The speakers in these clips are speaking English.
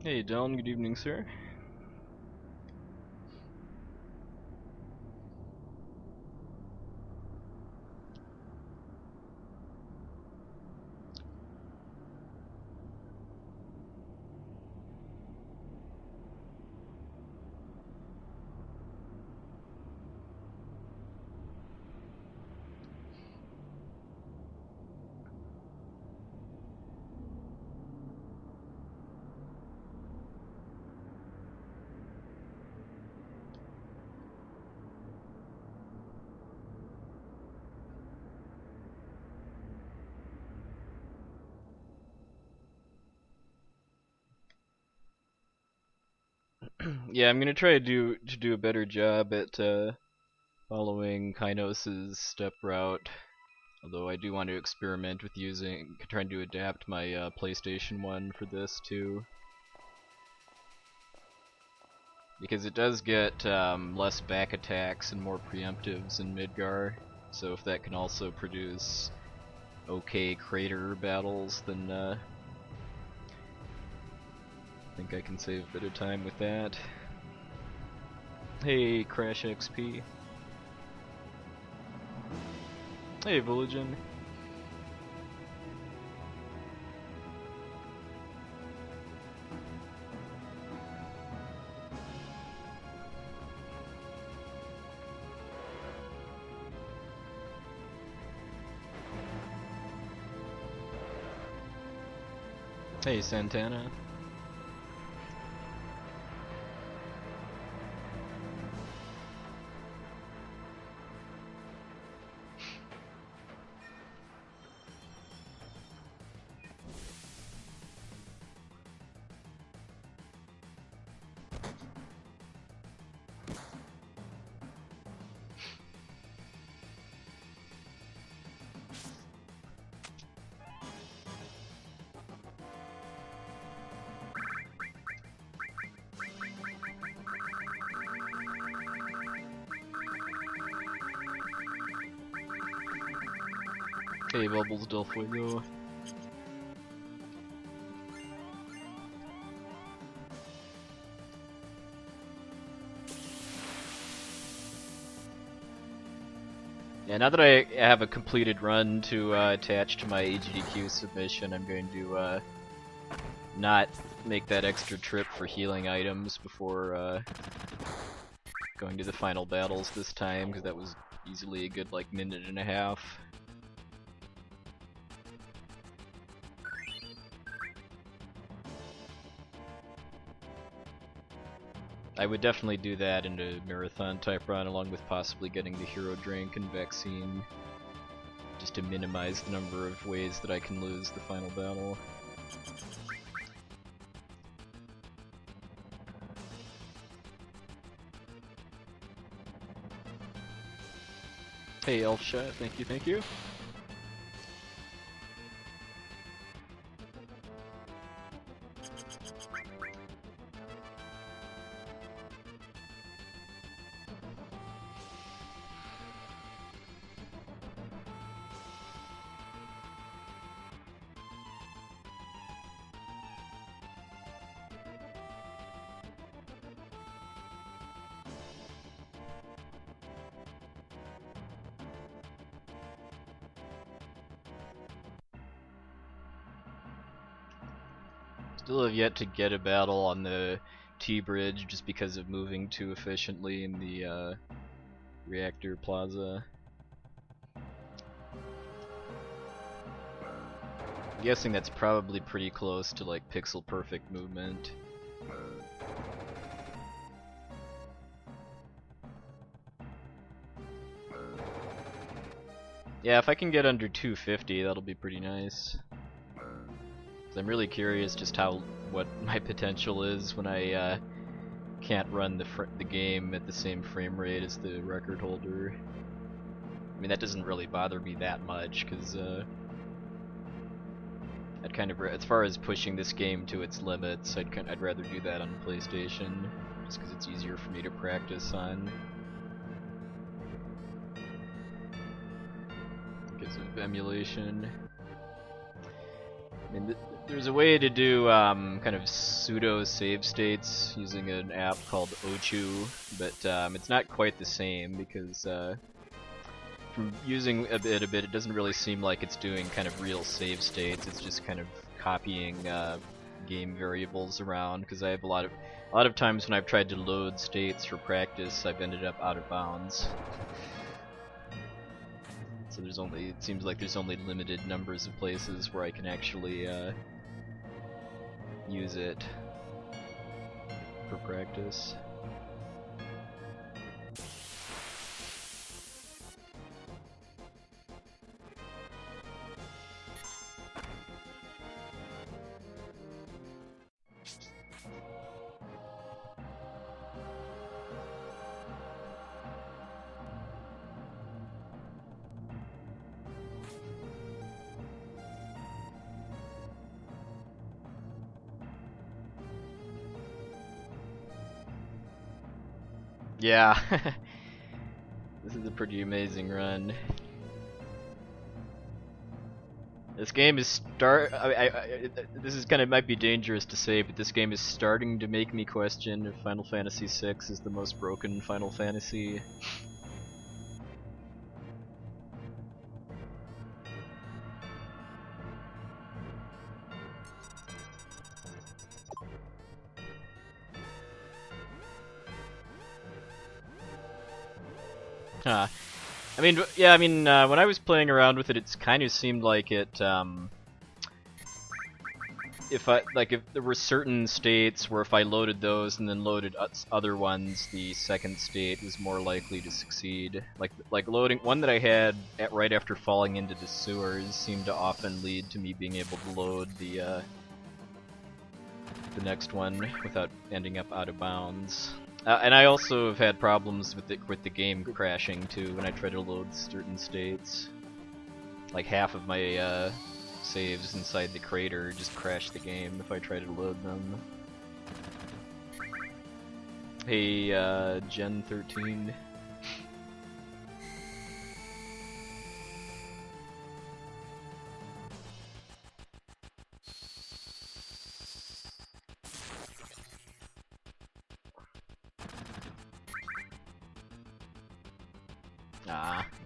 Hey Dylan, good evening, sir. Yeah, I'm gonna try to do a better job at following Kynos' step route. Although I do want to experiment with trying to adapt my PlayStation 1 for this too, because it does get less back attacks and more preemptives in Midgar. So if that can also produce okay crater battles, then I think I can save a bit of time with that. Hey, Crash XP. Hey, Villagin. Hey, Santana. Hey, Bubbles Del Fuego. Yeah, now that I have a completed run to attach to my HDQ submission, I'm going to not make that extra trip for healing items before going to the final battles this time, because that was easily a good like minute and a half. I would definitely do that in a marathon type run, along with possibly getting the hero drink and vaccine, just to minimize the number of ways that I can lose the final battle. Hey Elfshot, thank you, thank you. Still have yet to get a battle on the T-bridge just because of moving too efficiently in the reactor plaza. I'm guessing that's probably pretty close to like pixel perfect movement. Yeah, if I can get under 250, that'll be pretty nice. I'm really curious just what my potential is when I can't run the game at the same frame rate as the record holder. I mean, that doesn't really bother me that much, because I'd kind of, as far as pushing this game to its limits, I'd rather do that on PlayStation, just because it's easier for me to practice on. Because of emulation. I mean, There's a way to do kind of pseudo save states using an app called Ochu, but it's not quite the same because from using it a bit, it doesn't really seem like it's doing kind of real save states. It's just kind of copying game variables around. Because I have a lot of times when I've tried to load states for practice, I've ended up out of bounds. So it seems like there's only limited numbers of places where I can actually use it for practice. Yeah, this is a pretty amazing run. This game is this is might be dangerous to say, but this game is starting to make me question if Final Fantasy VI is the most broken Final Fantasy. Huh. I mean, yeah, when I was playing around with it, it kind of seemed like it, if there were certain states where if I loaded those and then loaded other ones, the second state was more likely to succeed. Like loading one that I had right after falling into the sewers seemed to often lead to me being able to load the next one without ending up out of bounds. And I also have had problems with the game crashing too when I try to load certain states. Like half of my saves inside the crater just crash the game if I try to load them. Hey, Gen 13.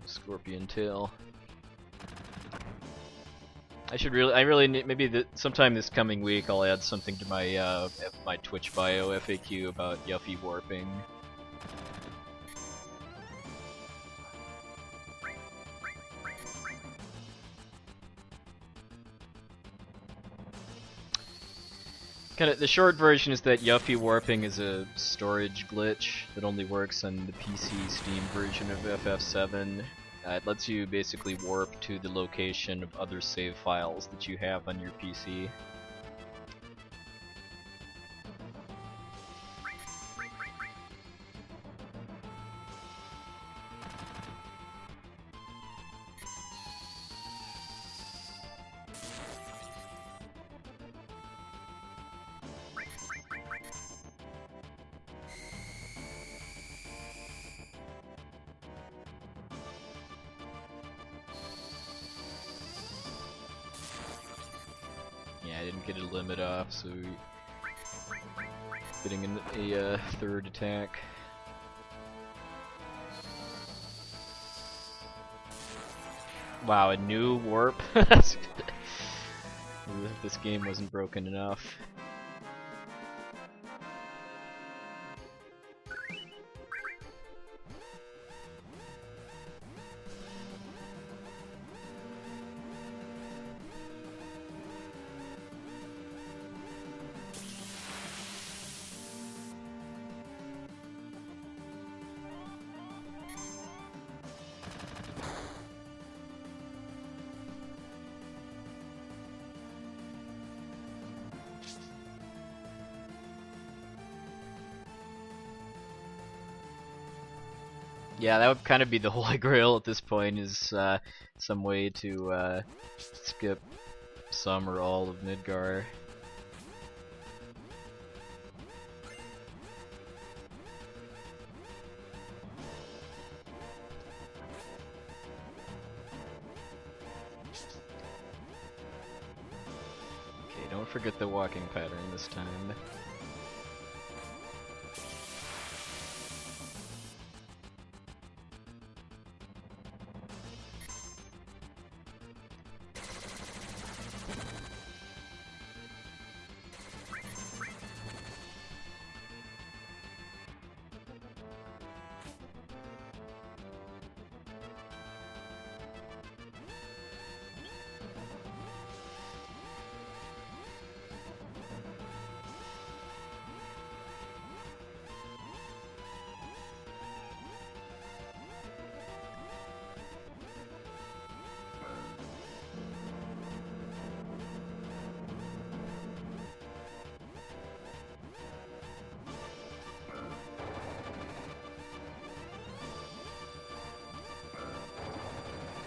Scorpion tail. Maybe sometime this coming week I'll add something to my my Twitch bio FAQ about Yuffie Warping. The short version is that Yuffie Warping is a storage glitch that only works on the PC Steam version of FF7. It lets you basically warp to the location of other save files that you have on your PC. I didn't get a limit off, so getting a third attack. Wow, a new warp? As if this game wasn't broken enough. Yeah, that would kind of be the holy grail at this point, is some way to skip some or all of Midgar. Don't forget the walking pattern this time.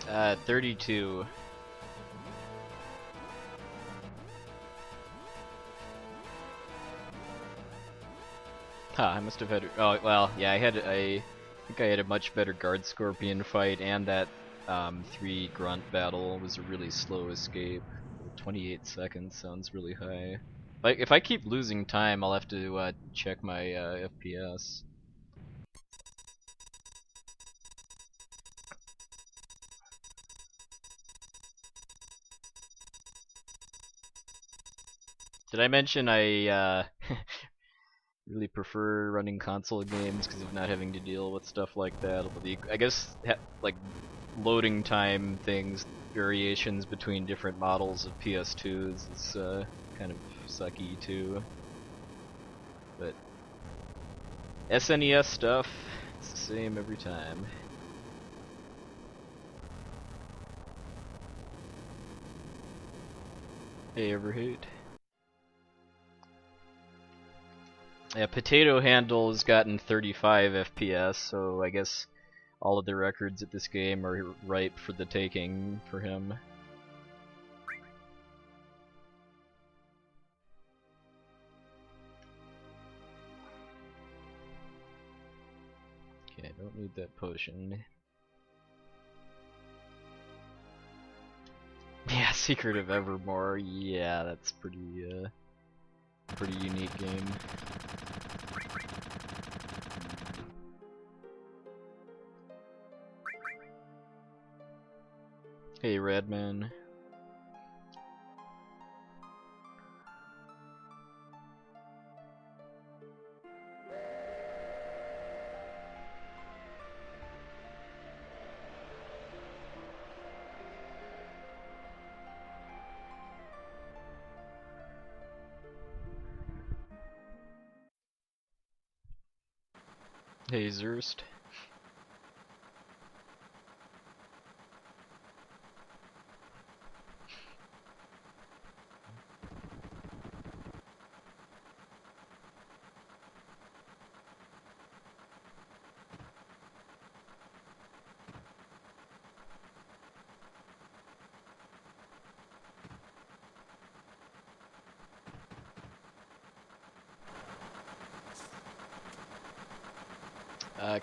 Uh, 32. Huh, I must have had. Oh, well, yeah, I think I had a much better Guard Scorpion fight, and that 3 grunt battle was a really slow escape. 28 seconds sounds really high. Like, if I keep losing time, I'll have to check my FPS. Did I mention I really prefer running console games because of not having to deal with stuff like that? I guess like loading time things, variations between different models of PS2s is kind of sucky too. But SNES stuff, it's the same every time. Hey, Everhate. Yeah, Potato Handle has gotten 35 FPS, so I guess all of the records at this game are ripe for the taking for him. Okay, I don't need that potion. Yeah, Secret of Evermore, yeah, that's pretty unique game. Hey, Redman. Hey, Zurst.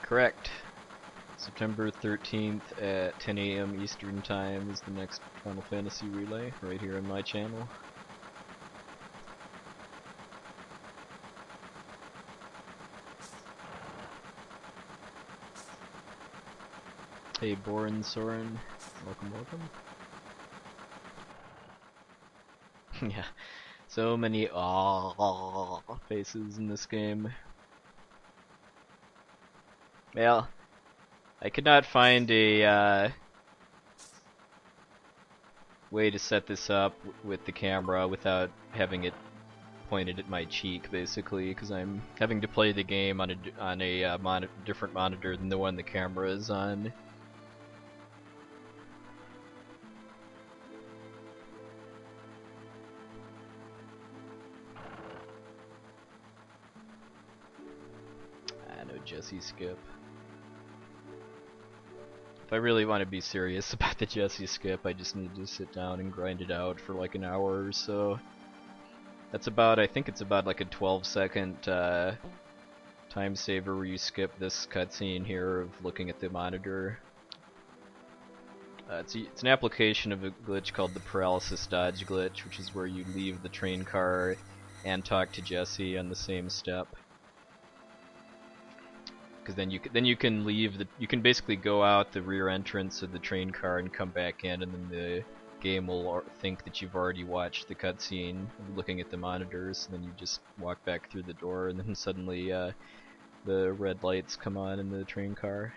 Correct. September 13th at 10 AM Eastern Time is the next Final Fantasy Relay, right here on my channel. Hey, Borin Soren. Welcome, welcome. Yeah, so many faces in this game. Well, I could not find a way to set this up with the camera without having it pointed at my cheek, basically, because I'm having to play the game on a different monitor than the one the camera is on. No Jesse skip. If I really want to be serious about the Jesse skip, I just need to sit down and grind it out for like an hour or so. That's about, I think it's about like a 12-second time saver where you skip this cutscene here of looking at the monitor. It's an application of a glitch called the paralysis dodge glitch, which is where you leave the train car and talk to Jesse on the same step. Because then you can leave you can basically go out the rear entrance of the train car and come back in, and then the game will think that you've already watched the cutscene, looking at the monitors, and then you just walk back through the door, and then suddenly the red lights come on in the train car.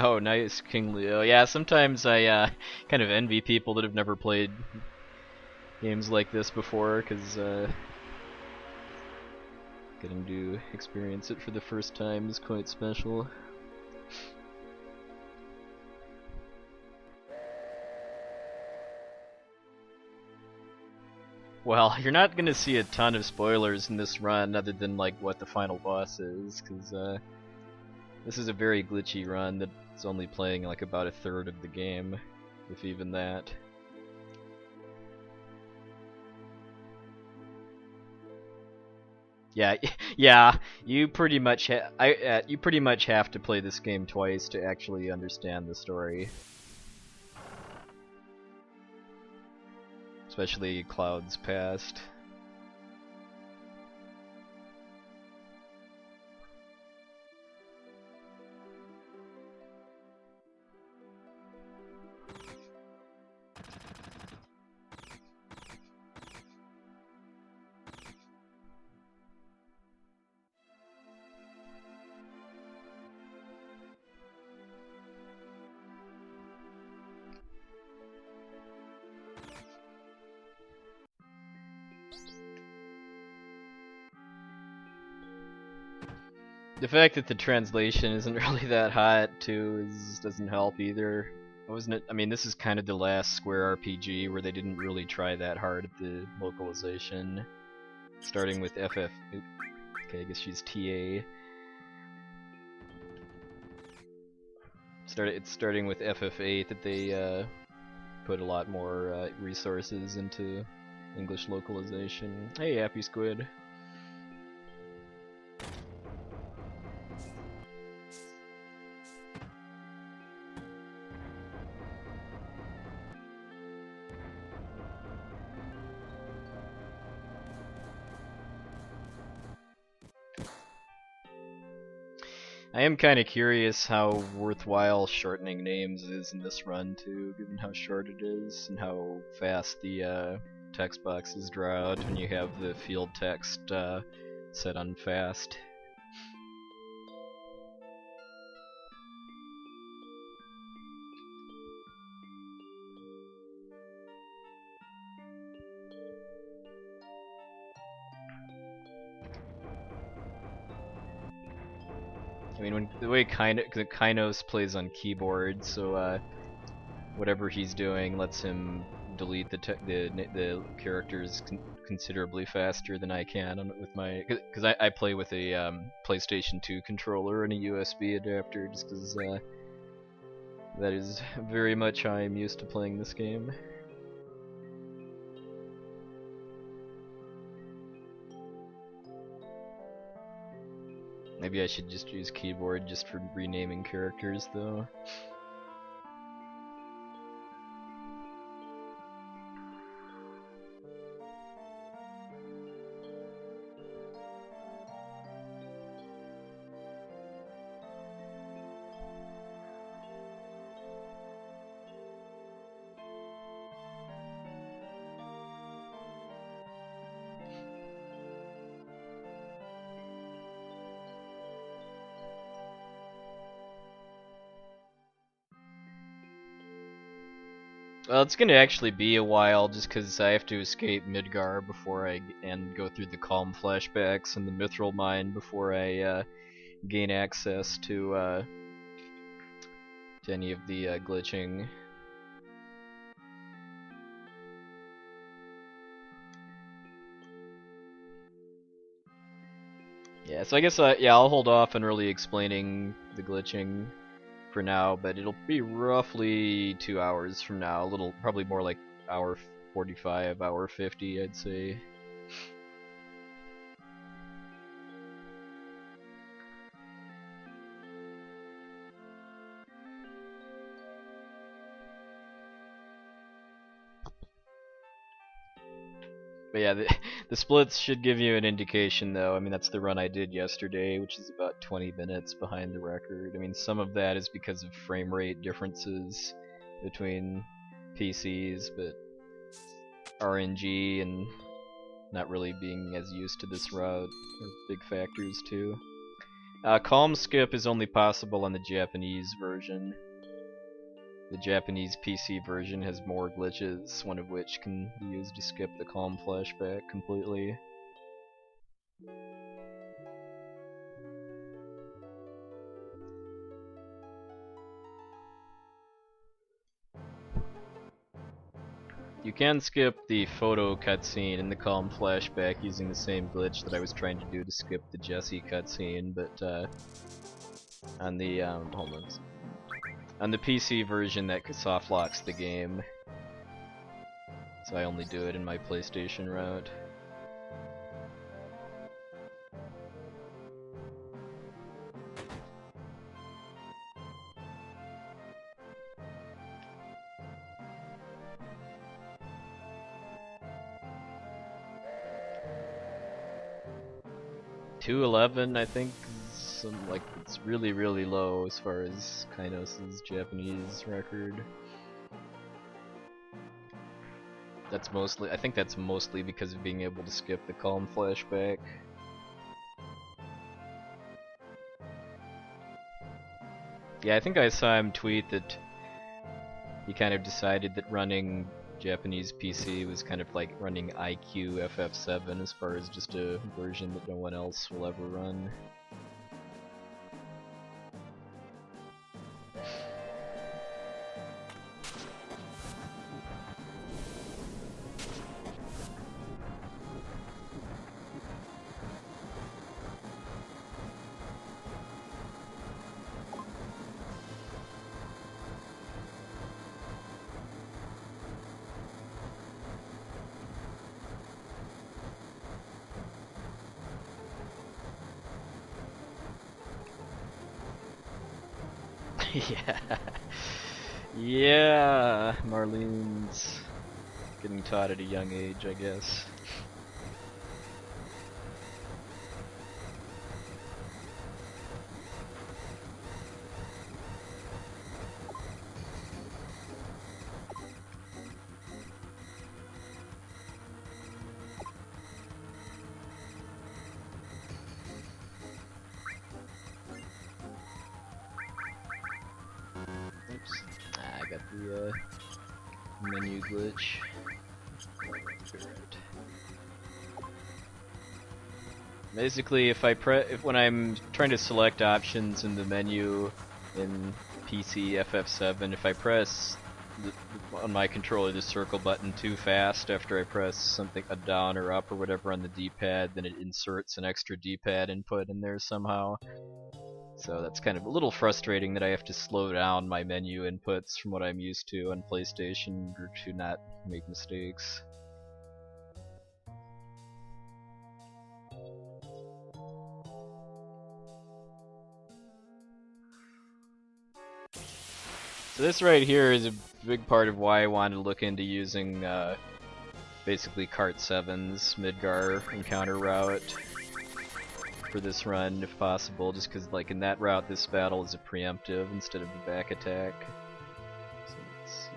Oh, nice, King Leo. Yeah, sometimes I kind of envy people that have never played games like this before, because getting to experience it for the first time is quite special. Well, you're not gonna see a ton of spoilers in this run other than like what the final boss is, because this is a very glitchy run that's only playing like about a third of the game, if even that. Yeah, yeah. You pretty much you pretty much have to play this game twice to actually understand the story. Especially Cloud's past. The fact that the translation isn't really that hot too doesn't help either. Wasn't it? I mean, this is kind of the last Square RPG where they didn't really try that hard at the localization. Starting with FF. Okay, I guess she's TA. It's starting with FF8 that they put a lot more resources into English localization. Hey, Happy Squid. I am kind of curious how worthwhile shortening names is in this run too, given how short it is and how fast the text boxes draw out when you have the field text set on fast. I mean, the way Kynos plays on keyboard, so whatever he's doing lets him delete the characters considerably faster than I can with my, because I play with a PlayStation 2 controller and a USB adapter, just because that is very much how I'm used to playing this game. Maybe I should just use keyboard just for renaming characters, though. Well, it's gonna actually be a while, just because I have to escape Midgar before and go through the calm flashbacks and the Mythril Mine before I gain access to any of the glitching. Yeah, so I guess yeah, I'll hold off on really explaining the glitching for now, but it'll be roughly 2 hours from now, probably more like hour 45, hour 50, I'd say. But yeah, the splits should give you an indication, though. I mean, that's the run I did yesterday, which is about 20 minutes behind the record. I mean, some of that is because of frame rate differences between PCs, but RNG and not really being as used to this route are big factors, too. Calm skip is only possible on the Japanese version. The Japanese PC version has more glitches, one of which can be used to skip the calm flashback completely. You can skip the photo cutscene in the calm flashback using the same glitch that I was trying to do to skip the Jesse cutscene, but on the hold on the PC version that soft locks the game, so I only do it in my PlayStation route. $211, I think, it's really low as far as Kynos' Japanese record. I think that's mostly because of being able to skip the calm flashback. Yeah, I think I saw him tweet that he kind of decided that running Japanese PC was kind of like running IQ FF7 as far as just a version that no one else will ever run. Yeah, Marlene's getting taught at a young age, I guess. I got the menu glitch. Basically, when I'm trying to select options in the menu in PC FF7, if I press on my controller the circle button too fast after I press something down or up or whatever on the D-pad, then it inserts an extra D-pad input in there somehow. So that's kind of a little frustrating that I have to slow down my menu inputs from what I'm used to on PlayStation to not make mistakes. So this right here is a big part of why I wanted to look into using basically Cart 7's Midgar encounter route for this run, if possible, just because like in that route this battle is a preemptive instead of a back attack. So let's see.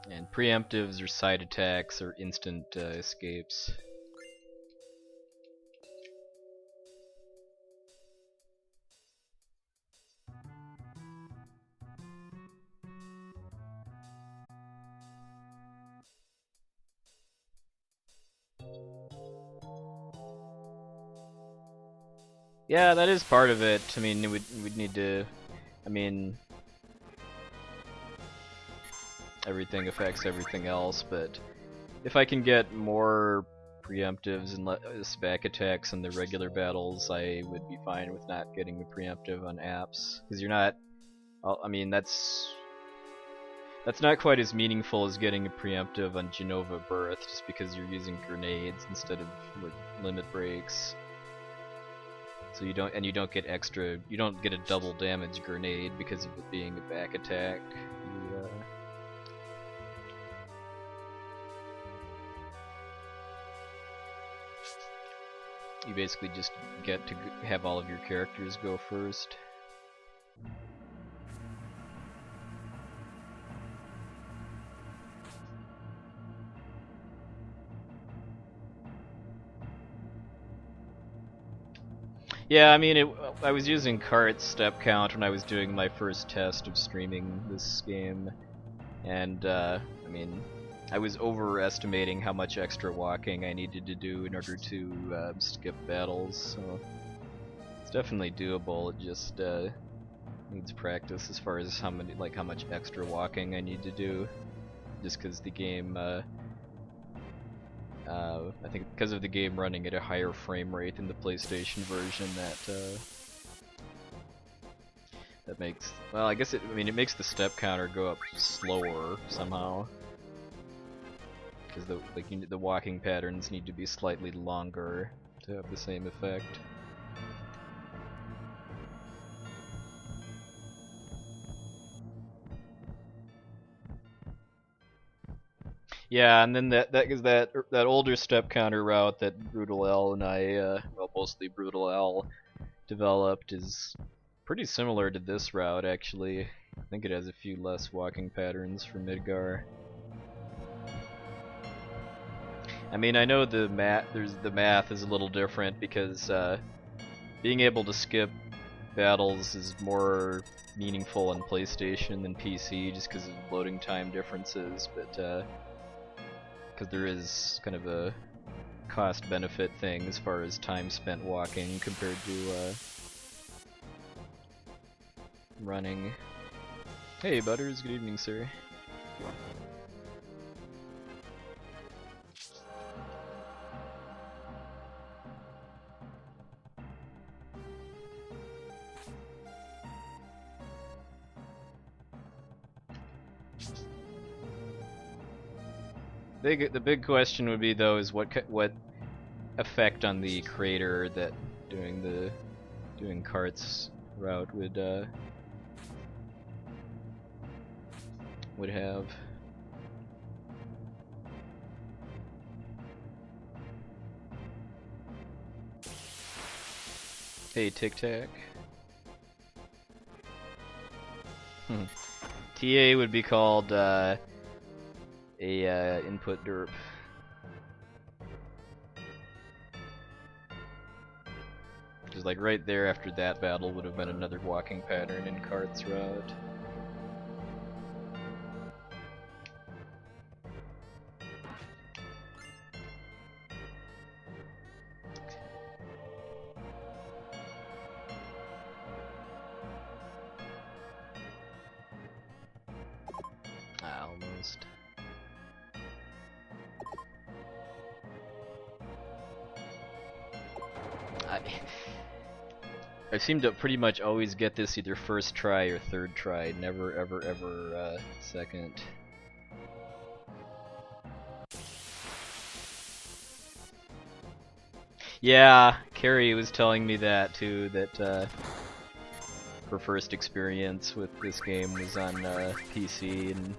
And preemptives or side attacks or instant escapes. Yeah, that is part of it. I mean, we'd need to. I mean, everything affects everything else, but if I can get more preemptives and less back attacks in the regular battles, I would be fine with not getting the preemptive on apps, because you're not I mean, that's not quite as meaningful as getting a preemptive on Genova Birth, just because you're using grenades instead of like, limit breaks. So you don't get extra, you don't get a double damage grenade because of it being a back attack. You basically just get to have all of your characters go first. Yeah, I mean, I was using cart step count when I was doing my first test of streaming this game, and I mean, I was overestimating how much extra walking I needed to do in order to skip battles, so it's definitely doable. It just needs practice as far as how much extra walking I need to do, just because the game. I think because of the game running at a higher frame rate than the PlayStation version, that makes, well, I guess it makes the step counter go up slower somehow, because the walking patterns need to be slightly longer to have the same effect. Yeah, and then that older step counter route that Brutal L and I, well, mostly Brutal L, developed is pretty similar to this route, actually. I think it has a few less walking patterns for Midgar. I mean, I know the math is a little different because being able to skip battles is more meaningful on PlayStation than PC, just because of loading time differences, but because there is kind of a cost-benefit thing as far as time spent walking compared to running. Hey Butters, good evening sir. The big question would be though is what effect on the creator that doing carts route would have. Hey Tic Tac. TA would be called a input derp. Because like right there after that battle would have been another walking pattern in carts route. Almost. I seem to pretty much always get this either first try or third try, never ever second. Yeah, Carrie was telling me that too, that her first experience with this game was on PC, and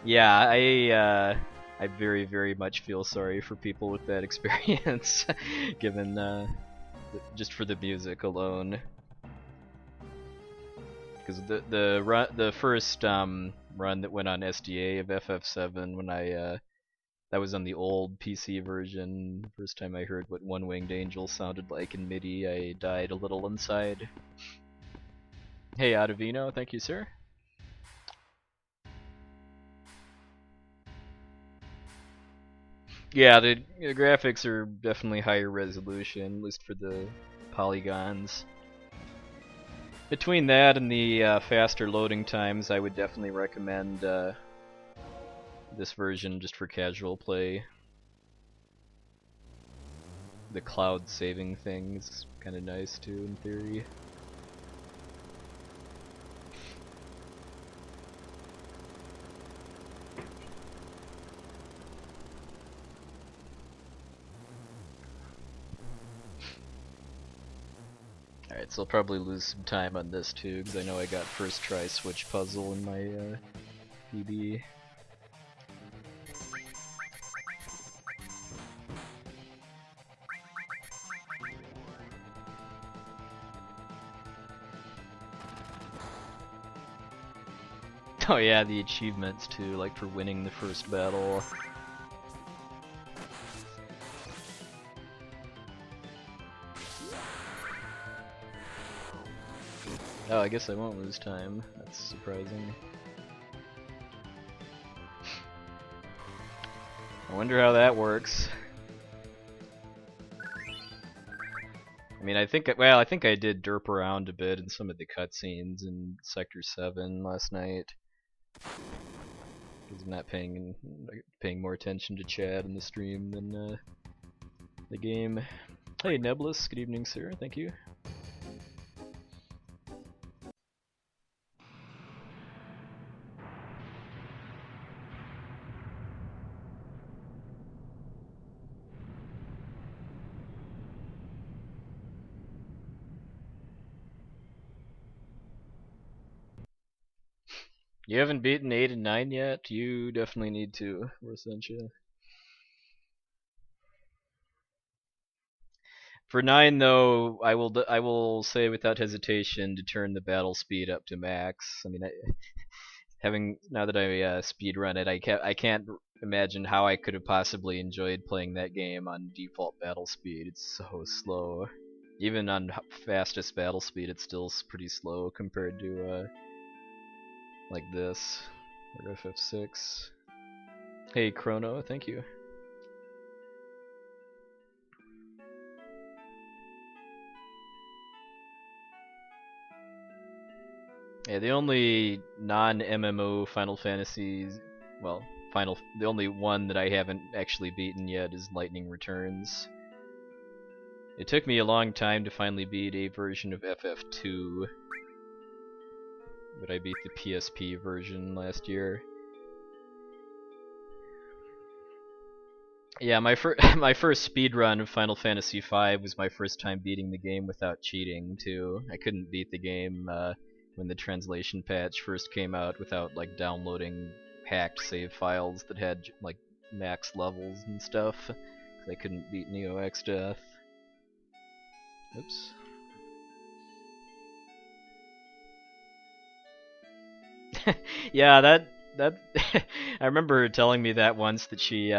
yeah, I very much feel sorry for people with that experience, given just for the music alone. Because the first run that went on SDA of FF7 when that was on the old PC version. First time I heard what One Winged Angel sounded like in MIDI, I died a little inside. Hey Adavino, thank you sir. Yeah, the graphics are definitely higher resolution, at least for the polygons. Between that and the faster loading times, I would definitely recommend this version just for casual play. The cloud saving thing is kind of nice too, in theory. Alright, so I'll probably lose some time on this too, because I know I got first try switch puzzle in my PB. Oh yeah, the achievements too, like for winning the first battle. Oh, I guess I won't lose time. That's surprising. I wonder how that works. I mean, I think I did derp around a bit in some of the cutscenes in Sector 7 last night. Because I'm not paying more attention to chat in the stream than the game. Hey Nebulous, good evening, sir. Thank you. You haven't beaten 8 and 9 yet? You definitely need to, Rosentia. For 9 though, I will say without hesitation to turn the battle speed up to max. I mean, now that I speedrun it, I can't imagine how I could have possibly enjoyed playing that game on default battle speed. It's so slow. Even on fastest battle speed, it's still pretty slow compared to like this or FF6. Hey Chrono, thank you. Yeah, the only non-MMO Final Fantasies, well, the only one that I haven't actually beaten yet is Lightning Returns. It took me a long time to finally beat a version of FF2, but I beat the PSP version last year. Yeah, my first speedrun of Final Fantasy V was my first time beating the game without cheating too. I couldn't beat the game when the translation patch first came out without like downloading hacked save files that had like max levels and stuff. 'Cause I couldn't beat Neo X Death. Oops. Yeah, that I remember her telling me that once that she'd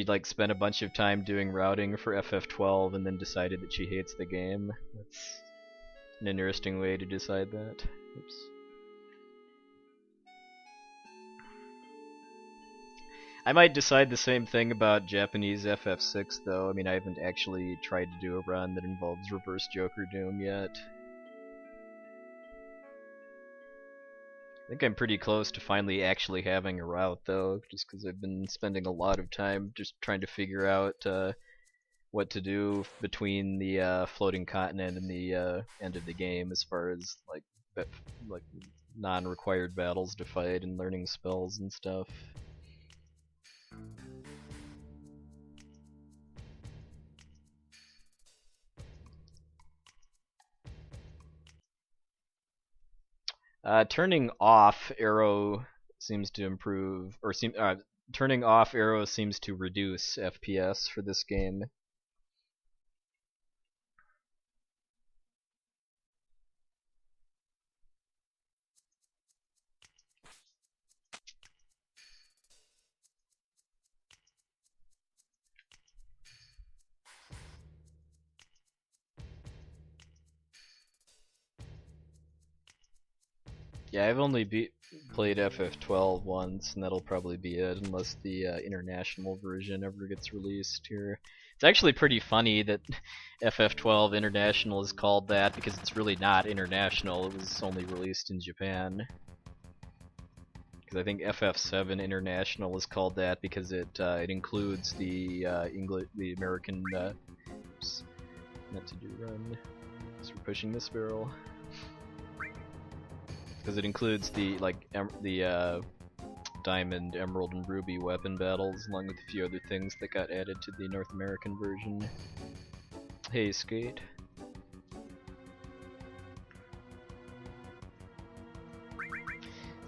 like spent a bunch of time doing routing for FF12 and then decided that she hates the game. That's an interesting way to decide that. Oops. I might decide the same thing about Japanese FF6 though. I mean, I haven't actually tried to do a run that involves reverse Joker Doom yet. I think I'm pretty close to finally actually having a route though, just because I've been spending a lot of time just trying to figure out what to do between the floating continent and the end of the game as far as like non-required battles to fight and learning spells and stuff. Turning off arrow seems to improve, or turning off arrow seems to reduce FPS for this game. Yeah, I've only played FF12 once, and that'll probably be it, unless the international version ever gets released here. It's actually pretty funny that FF12 International is called that, because it's really not international. It was only released in Japan. Because I think FF7 International is called that because it includes the the American. Oops, meant to do run. So we're pushing this barrel. Because it includes the Diamond, Emerald, and Ruby weapon battles, along with a few other things that got added to the North American version. Hey, Skate.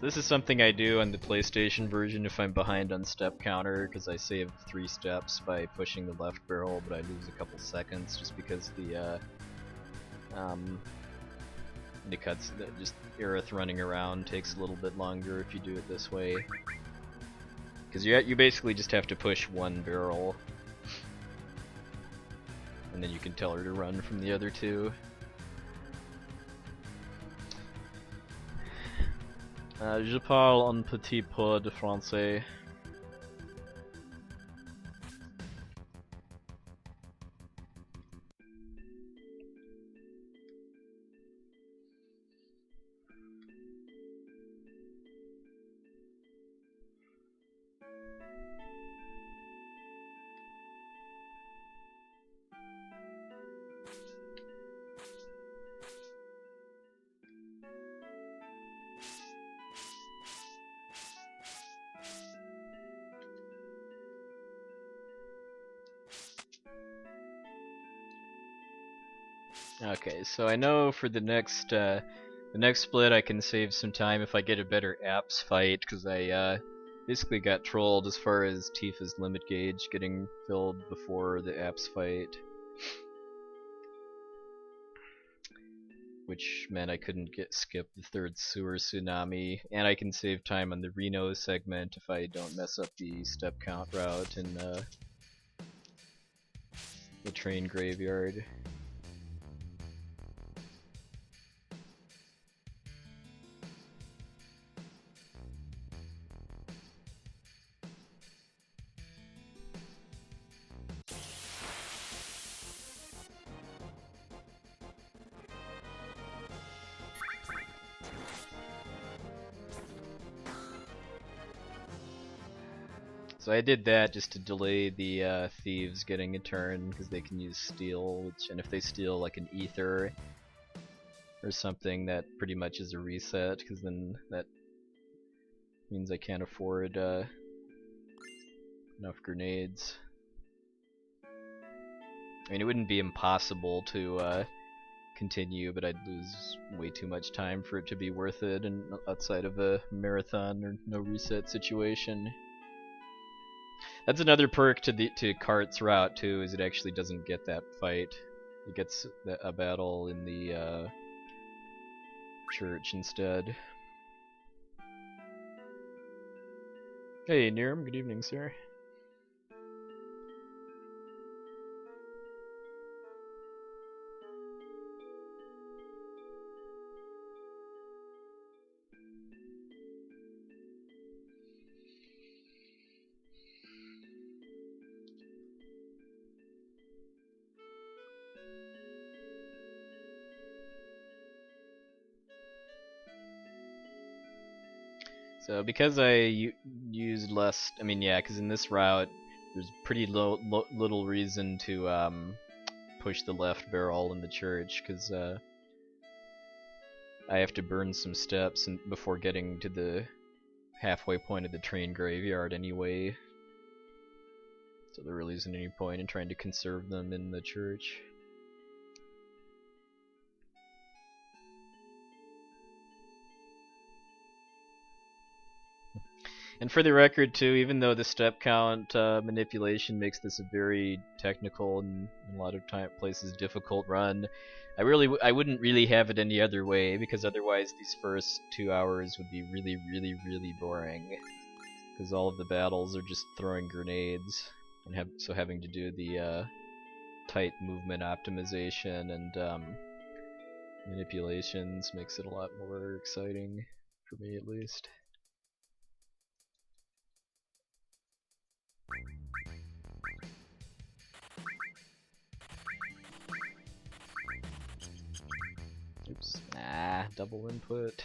This is something I do on the PlayStation version if I'm behind on step counter, because I save 3 steps by pushing the left barrel, but I lose a couple seconds just because the cuts, just Aerith running around takes a little bit longer if you do it this way. Because you basically just have to push 1 barrel, and then you can tell her to run from the other 2. Je parle un petit peu de français. Okay, so I know for the next split I can save some time if I get a better apps fight, because I basically got trolled as far as Tifa's limit gauge getting filled before the apps fight, which meant I couldn't skip the 3rd sewer tsunami, and I can save time on the Reno segment if I don't mess up the step count route in the train graveyard. So I did that just to delay the thieves getting a turn, because they can use steal, and if they steal like an ether or something, that pretty much is a reset, because then that means I can't afford enough grenades. I mean, it wouldn't be impossible to continue, but I'd lose way too much time for it to be worth it, and outside of a marathon or no reset situation. That's another perk to Cart's route too, is it actually doesn't get that fight. It gets a battle in the church instead. Hey Niram, good evening, sir. So because I used less, I mean, yeah, because in this route there's pretty little reason to push the left barrel in the church, because I have to burn some steps before getting to the halfway point of the train graveyard anyway. So there really isn't any point in trying to conserve them in the church. And for the record too, even though the step count manipulation makes this a very technical and in a lot of places difficult run, I wouldn't really have it any other way, because otherwise these first 2 hours would be really boring, because all of the battles are just throwing grenades, and so having to do the tight movement optimization and manipulations makes it a lot more exciting, for me at least. Oops. Double input.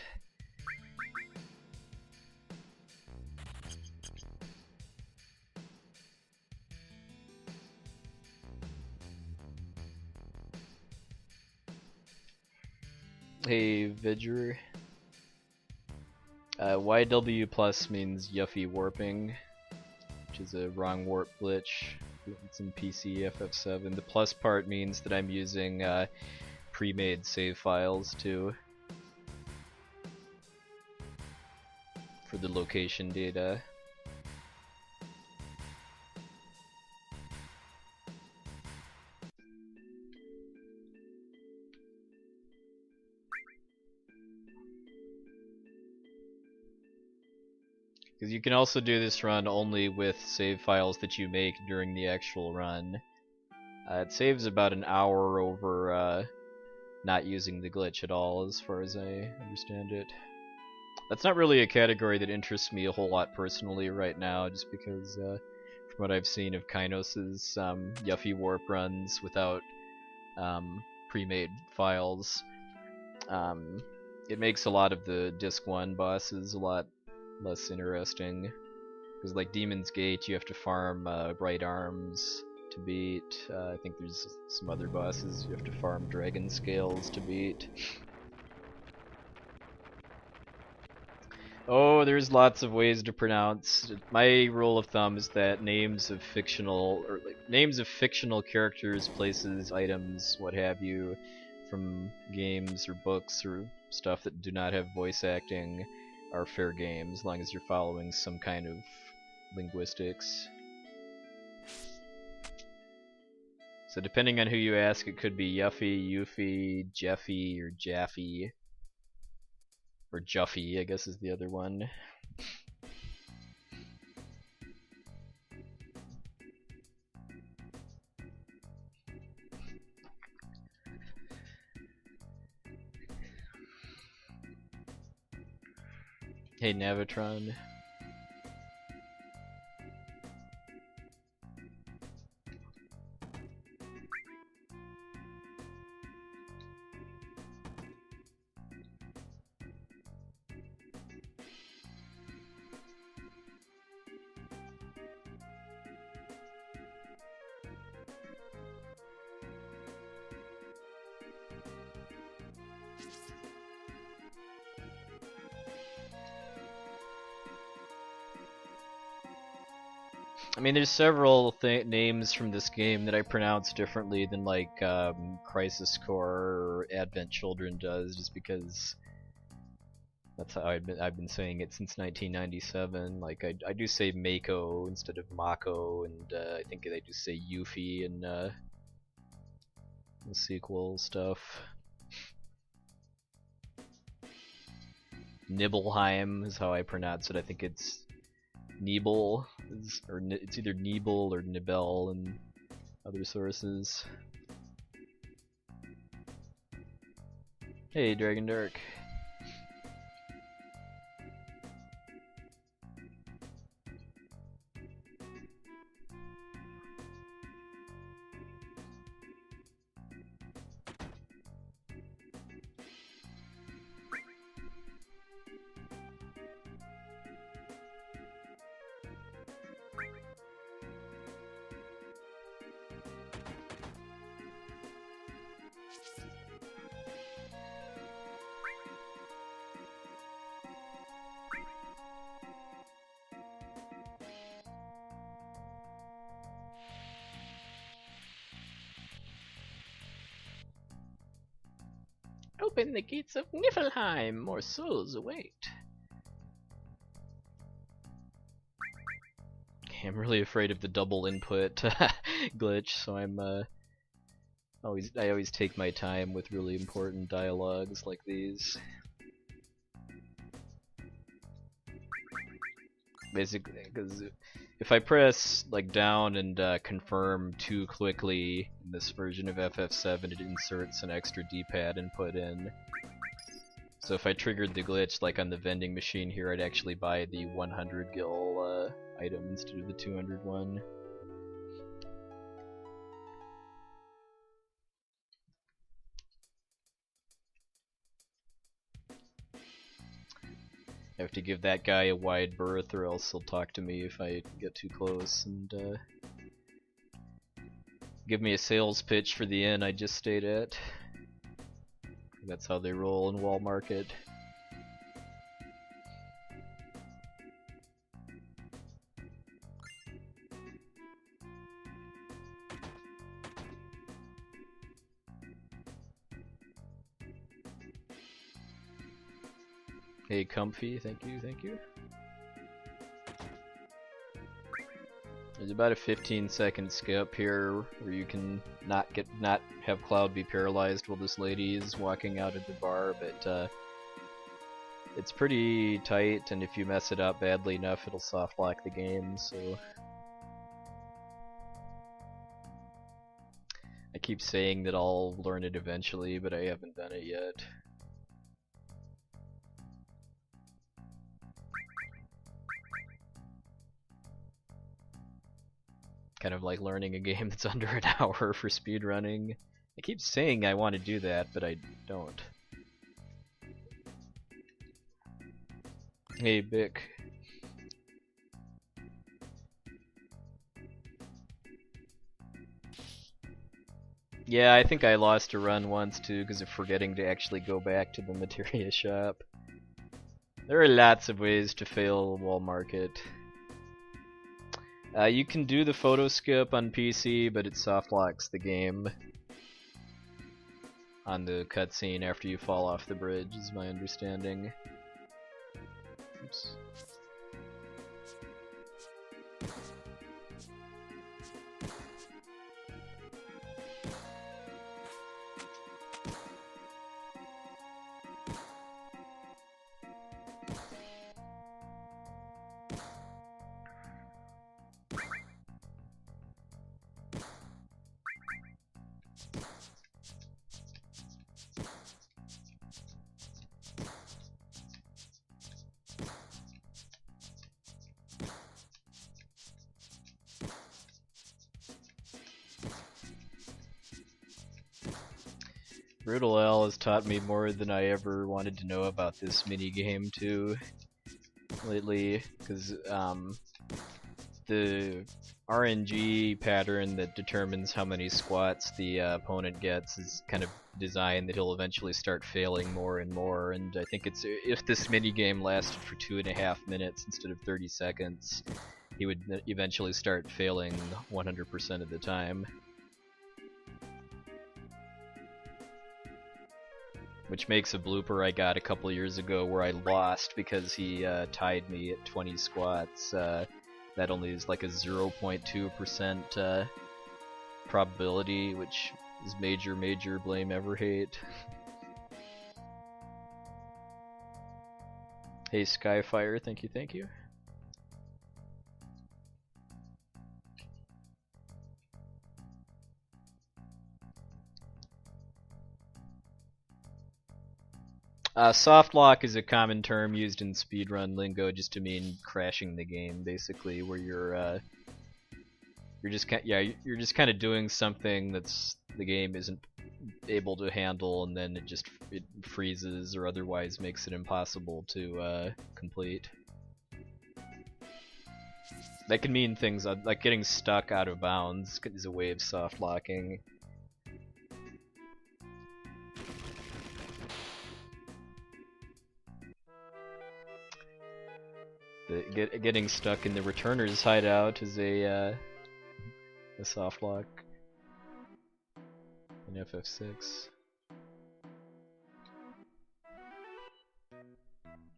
Hey, Vidger. YW plus means Yuffie Warping, which is a wrong warp glitch It's in PC FF7. The plus part means that I'm using pre-made save files too for the location data. Because you can also do this run only with save files that you make during the actual run. It saves about an hour over not using the glitch at all, as far as I understand it. That's not really a category that interests me a whole lot personally right now, just because from what I've seen of Kynos' Yuffie Warp runs without pre-made files, it makes a lot of the Disc 1 bosses a lot less interesting. Because like Demon's Gate, you have to farm right arms to beat. I think there's some other bosses you have to farm dragon scales to beat. Oh, there's lots of ways to pronounce. My rule of thumb is that names of fictional characters, places, items, what have you, from games or books or stuff that do not have voice acting are fair game, as long as you're following some kind of linguistics. So depending on who you ask, it could be Yuffie, Yuffie, Jeffy, or Jaffy. Or Juffy, I guess is the other one. Hey Navitron. I mean, there's several names from this game that I pronounce differently than like Crisis Core or Advent Children does, just because that's how I've been saying it since 1997. Like I do say Mako instead of Mako, and I think I do say Yuffie in the sequel stuff. Nibelheim is how I pronounce it. I think it's Nibel, or it's either Nibel or Nibel in other sources. Hey, Dragon Dark. Open the gates of Niflheim, more souls await. I'm really afraid of the double input glitch, so I always take my time with really important dialogues like these. Basically, because if I press like down and confirm too quickly in this version of FF7, it inserts an extra D-pad input in. So if I triggered the glitch like on the vending machine here, I'd actually buy the 100 gil item instead of the 200 one. I have to give that guy a wide berth, or else he'll talk to me if I get too close, and give me a sales pitch for the inn I just stayed at. That's how they roll in Wall Market. Hey, Comfy, thank you, thank you. There's about a 15-second skip here where you can not have Cloud be paralyzed while this lady is walking out of the bar, but it's pretty tight, and if you mess it up badly enough, it'll soft lock the game. So I keep saying that I'll learn it eventually, but I haven't done it yet. Kind of like learning a game that's under an hour for speedrunning. I keep saying I want to do that, but I don't. Hey, Bick. Yeah, I think I lost a run once too because of forgetting to actually go back to the materia shop. There are lots of ways to fail wall market. You can do the photo skip on PC, but it soft locks the game on the cutscene after you fall off the bridge, is my understanding. Oops. Brutal L has taught me more than I ever wanted to know about this minigame too lately, because the RNG pattern that determines how many squats the opponent gets is kind of designed that he'll eventually start failing more and more, and I think if this minigame lasted for 2.5 minutes instead of 30 seconds, he would eventually start failing 100% of the time. Which makes a blooper I got a couple years ago where I lost because he tied me at 20 squats. That only is like a 0.2% probability, which is major blame ever hate. Hey Skyfire, thank you, thank you. Soft lock is a common term used in speedrun lingo just to mean crashing the game, basically, where you're just kind of doing something that's the game isn't able to handle, and then it freezes or otherwise makes it impossible to complete. That can mean things like getting stuck out of bounds is a way of soft locking. Getting stuck in the returner's hideout is a soft lock in FF6.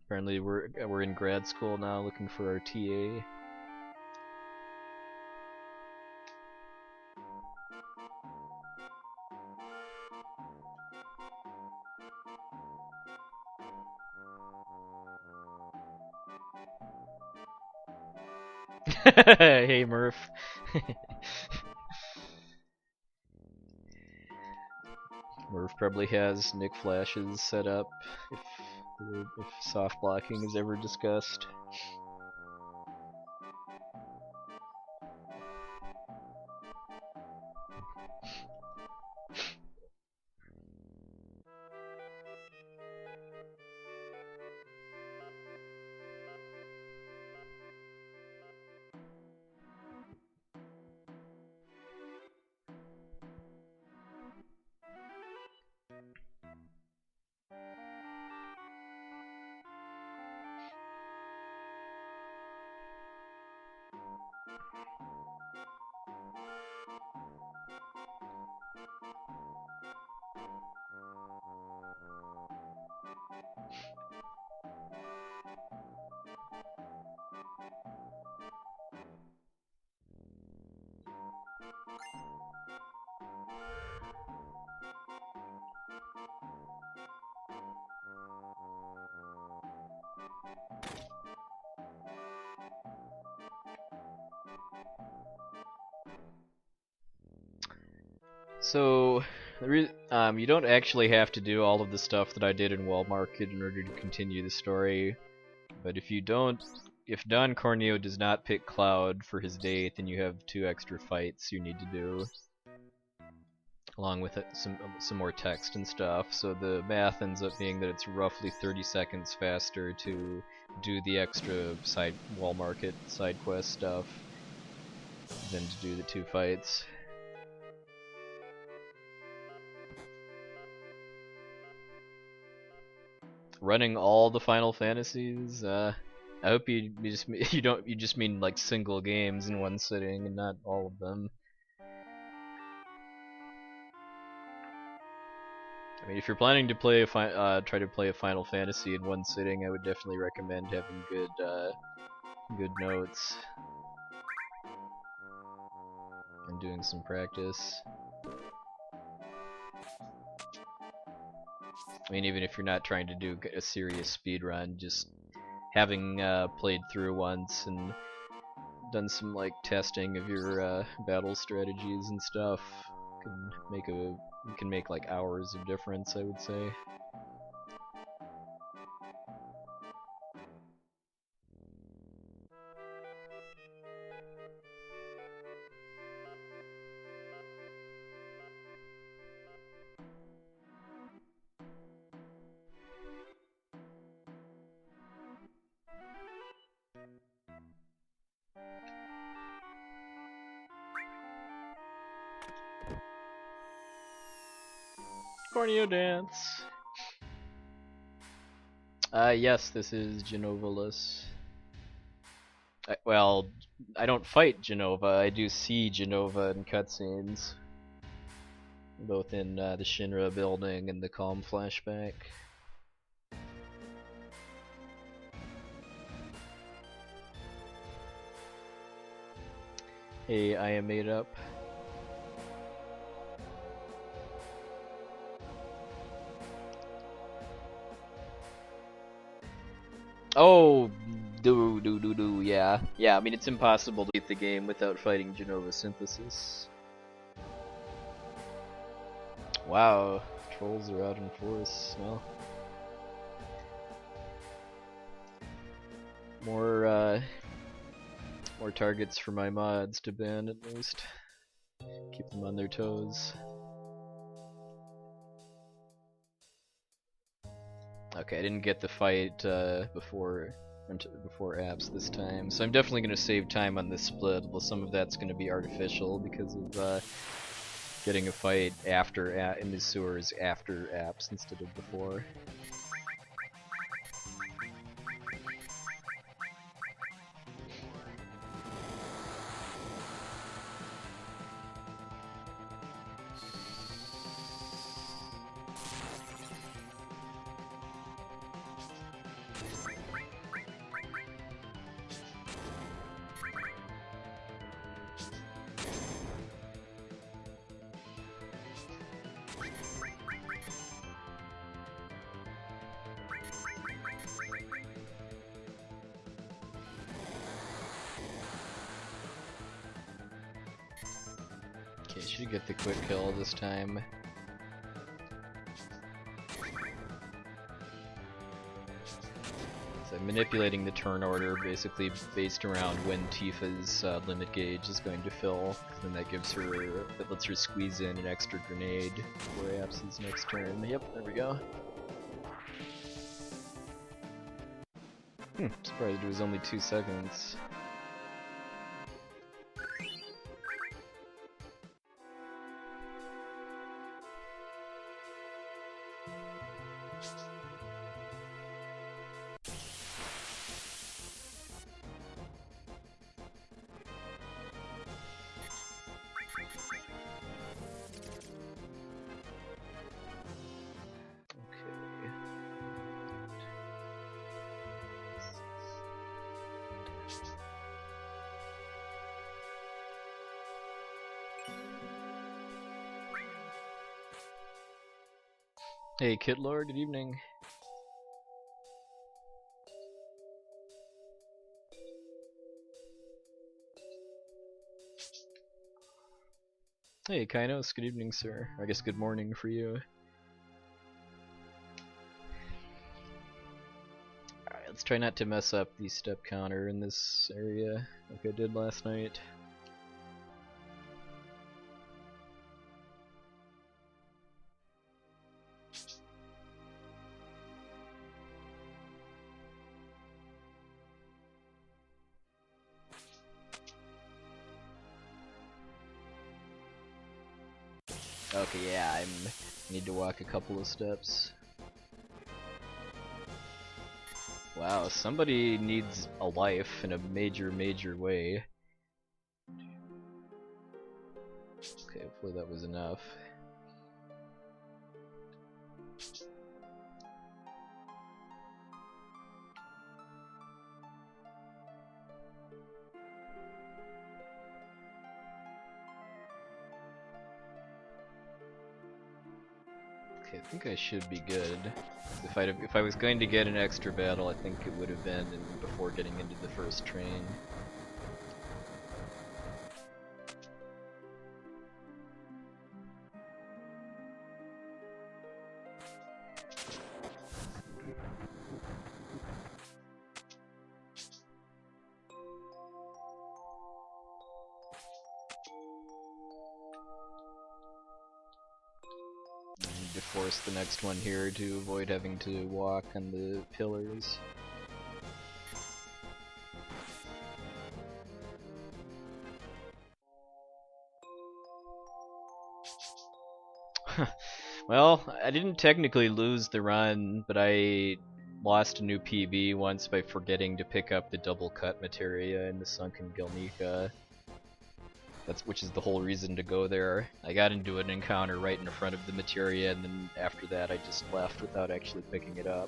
Apparently we're in grad school now looking for our TA. Hey Murph. Murph probably has Nick Flashes set up if soft blocking is ever discussed. So, you don't actually have to do all of the stuff that I did in Wall Market in order to continue the story, but if Don Corneo does not pick Cloud for his date, then you have 2 extra fights you need to do, along with some more text and stuff. So the math ends up being that it's roughly 30 seconds faster to do the extra Wall Market side quest stuff than to do the 2 fights. Running all the Final Fantasies. I hope you just mean like single games in one sitting and not all of them. I mean, if you're planning to play try to play a Final Fantasy in one sitting, I would definitely recommend having good notes and doing some practice. I mean, even if you're not trying to do a serious speedrun, just having played through once and done some like testing of your battle strategies and stuff can make like hours of difference, I would say. Corneo dance. Yes, this is Genovalus. Well, I don't fight Genova, I do see Genova in cutscenes. Both in the Shinra building and the Calm flashback. Hey, I am made up. Oh, yeah. Yeah, I mean, it's impossible to beat the game without fighting Genova Synthesis. Wow, trolls are out in force. Well, more targets for my mods to ban at least. Keep them on their toes. Okay, I didn't get the fight before apps this time, so I'm definitely going to save time on this split, although some of that's going to be artificial because of getting a fight in the sewers after apps instead of before. Okay, should get the quick kill this time. So I'm manipulating the turn order basically based around when Tifa's limit gauge is going to fill, and that lets her squeeze in an extra grenade for Apps' next turn. Yep, there we go. Surprised it was only 2 seconds. Hey, Kitlord, good evening. Hey, Kynos, good evening, sir. I guess good morning for you. Alright, let's try not to mess up the step counter in this area like I did last night. Okay, yeah, I need to walk a couple of steps. Wow, somebody needs a life in a major way. Okay, hopefully that was enough. Okay, I think I should be good. If I was going to get an extra battle, I think it would have been before getting into the first train. To force the next one here to avoid having to walk on the pillars. Well, I didn't technically lose the run, but I lost a new PB once by forgetting to pick up the double cut materia in the sunken Gelnika. Which is the whole reason to go there. I got into an encounter right in front of the materia, and then after that I just left without actually picking it up.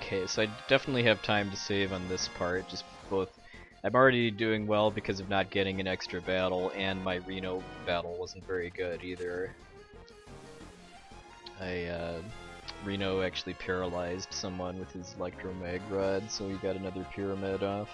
Okay, so I definitely have time to save on this part, just both. I'm already doing well because of not getting an extra battle, and my Reno battle wasn't very good either. Reno actually paralyzed someone with his electromag rod, so he got another pyramid off.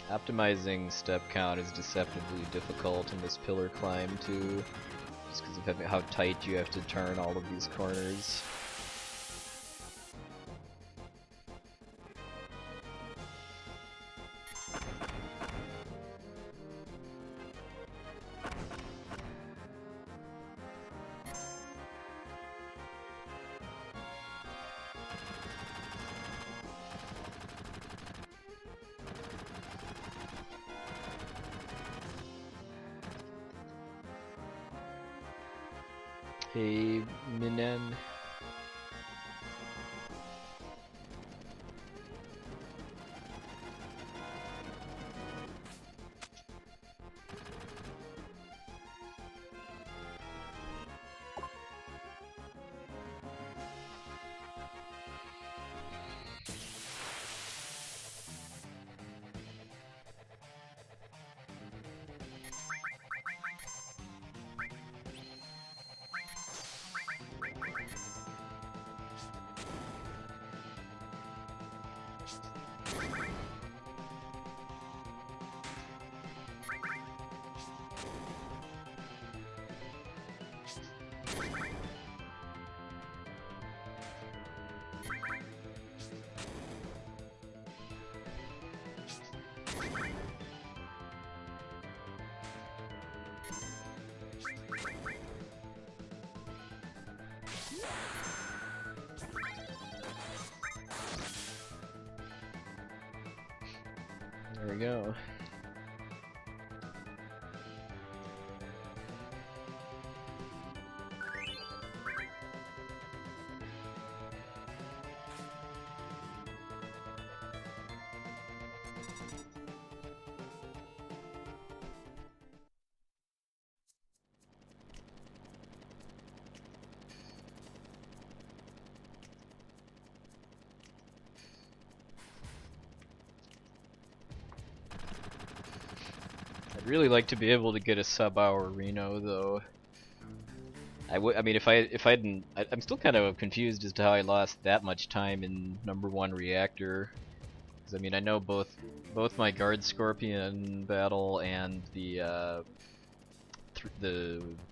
Optimizing step count is deceptively difficult in this pillar climb too, just because of how tight you have to turn all of these corners. Hey, Minen. There we go. I'd really like to be able to get a sub-hour Reno though. I mean, if I hadn't, I'm still kind of confused as to how I lost that much time in #1 reactor. Because I mean, I know both my Guard Scorpion battle and the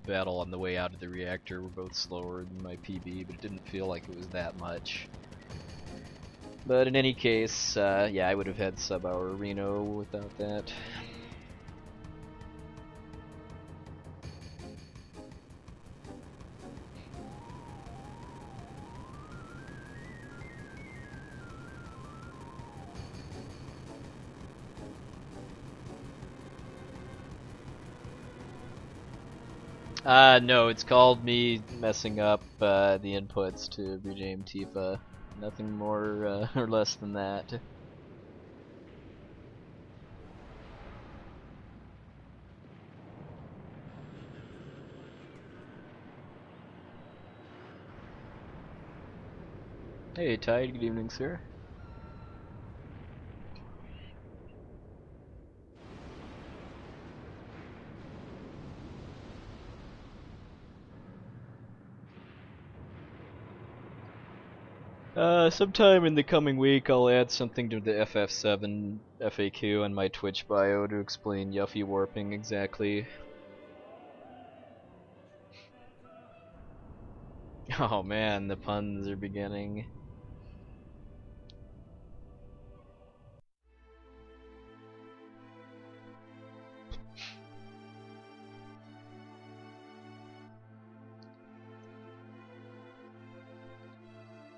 battle on the way out of the reactor were both slower than my PB, but it didn't feel like it was that much. But in any case, yeah, I would have had sub-hour Reno without that. No, it's called me messing up the inputs to rename Tifa. Nothing more or less than that. Hey Tide, good evening sir. Sometime in the coming week I'll add something to the FF7 FAQ on my Twitch bio to explain Yuffie Warping exactly. Oh man, the puns are beginning.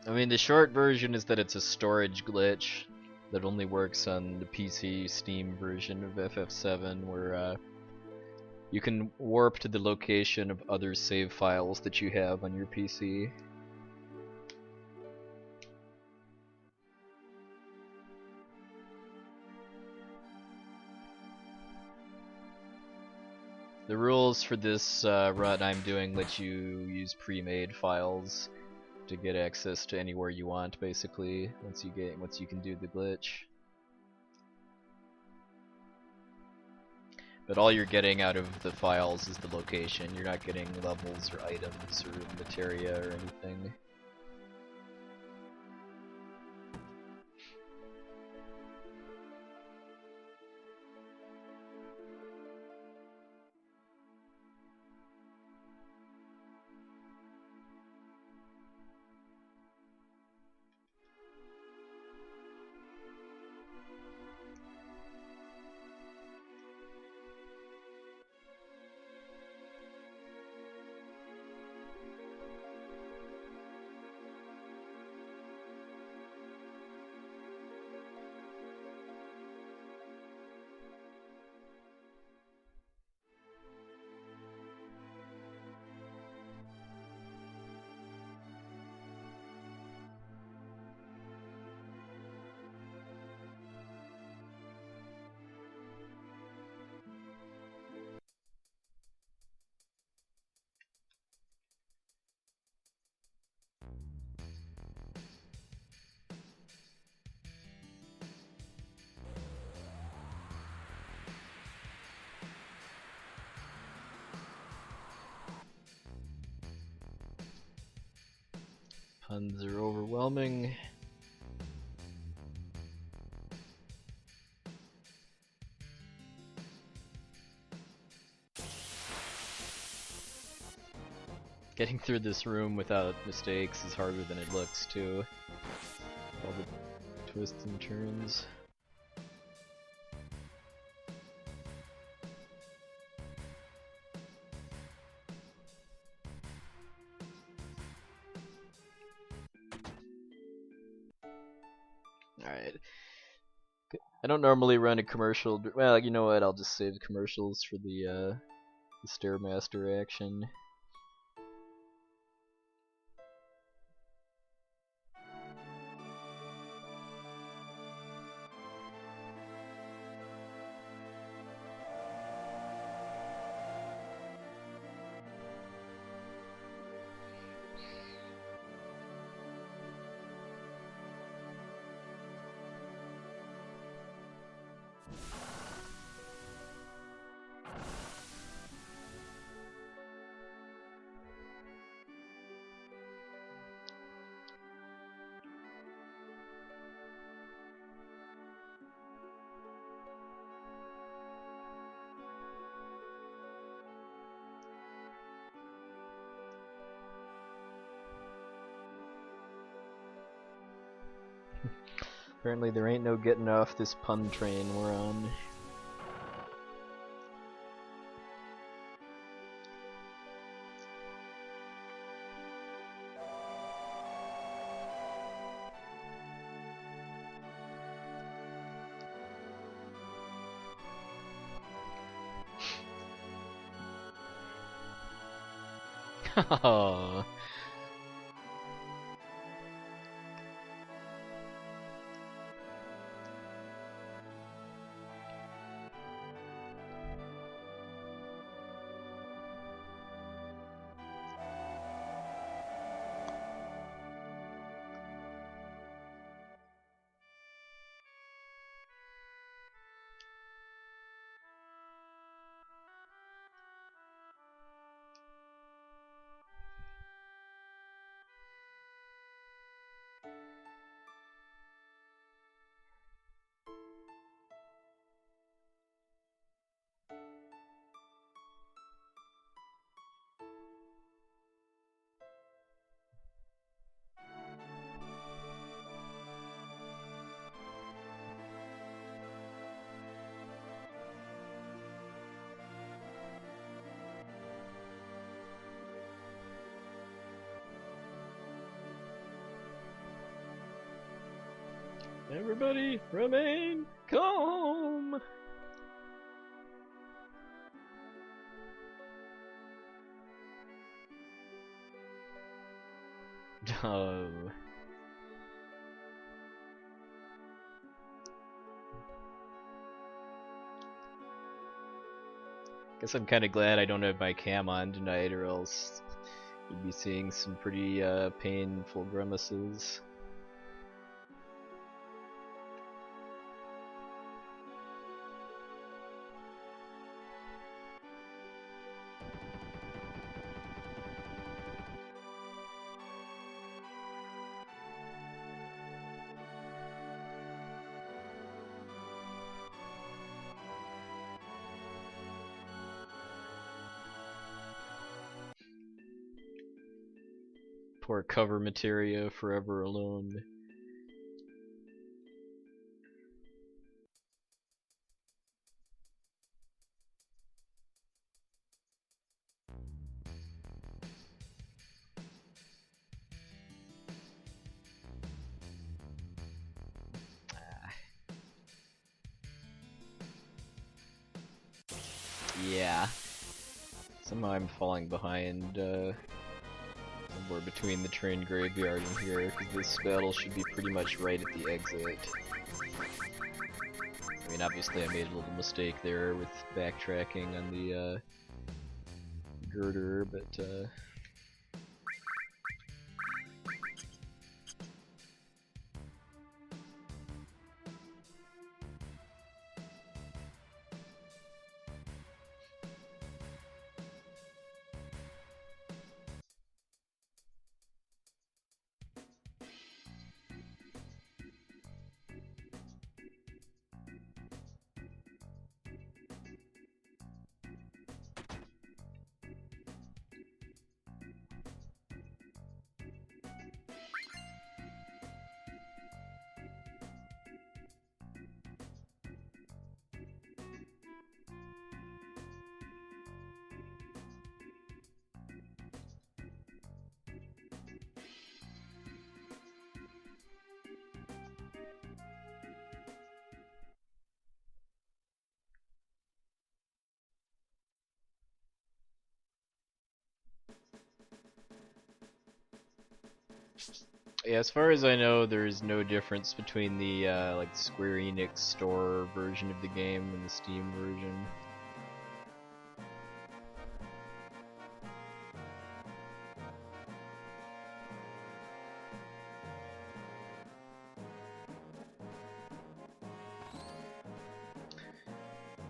I mean, the short version is that it's a storage glitch that only works on the PC Steam version of FF7, where you can warp to the location of other save files that you have on your PC. The rules for this run I'm doing let you use pre-made files to get access to anywhere you want, basically, once you can do the glitch. But all you're getting out of the files is the location. You're not getting levels or items or materia or anything. Puns are overwhelming. Getting through this room without mistakes is harder than it looks, too. All the twists and turns. Alright. I don't normally run a commercial. Well, you know what? I'll just save commercials for the Stairmaster action. Apparently there ain't no getting off this pun train we're on. Oh. Everybody remain calm! Oh. Guess I'm kinda glad I don't have my cam on tonight, or else you'd be seeing some pretty painful grimaces. Poor cover materia, forever alone. Yeah. Somehow I'm falling behind, somewhere between the train graveyard and here, because this battle should be pretty much right at the exit. I mean, obviously I made a little mistake there with backtracking on the, girder, but, yeah, as far as I know, there's no difference between the like Square Enix store version of the game and the Steam version.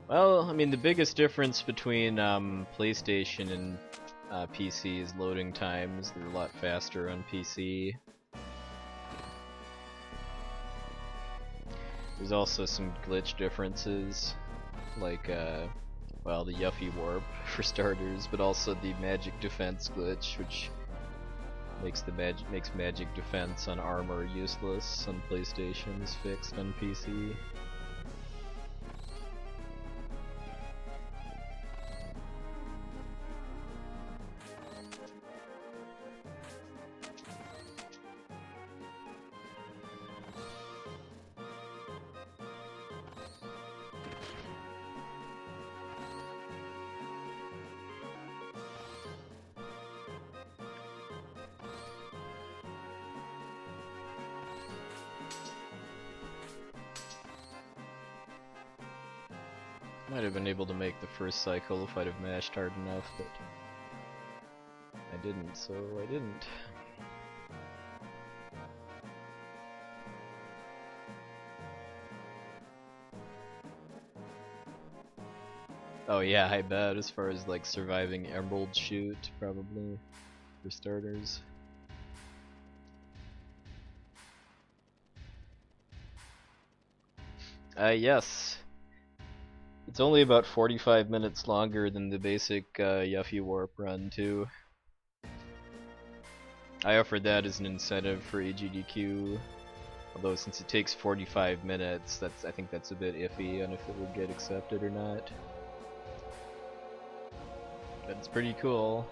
Well, I mean, the biggest difference between PlayStation and PC is loading times. They're a lot faster on PC. There's also some glitch differences, like, well, the Yuffie Warp for starters, but also the Magic Defense glitch, which Makes magic defense on armor useless on PlayStation's fixed on PC. Might have been able to make the first cycle if I'd have mashed hard enough, but I didn't, so I didn't. Oh yeah, I bet, as far as like surviving Emerald Shoot, probably, for starters. Yes. It's only about 45 minutes longer than the basic Yuffie Warp run, too. I offered that as an incentive for AGDQ, although since it takes 45 minutes, I think that's a bit iffy on if it would get accepted or not. But it's pretty cool.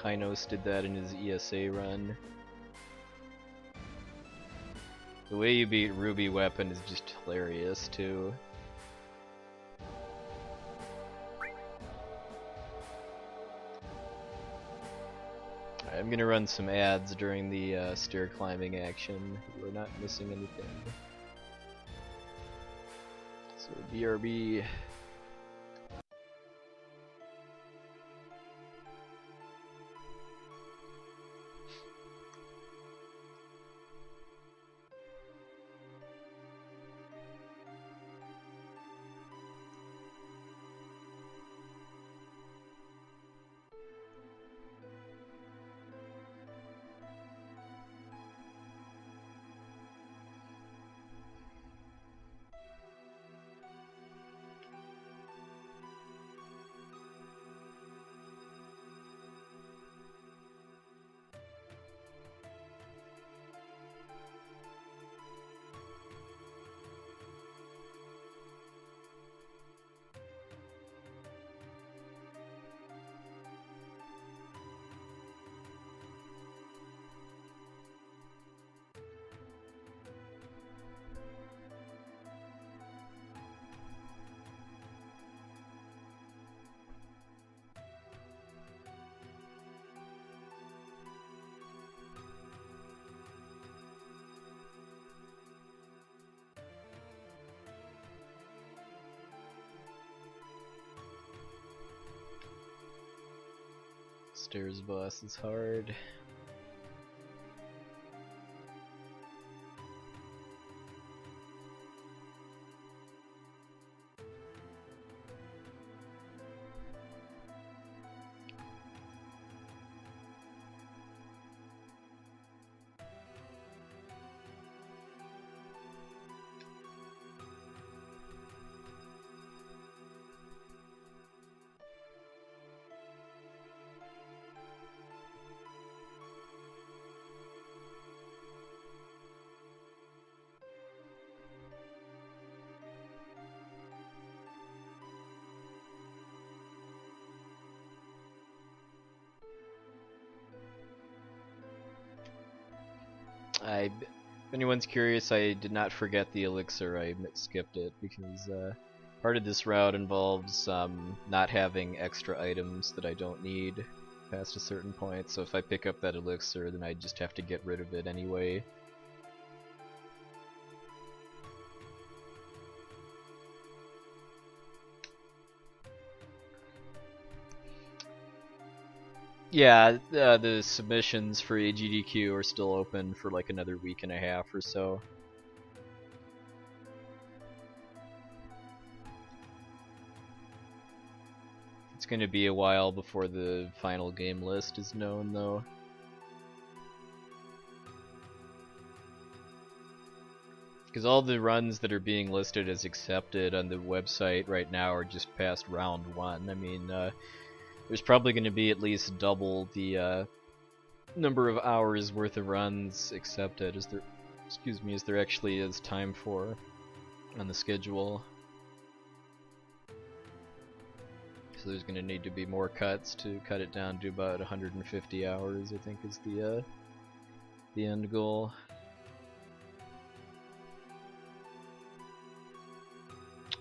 Kynos did that in his ESA run. The way you beat Ruby Weapon is just hilarious, too. I'm gonna run some ads during the stair climbing action. We're not missing anything. So BRB. Stairs boss is hard. If anyone's curious, I did not forget the elixir. I skipped it because part of this route involves not having extra items that I don't need past a certain point. So if I pick up that elixir, then I just have to get rid of it anyway. Yeah, the submissions for AGDQ are still open for like another week and a half or so. It's going to be a while before the final game list is known, though. Because all the runs that are being listed as accepted on the website right now are just past round 1. I mean, there's probably going to be at least double the number of hours worth of runs accepted as there, as there actually is time for on the schedule. So there's going to need to be more cuts to cut it down to about 150 hours, I think is the end goal.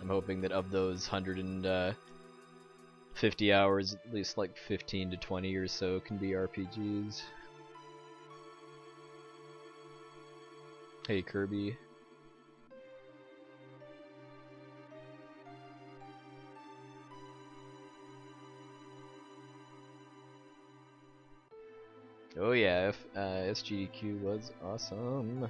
I'm hoping that of those 150 hours, at least like 15 to 20 or so can be RPGs. Hey Kirby. Oh yeah, SGDQ was awesome.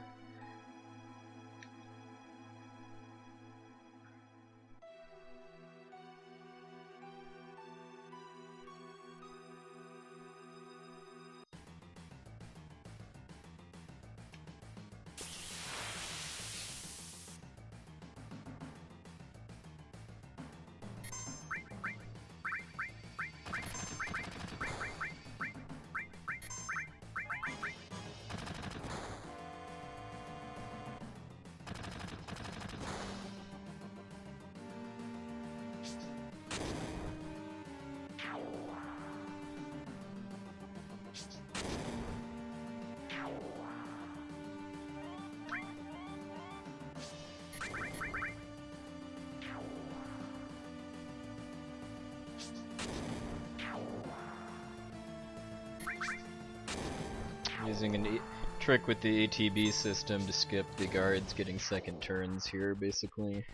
Using a trick with the ATB system to skip the guards getting second turns here, basically.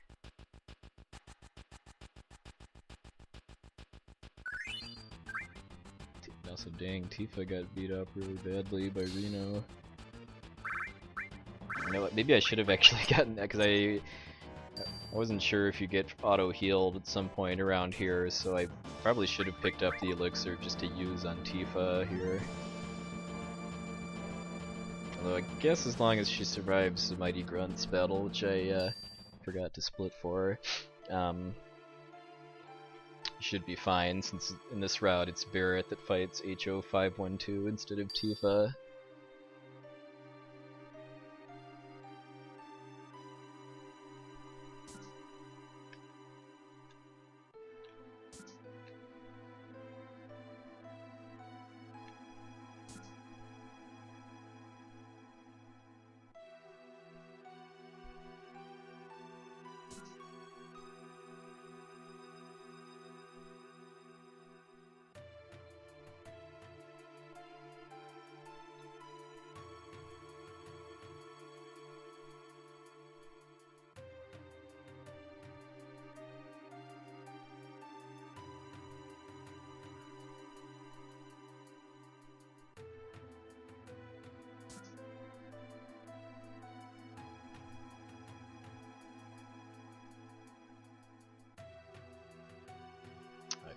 Also, dang, Tifa got beat up really badly by Reno. You know what, maybe I should have actually gotten that, because I wasn't sure if you get auto-healed at some point around here, so I probably should have picked up the elixir just to use on Tifa here. Although I guess as long as she survives the Mighty Grunts battle, which I forgot to split for, should be fine, since in this route it's Barret that fights HO512 instead of Tifa.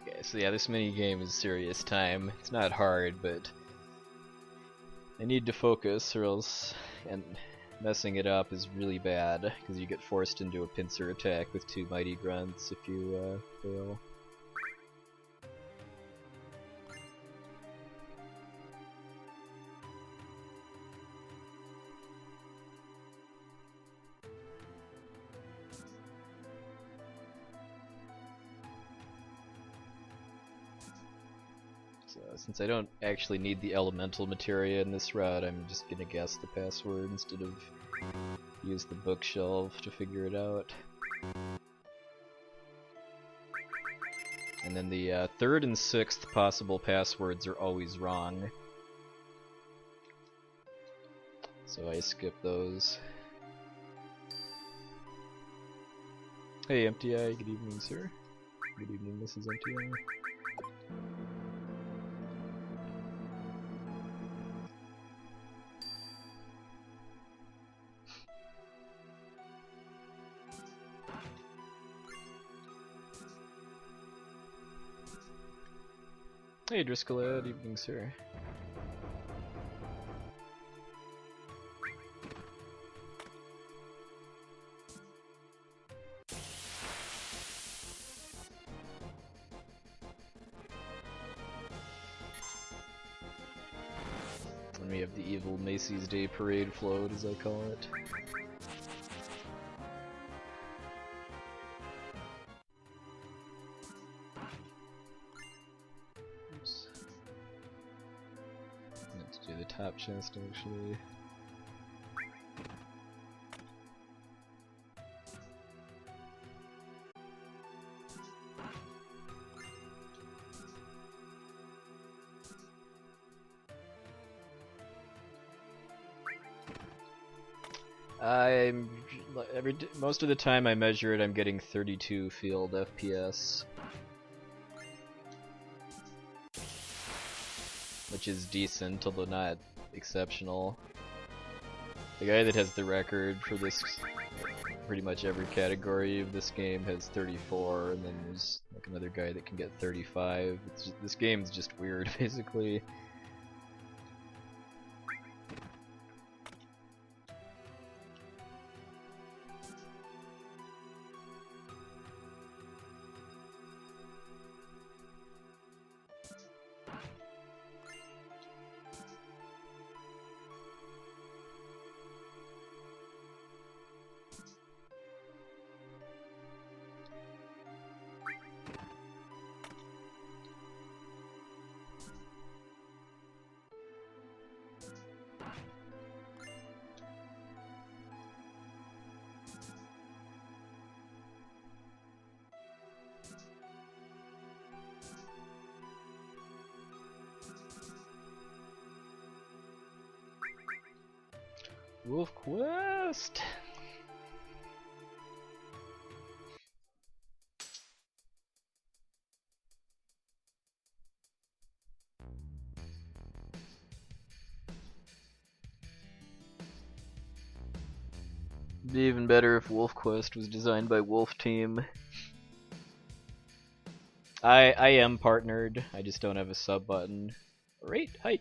Okay, so yeah, this mini game is serious time. It's not hard, but I need to focus or else, and messing it up is really bad, because you get forced into a pincer attack with 2 Mighty Grunts if you fail. Since I don't actually need the elemental materia in this route, I'm just gonna guess the password instead of use the bookshelf to figure it out. And then the 3rd and 6th possible passwords are always wrong, so I skip those. Hey MTI, good evening sir. Good evening Mrs. MTI. Hey Driscoll, good evening sir. And we have the evil Macy's Day Parade float, as I call it. Oops. I meant to do the top chest, actually. Most of the time I measure it, I'm getting 32 field FPS, which is decent, although not exceptional. The guy that has the record for this, pretty much every category of this game, has 34, and then there's like another guy that can get 35. This game's just weird, basically. Wolf Quest! It'd be even better if Wolf Quest was designed by Wolf Team. I am partnered, I just don't have a sub button. Rate hike,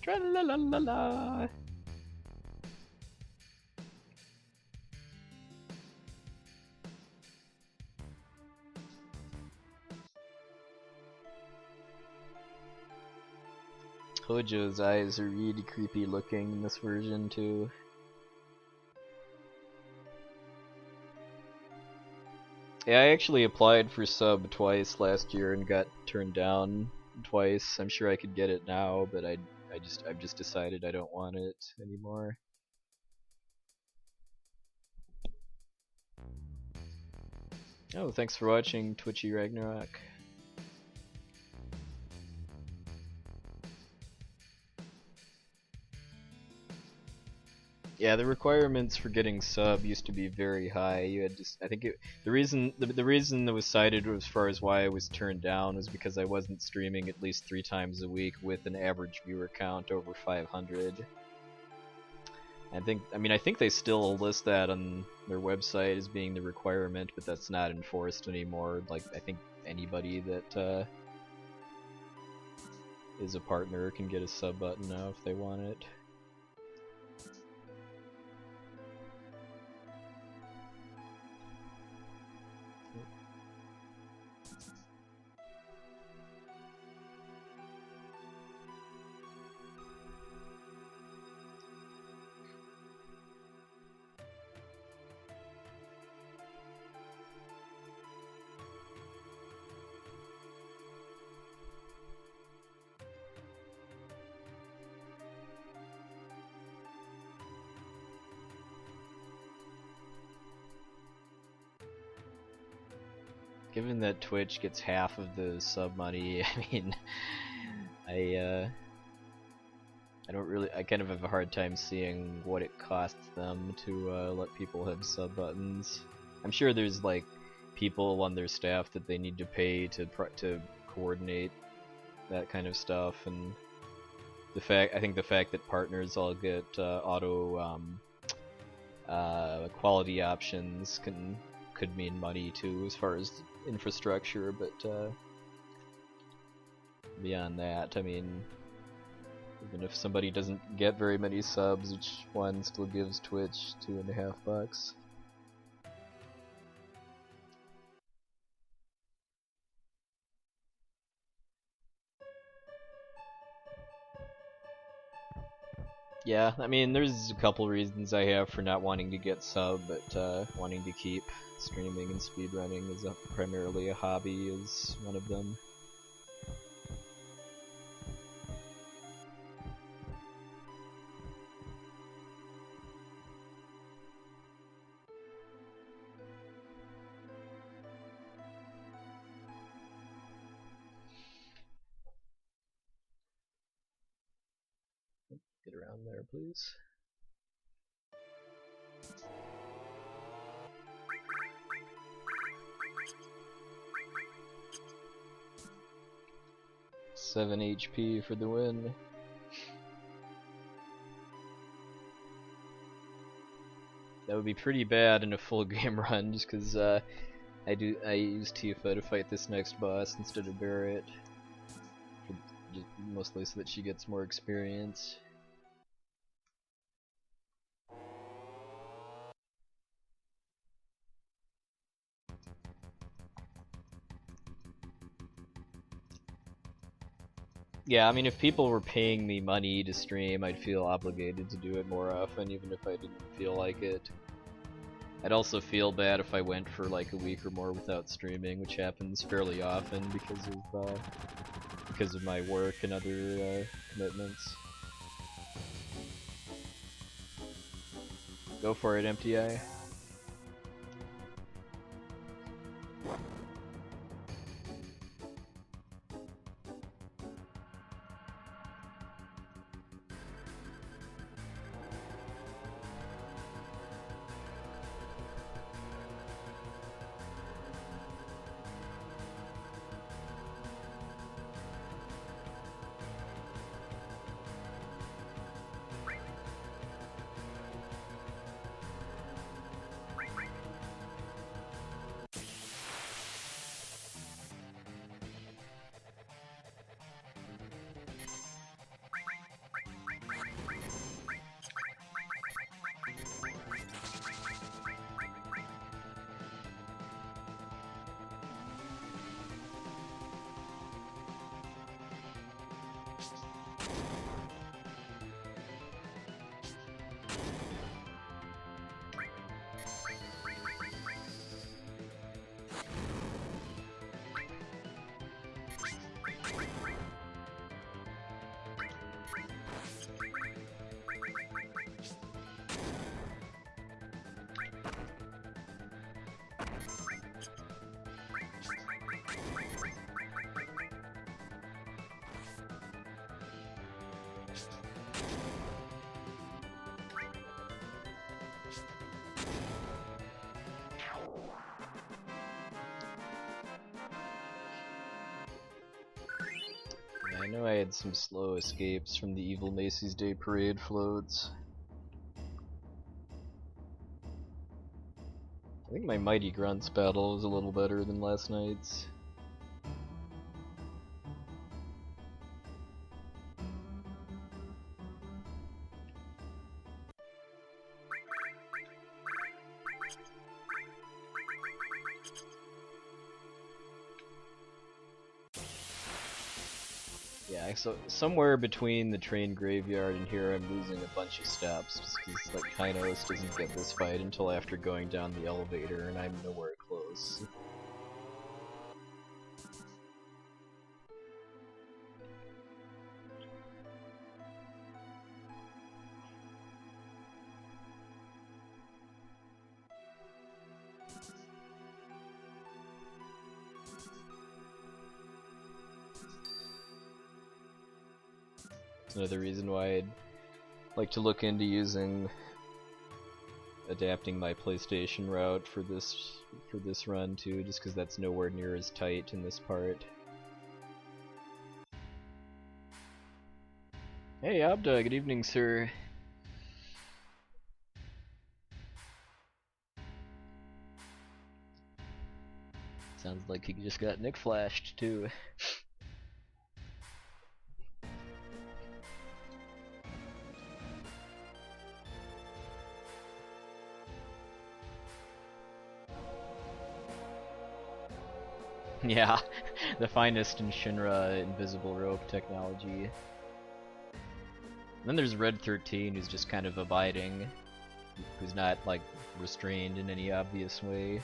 tra la la la la. Hojo's eyes are really creepy looking in this version too. Yeah, I actually applied for sub twice last year and got turned down twice. I'm sure I could get it now, but I've just decided I don't want it anymore. Oh, thanks for watching, Twitchy Ragnarok. Yeah, the requirements for getting sub used to be very high. You had just, I think the reason that was cited as far as why I was turned down was because I wasn't streaming at least 3 times a week with an average viewer count over 500. I think they still list that on their website as being the requirement, but that's not enforced anymore. Like, I think anybody that is a partner can get a sub button now if they want it. Given that Twitch gets half of the sub money, I mean, I kind of have a hard time seeing what it costs them to let people have sub buttons. I'm sure there's like people on their staff that they need to pay to coordinate that kind of stuff, and I think the fact that partners all get auto quality options could mean money too, as far as infrastructure, but beyond that, I mean, even if somebody doesn't get very many subs, each one still gives Twitch $2.50. Yeah, I mean, there's a couple reasons I have for not wanting to get sub, but wanting to keep streaming and speedrunning is primarily a hobby is one of them. Get around there, please. Seven HP for the win. That would be pretty bad in a full game run, just because I use Tifa to fight this next boss instead of Barret, mostly so that she gets more experience. Yeah, I mean, if people were paying me money to stream, I'd feel obligated to do it more often, even if I didn't feel like it. I'd also feel bad if I went for like a week or more without streaming, which happens fairly often because of my work and other commitments. Go for it, MTI. I know I had some slow escapes from the evil Macy's Day Parade floats. I think my Mighty Grunts battle was a little better than last night's. Yeah, so somewhere between the train graveyard and here I'm losing a bunch of steps, just because like Kynos doesn't get this fight until after going down the elevator and I'm nowhere close. Another reason why I'd like to look into adapting my PlayStation route for this run too, just because that's nowhere near as tight in this part. Hey Abda, good evening, sir. Sounds like he just got Nick flashed too. Yeah, the finest in Shinra invisible rope technology. then there's Red 13, who's just kind of abiding, who's not like restrained in any obvious way.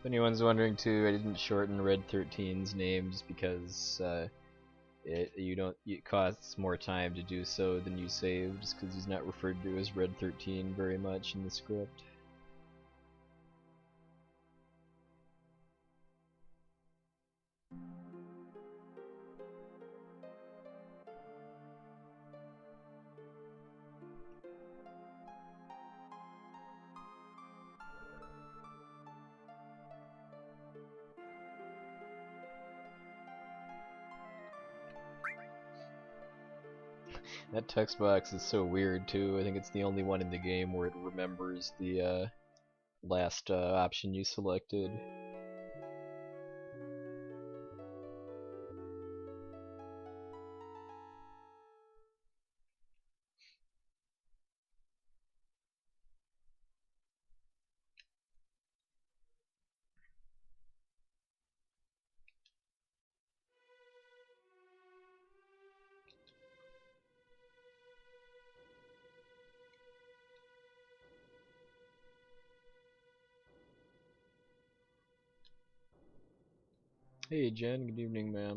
If anyone's wondering too, I didn't shorten Red 13's name just because it costs more time to do so than you save, just because he's not referred to as Red 13 very much in the script. That text box is so weird too. I think it's the only one in the game where it remembers the last option you selected. Hey Jen, good evening ma'am.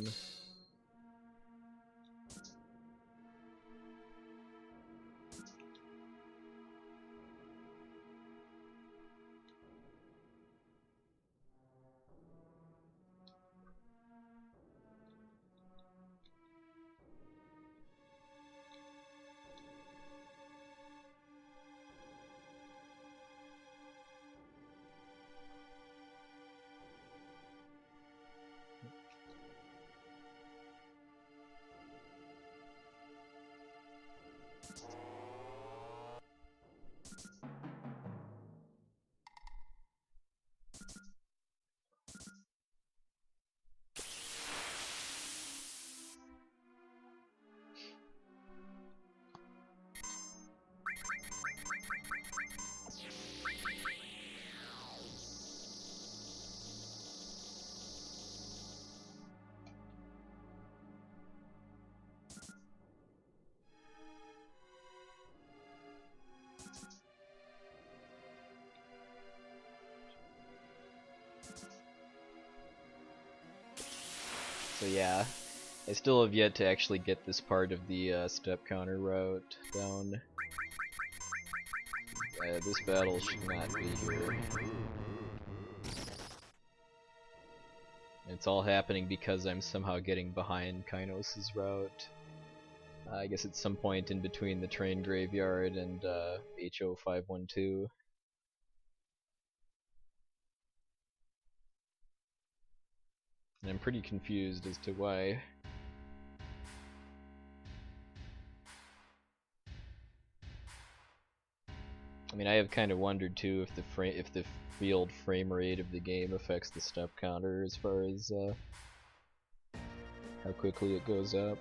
So yeah, I still have yet to actually get this part of the step counter route down. This battle should not be here. It's all happening because I'm somehow getting behind Kynos' route. I guess at some point in between the train graveyard and HO512. And I'm pretty confused as to why. I mean, I have kind of wondered too if the field frame rate of the game affects the step counter as far as how quickly it goes up.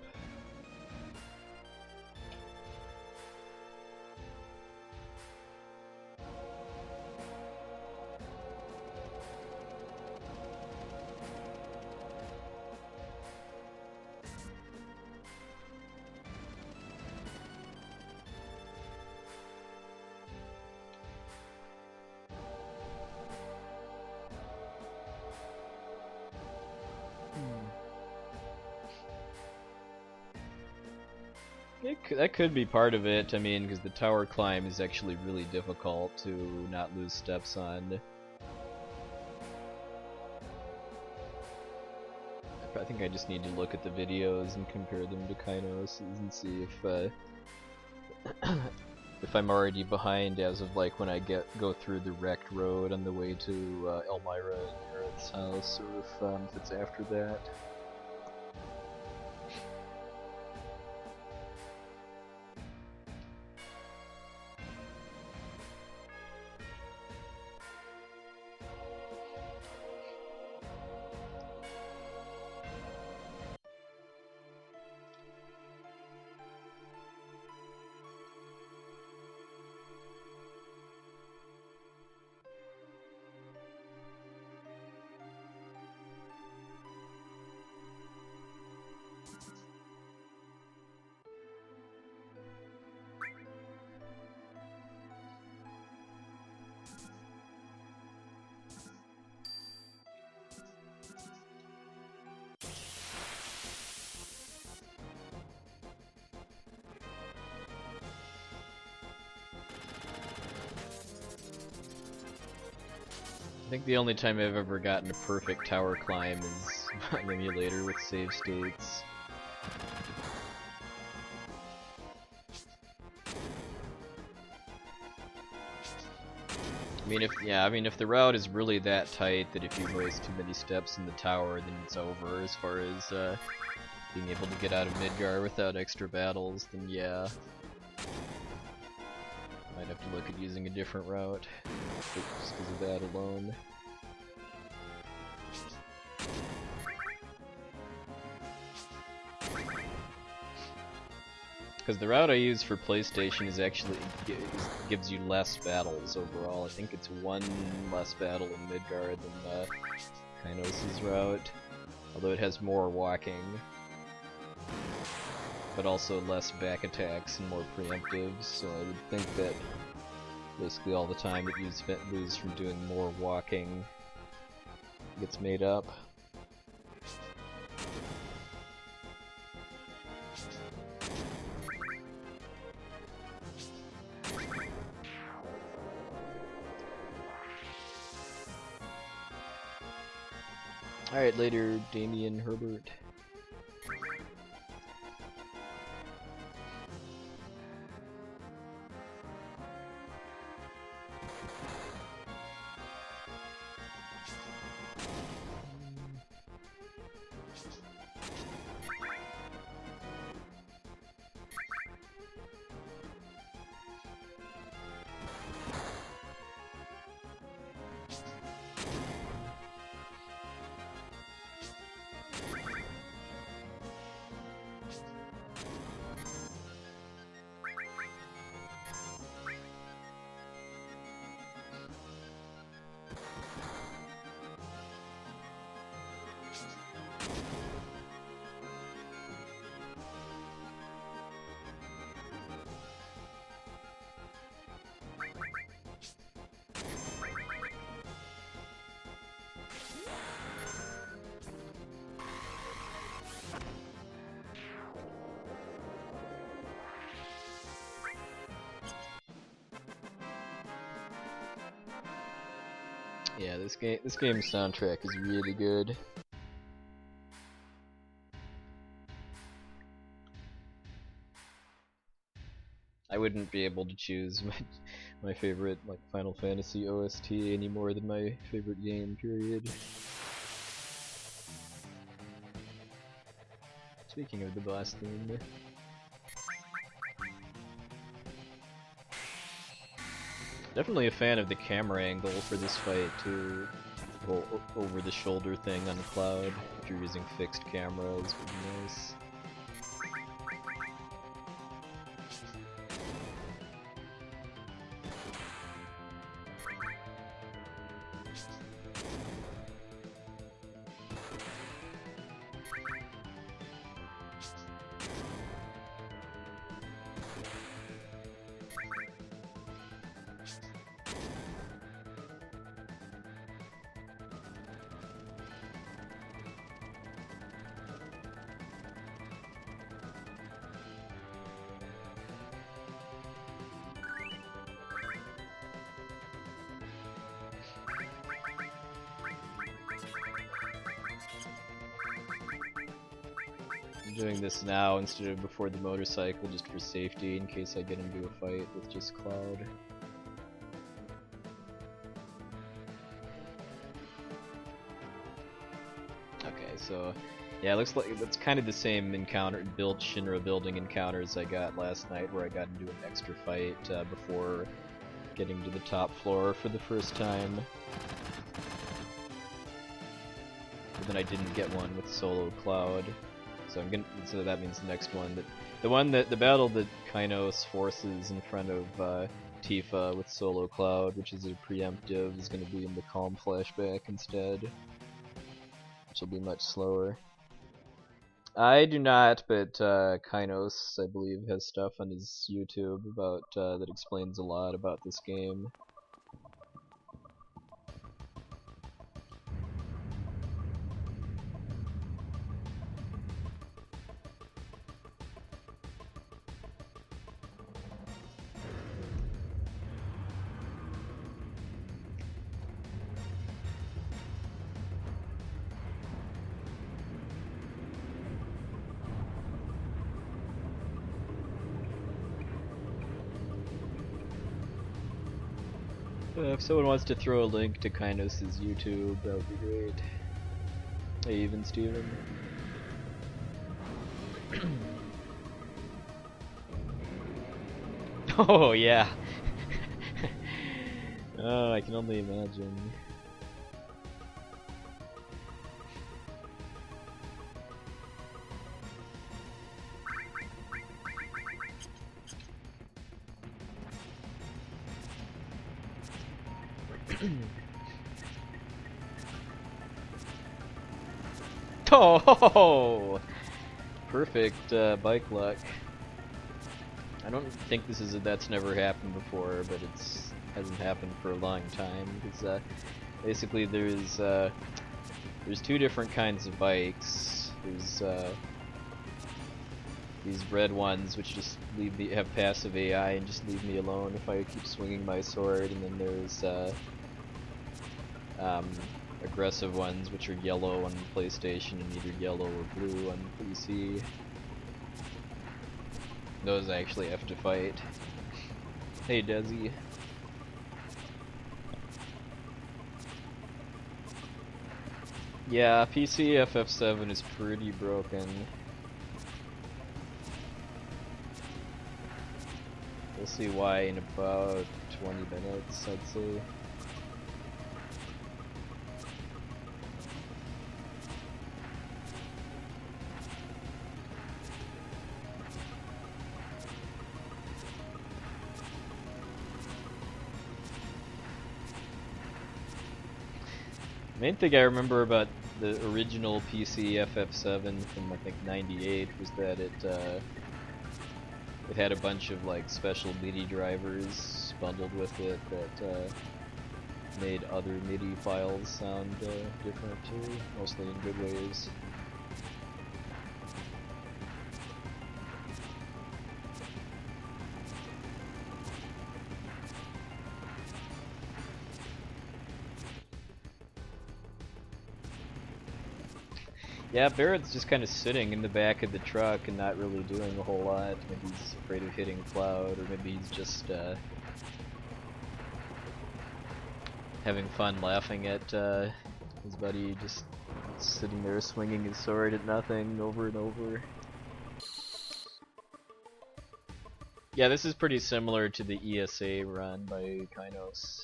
That could be part of it. I mean, because the tower climb is actually really difficult to not lose steps on. I think I just need to look at the videos and compare them to Kynos and see if if I'm already behind as of like when I go through the wrecked road on the way to Elmira and Aerith's house, or if it's after that. I think the only time I've ever gotten a perfect tower climb is on emulator with save states. I mean if the route is really that tight that if you waste too many steps in the tower, then it's over as far as being able to get out of Midgar without extra battles, then yeah. Might have to look at using a different route, just because of that alone. Because the route I use for PlayStation is actually gives you less battles overall. I think it's one less battle in Midgar than Kynos' route, although it has more walking, but also less back attacks and more preemptives. So I would think that basically all the time that you lose from doing more walking gets made up. Alright, later, Damien Herbert. Yeah, this game's soundtrack is really good. I wouldn't be able to choose my favorite like Final Fantasy OST any more than my favorite game, period. Speaking of the boss theme, definitely a fan of the camera angle for this fight too. The whole over the shoulder thing on the cloud, if you're using fixed cameras, would be nice. I'm doing this now instead of before the motorcycle, just for safety, in case I get into a fight with just Cloud. Okay, so yeah, it looks like that's kind of the same encounter, Shinra building encounters I got last night, where I got into an extra fight before getting to the top floor for the first time. But then I didn't get one with Solo Cloud, so so that means the next one, the battle that Kynos forces in front of Tifa with Solo Cloud, which is a preemptive, is going to be in the Calm flashback instead, which will be much slower. I do not, but Kynos, I believe, has stuff on his YouTube about that explains a lot about this game. If someone wants to throw a link to Kynos' YouTube, that would be great. Hey, even Steven. Oh, yeah. Oh, I can only imagine. Oh, perfect bike luck. I don't think that's never happened before, but hasn't happened for a long time. Because basically there's two different kinds of bikes. There's these red ones which just have passive AI and just leave me alone if I keep swinging my sword, and then there's aggressive ones, which are yellow on PlayStation and either yellow or blue on PC. Those I actually have to fight. Hey, Desi. Yeah, PC FF7 is pretty broken. We'll see why in about 20 minutes, I'd say. Main thing I remember about the original PC FF7 from I think '98 was that it had a bunch of like special MIDI drivers bundled with it that made other MIDI files sound different too, mostly in good ways. Yeah, Barrett's just kind of sitting in the back of the truck and not really doing a whole lot. Maybe he's afraid of hitting Cloud, or maybe he's just having fun laughing at his buddy just sitting there swinging his sword at nothing over and over. Yeah, this is pretty similar to the ESA run by Kynos.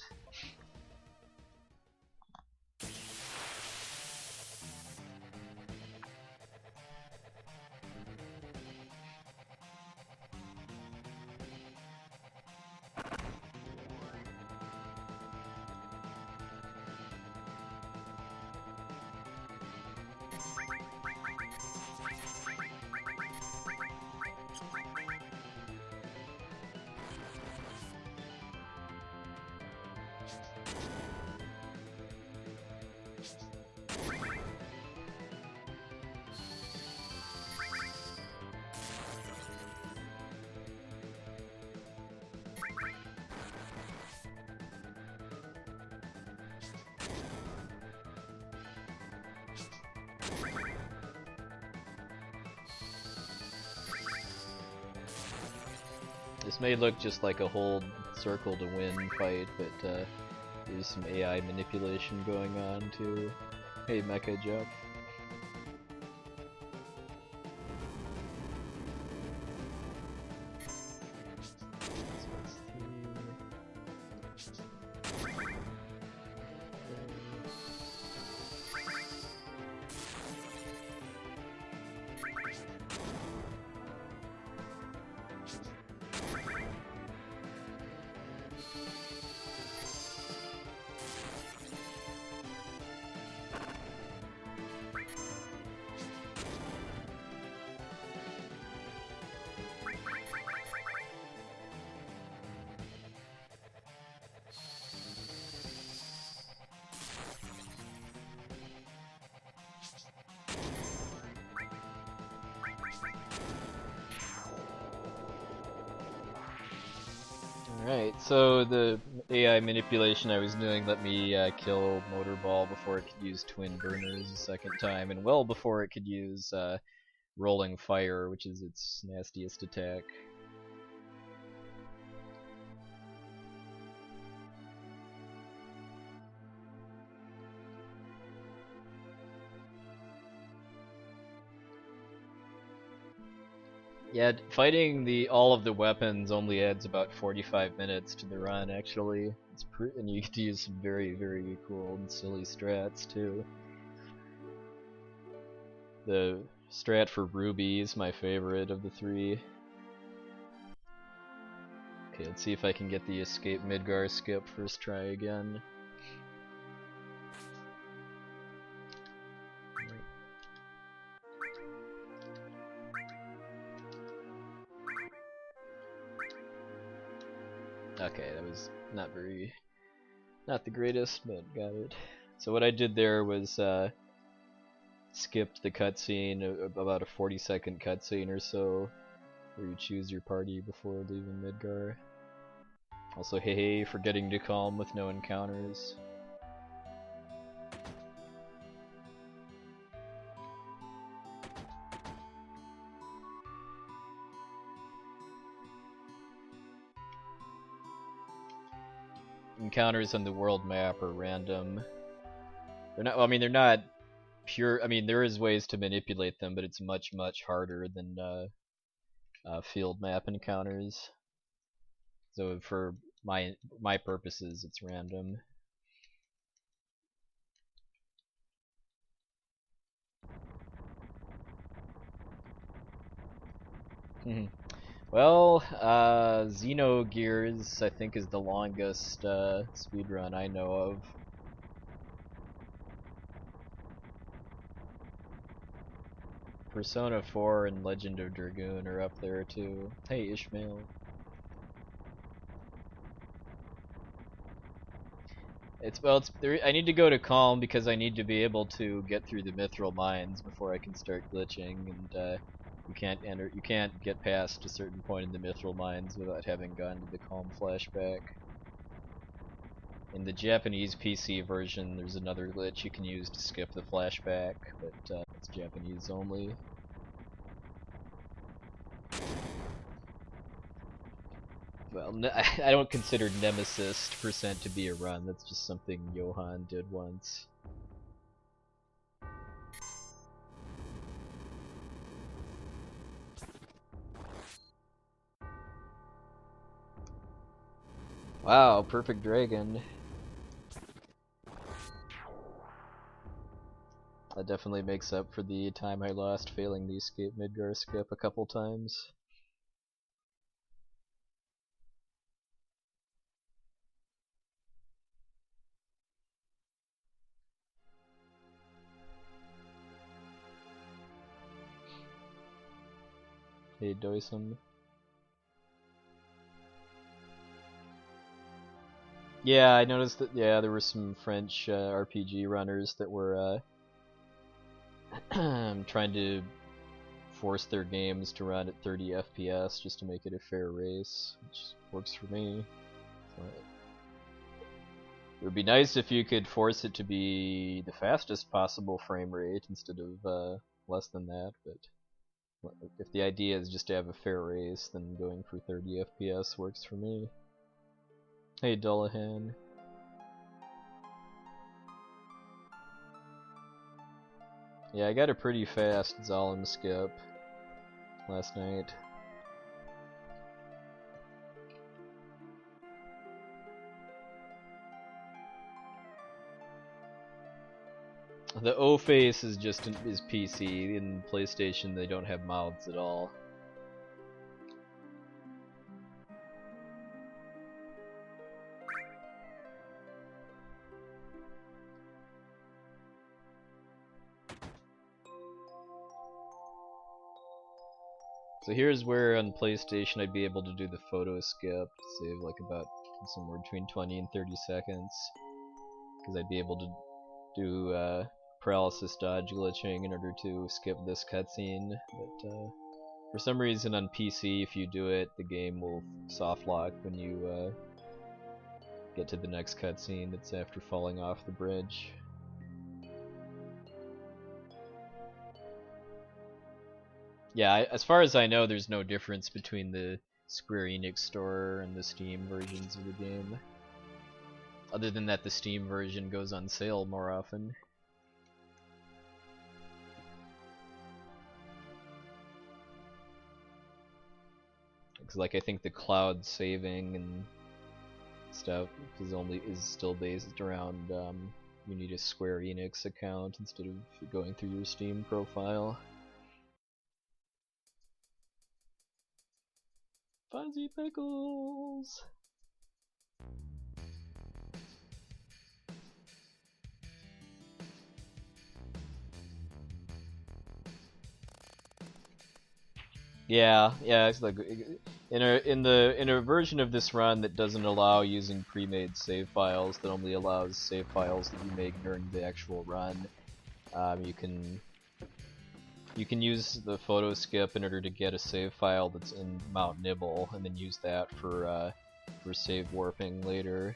This may look just like a hold circle to win fight, but there's some AI manipulation going on too. Hey Mecha Jeff. Alright, so the AI manipulation I was doing let me kill Motorball before it could use Twin Burners a second time, and well before it could use Rolling Fire, which is its nastiest attack. Yeah, fighting all of the weapons only adds about 45 minutes to the run. Actually, and you get to use some very, very cool and silly strats too. The strat for Ruby is my favorite of the three. Okay, let's see if I can get the escape Midgar skip first try again. Okay, that was not the greatest, but got it. So what I did there was skipped the cutscene, about a 40-second cutscene or so, where you choose your party before leaving Midgar. Also, hey, forgetting to calm with no encounters. Encounters on the world map are random. They're not. Well, I mean, they're not pure. I mean, there is ways to manipulate them, but it's much harder than field map encounters. So for my purposes, it's random. Well, Xenogears I think is the longest speedrun I know of. Persona 4 and Legend of Dragoon are up there too. Hey Ishmael. It's there. I need to go to calm because I need to be able to get through the Mythril Mines before I can start glitching, and you can't get past a certain point in the Mythril Mines without having gone to the calm flashback. In the Japanese PC version, there's another glitch you can use to skip the flashback, but it's Japanese only. Well, I don't consider Nemesis percent to be a run. That's just something Johan did once. Wow, perfect dragon. That definitely makes up for the time I lost failing the escape Midgar skip a couple times. Hey, Doisum. Yeah, I noticed that. Yeah, there were some French RPG runners that were trying to force their games to run at 30 FPS just to make it a fair race, which works for me. It would be nice if you could force it to be the fastest possible frame rate instead of less than that, but If the idea is just to have a fair race, then going for 30 FPS works for me. Hey Dullahan. Yeah, I got a pretty fast Zalem skip last night. The O face is just is PC. In PlayStation, they don't have mouths at all. So here's where on PlayStation I'd be able to do the photo skip, save like about somewhere between 20 and 30 seconds, because I'd be able to do paralysis dodge glitching in order to skip this cutscene. But for some reason on PC, if you do it, the game will soft lock when you get to the next cutscene. It's after falling off the bridge. Yeah, as far as I know, there's no difference between the Square Enix store and the Steam versions of the game. Other than that, the Steam version goes on sale more often. Because, like, I think the cloud saving and stuff is still based around you need a Square Enix account instead of going through your Steam profile. Fuzzy Pickles! Yeah, it's like in a version of this run that doesn't allow using pre-made save files, that only allows save files that you make during the actual run. You can use the photo skip in order to get a save file that's in Mount Nibble, and then use that for save warping later.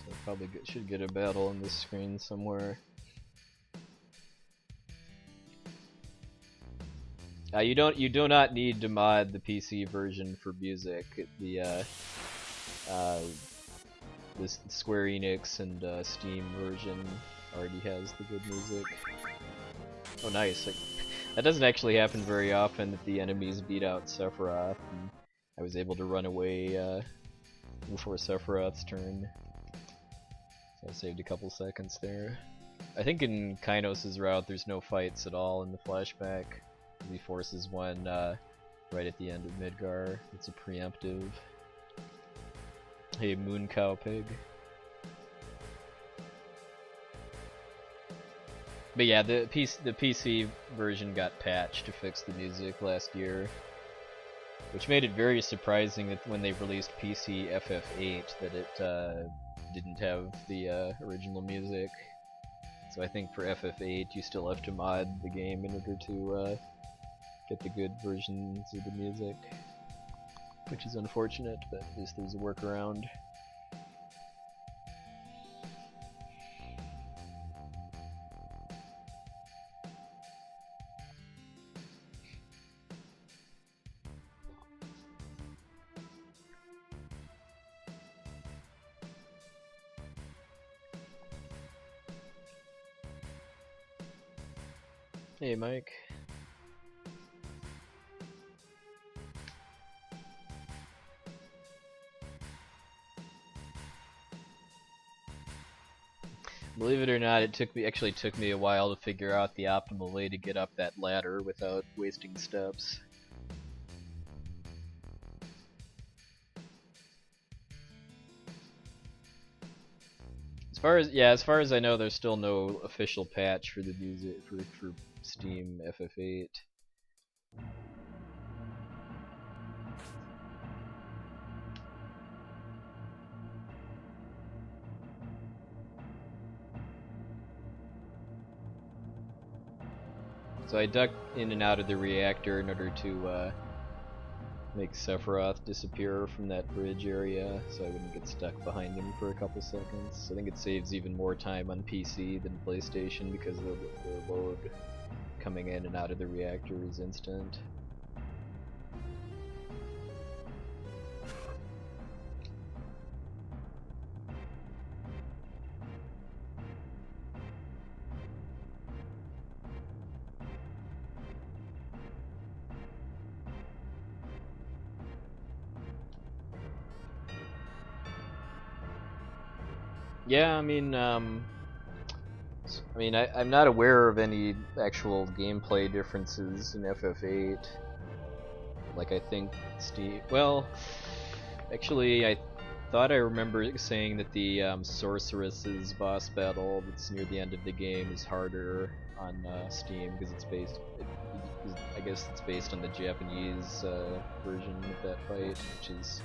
So probably should get a battle on this screen somewhere. You do not need to mod the PC version for music. This Square Enix and Steam version already has the good music. Oh, nice! That doesn't actually happen very often, that the enemies beat out Sephiroth, and I was able to run away before Sephiroth's turn. So I saved a couple seconds there. I think in Kynos' route there's no fights at all in the flashback. He forces one right at the end of Midgar. It's a preemptive. Hey, Moon Cow Pig. But yeah, the PC version got patched to fix the music last year, which made it very surprising that when they released PC FF8 that it didn't have the original music. So I think for FF8 you still have to mod the game in order to get the good versions of the music, which is unfortunate, but at least there's a workaround. Hey, Mike. Believe it or not, it actually took me a while to figure out the optimal way to get up that ladder without wasting steps. As far as I know, there's still no official patch for the music for Steam FF8. So I ducked in and out of the reactor in order to make Sephiroth disappear from that bridge area, so I wouldn't get stuck behind him for a couple seconds. I think it saves even more time on PC than PlayStation because the load coming in and out of the reactor is instant. Yeah, I mean, I'm not aware of any actual gameplay differences in FF8. Like, I think Steam. Well, actually, I thought I remember saying that the Sorceress's boss battle that's near the end of the game is harder on Steam because it's based. I guess it's based on the Japanese version of that fight, which is.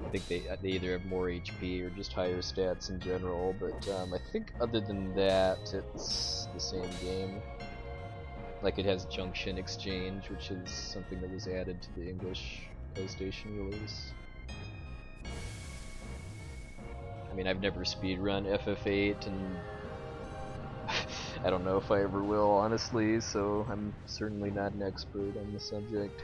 I think they either have more HP or just higher stats in general, but I think other than that, it's the same game. Like, it has Junction Exchange, which is something that was added to the English PlayStation release. I mean, I've never speedrun FF8, and I don't know if I ever will, honestly, so I'm certainly not an expert on the subject.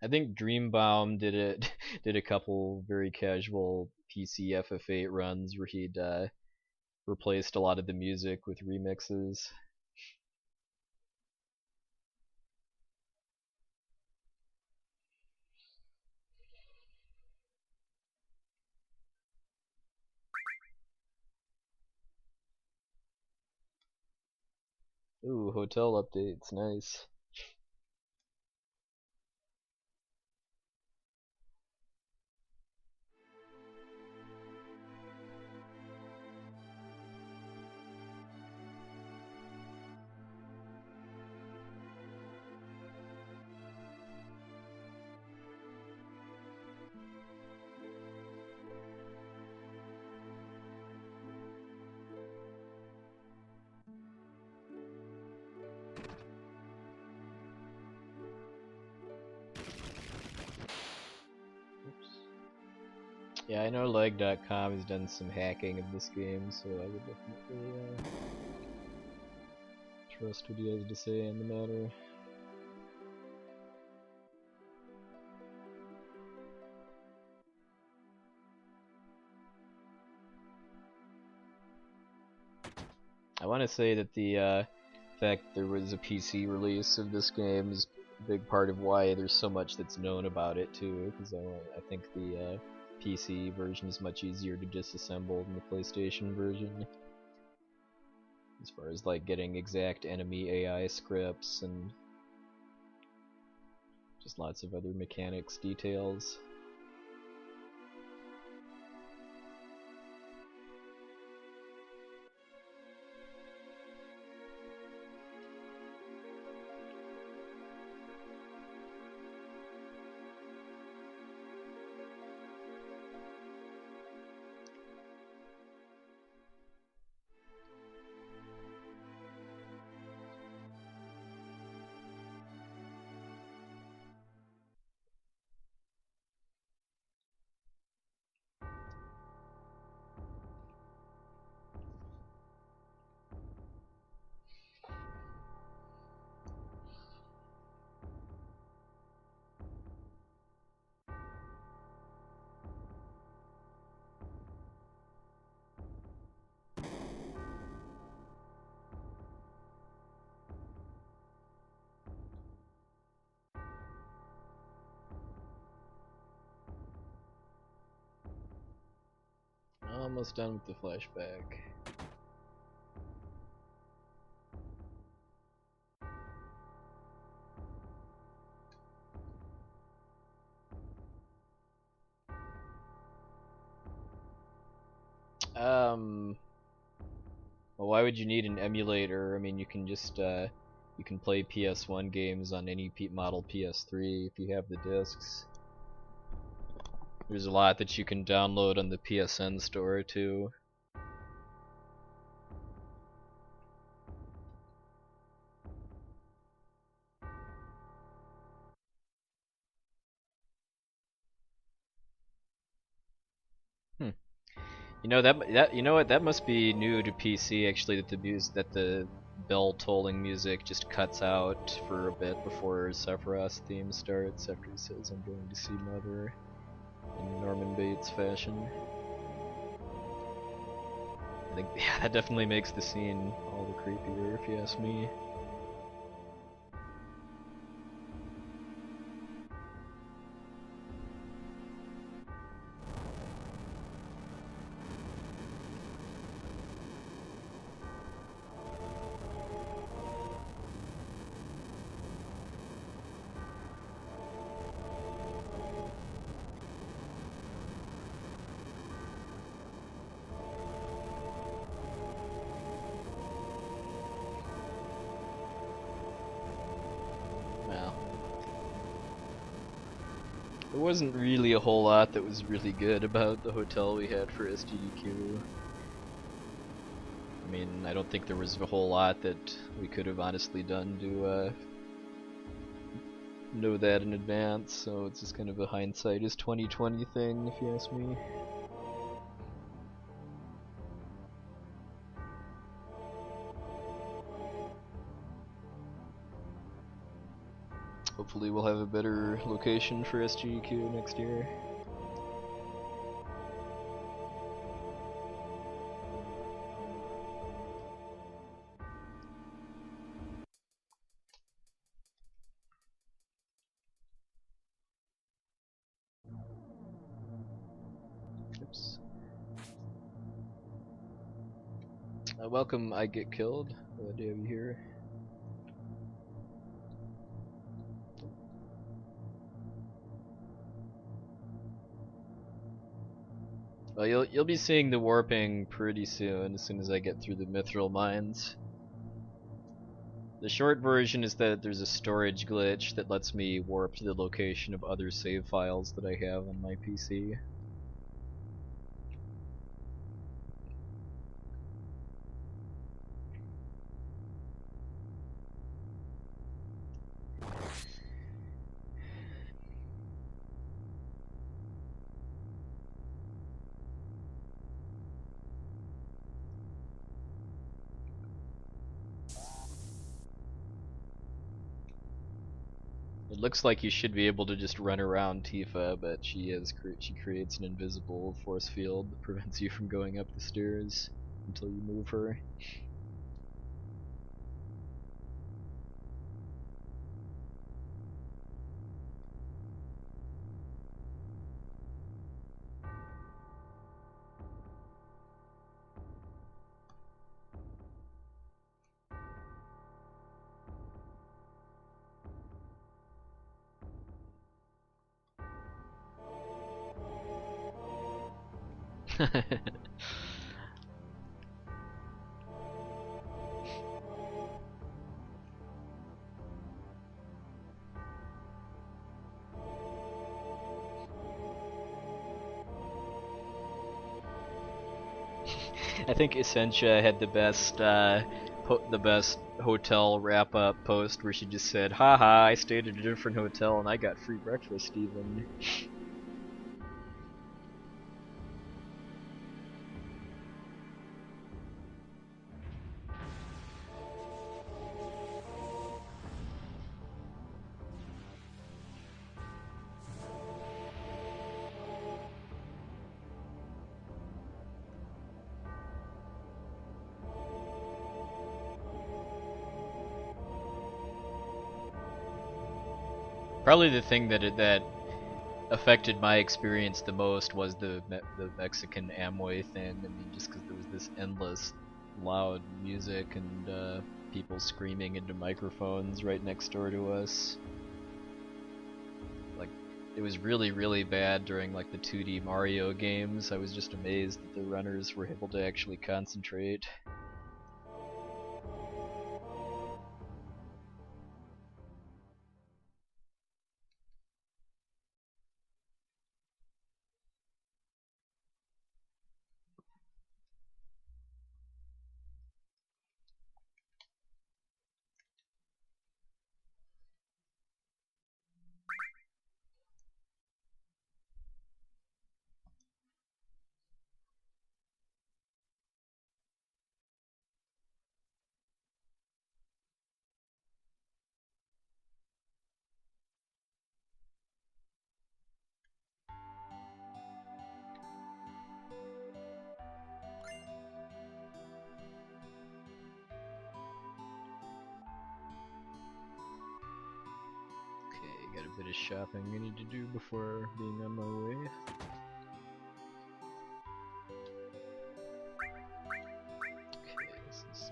I think Dreambaum did a couple very casual PC FF8 runs where he'd replaced a lot of the music with remixes. Ooh, hotel updates, nice. Yeah, I know leg.com has done some hacking of this game, so I would definitely trust what he has to say on the matter. I want to say that the fact there was a PC release of this game is a big part of why there's so much that's known about it too, because I think the PC version is much easier to disassemble than the PlayStation version. As far as like getting exact enemy AI scripts and just lots of other mechanics details. Almost done with the flashback. Well, why would you need an emulator? I mean, you can just you can play PS1 games on any model PS3 if you have the discs. There's a lot that you can download on the PSN store too. You know that you know what, that must be new to PC actually, that the bell tolling music just cuts out for a bit before Sephiroth's theme starts after he says I'm going to see Mother in Norman Bates fashion. I think yeah, that definitely makes the scene all the creepier if you ask me. There wasn't really a whole lot that was really good about the hotel we had for SGDQ. I mean, I don't think there was a whole lot that we could have honestly done to know that in advance, so it's just kind of a hindsight is 2020 thing, if you ask me. Hopefully we'll have a better location for SGDQ next year. Oops. Welcome, I Get Killed. Glad to have you here. Well, you'll be seeing the warping pretty soon, as soon as I get through the Mythril Mines. The short version is that there's a storage glitch that lets me warp to the location of other save files that I have on my PC. It looks like you should be able to just run around Tifa, but she creates an invisible force field that prevents you from going up the stairs until you move her. I think Essentia had the best hotel wrap up post where she just said, "Haha, I stayed at a different hotel and I got free breakfast even." Probably the thing that affected my experience the most was the Mexican Amway thing. I mean, just because there was this endless loud music and people screaming into microphones right next door to us. Like, it was really bad during like the 2D Mario games. I was just amazed that the runners were able to actually concentrate. bit of shopping I need to do before being on my way. Okay, this is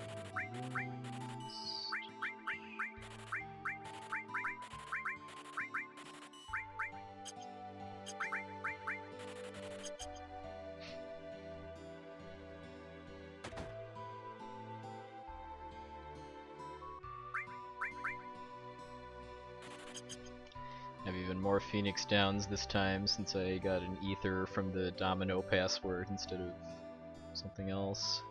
I have even more Phoenix Downs this time since I got an ether from the Domino password instead of something else.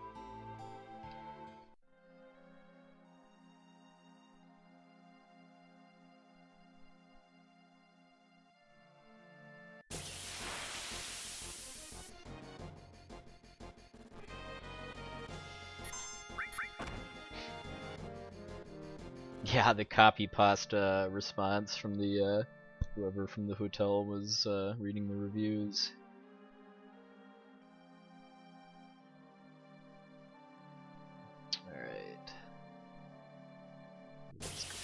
Yeah, the copy pasta response from the whoever from the hotel was reading the reviews. Alright.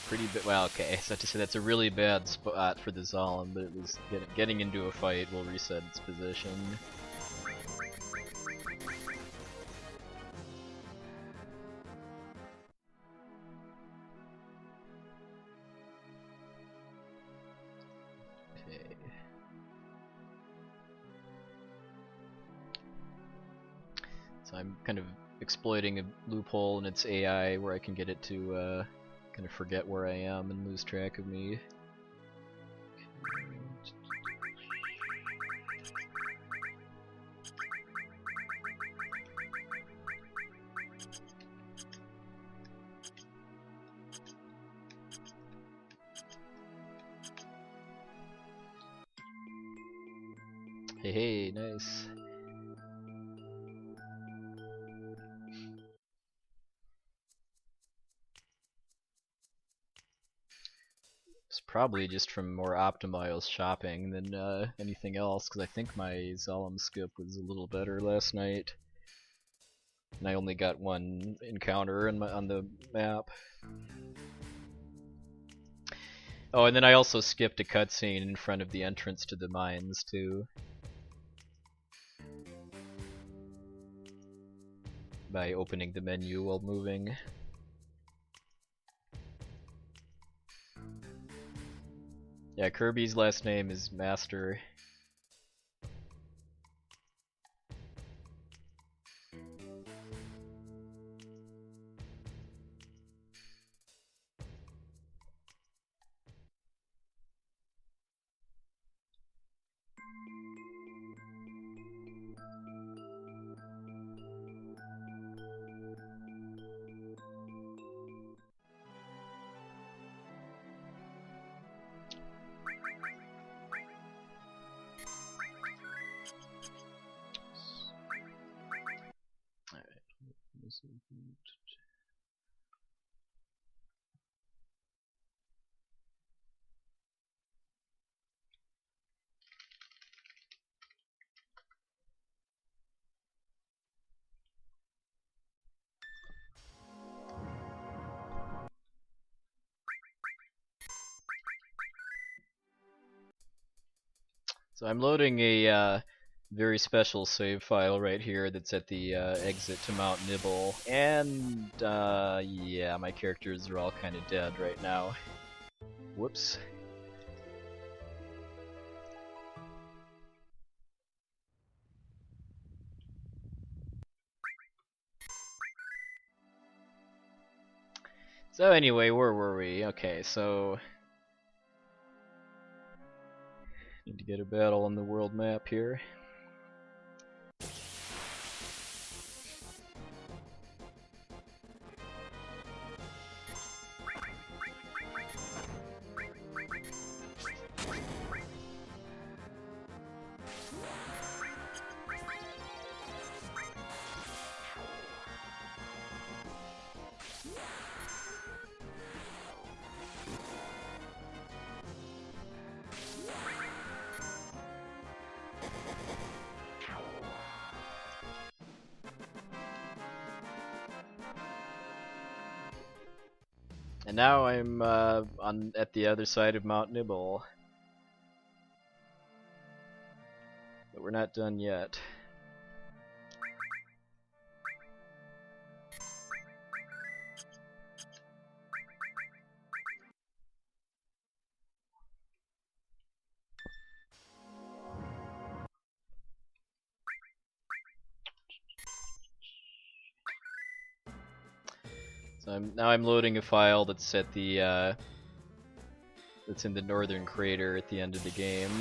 Pretty bit. Well, okay, so to say that's a really bad spot for the Zalem, but at least getting into a fight will reset its position. So I'm kind of exploiting a loophole in its AI where I can get it to kind of forget where I am and lose track of me. Hey, hey, nice. It's probably just from more optimized shopping than anything else, because I think my Zalem skip was a little better last night. And I only got one encounter on the map. Oh, and then I also skipped a cutscene in front of the entrance to the mines, too. By opening the menu while moving. Yeah, Kirby's last name is Master. So I'm loading a very special save file right here that's at the exit to Mount Nibble, and yeah, my characters are all kind of dead right now. Whoops. So anyway, where were we? Okay, so need to get a battle on the world map here. And now I'm at the other side of Mount Nibble. But we're not done yet. So now I'm loading a file that's at the that's in the northern crater at the end of the game.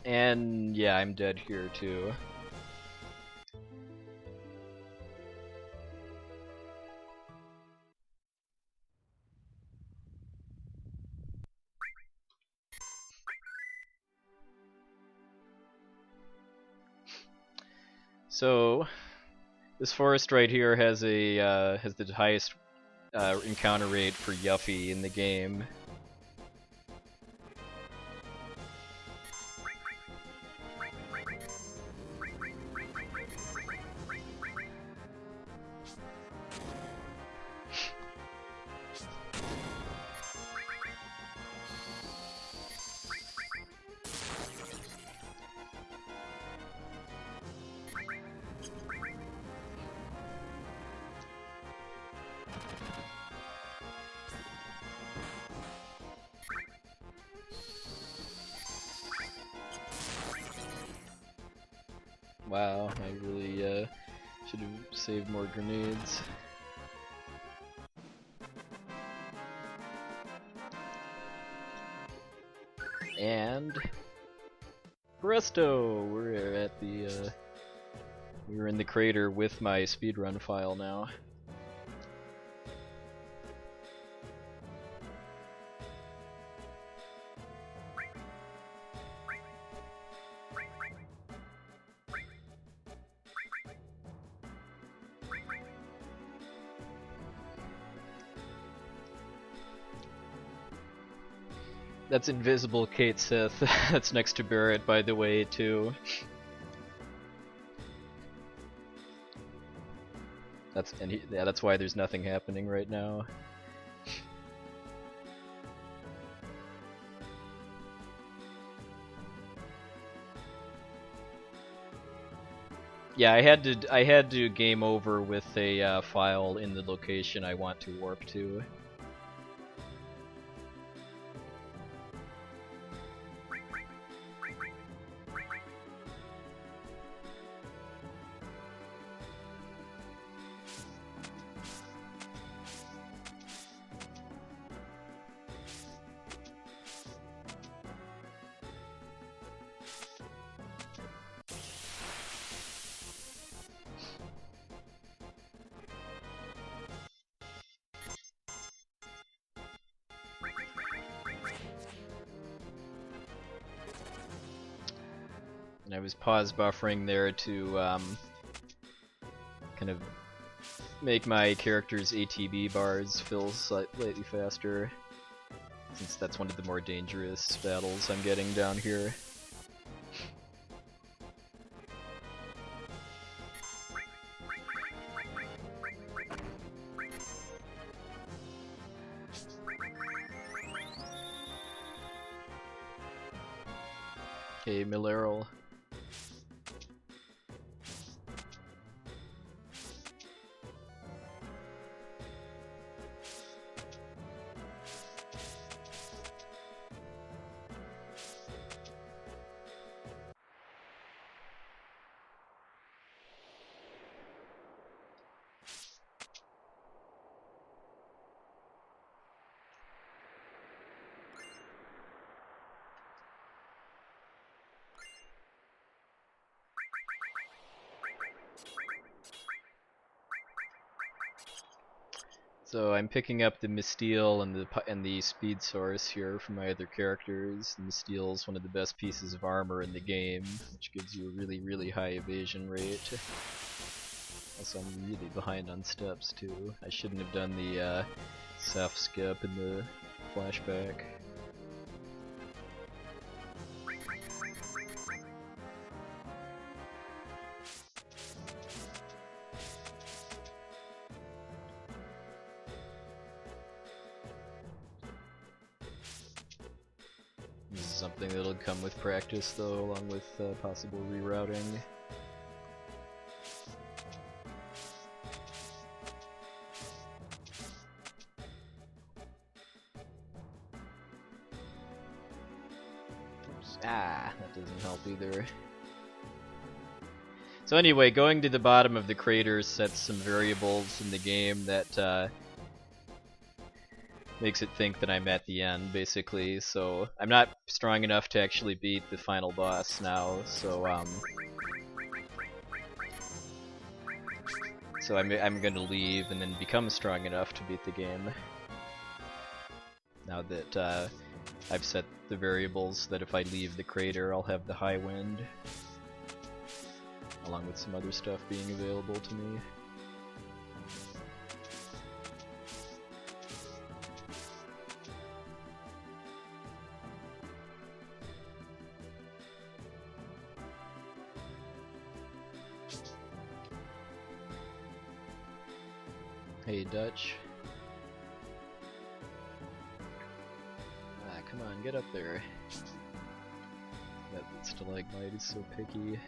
And yeah, I'm dead here too. So this forest right here has a has the highest encounter rate for Yuffie in the game. Wow, I really should have saved more grenades. And presto, we're at the we're in the crater with my speedrun file now. That's Invisible Kate Sith. That's next to Barrett, by the way, too. Yeah, that's why there's nothing happening right now. Yeah, I had to game over with a file in the location I want to warp to. And I was pause buffering there to kind of make my character's ATB bars fill slightly faster, since that's one of the more dangerous battles I'm getting down here. Okay, Mythril. So I'm picking up the Mysteel and the Speed Source here from my other characters. The Mysteel is one of the best pieces of armor in the game, which gives you a really high evasion rate. Also, I'm really behind on steps too. I shouldn't have done the Seph skip in the flashback. This is something that'll come with practice, though, along with possible rerouting. Oops. Ah, that doesn't help either. So anyway, going to the bottom of the crater sets some variables in the game that makes it think that I'm at the end, basically. So I'm not strong enough to actually beat the final boss now. So I'm gonna leave and then become strong enough to beat the game. Now that I've set the variables that if I leave the crater, I'll have the high wind, along with some other stuff being available to me. Hey, Dutch. Ah, come on, get up there. That stalagmite is so picky.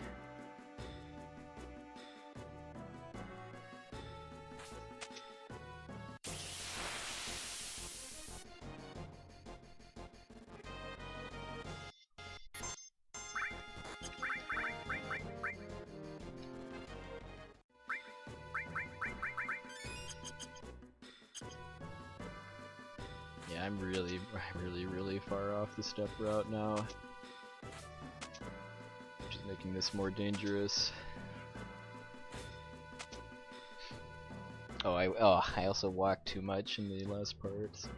Yeah, I'm really far off the step route now, which is making this more dangerous. Oh, I also walked too much in the last part. So.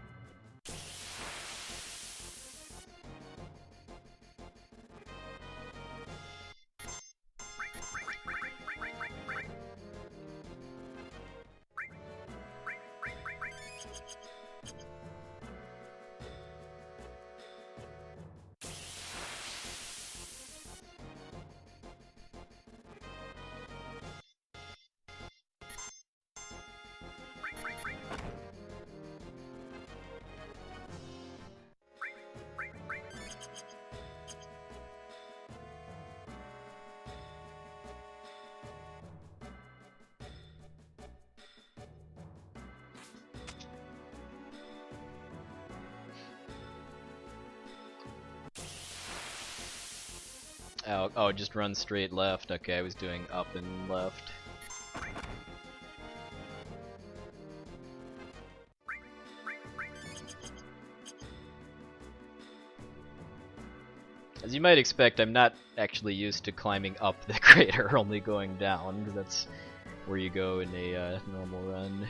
Oh, just run straight left. Okay, I was doing up and left. As you might expect, I'm not actually used to climbing up the crater, only going down. That's where you go in a normal run.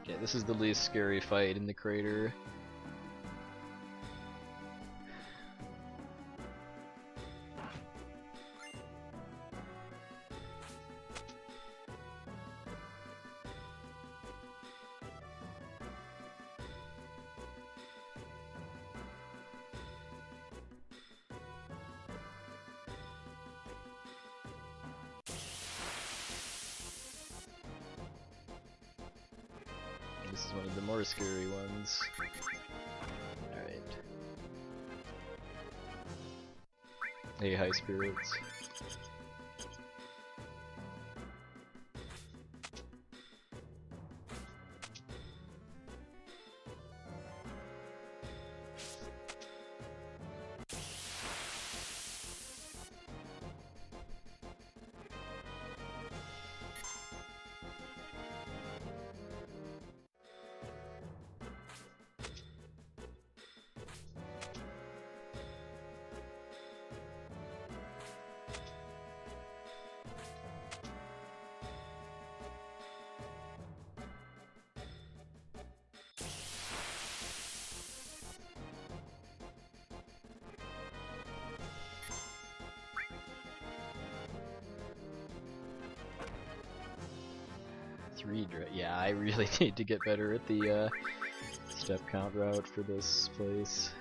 Okay, this is the least scary fight in the crater. This is one of the more scary ones. Alright. Hey, high spirits. 3 yeah, I really need to get better at the step count route for this place.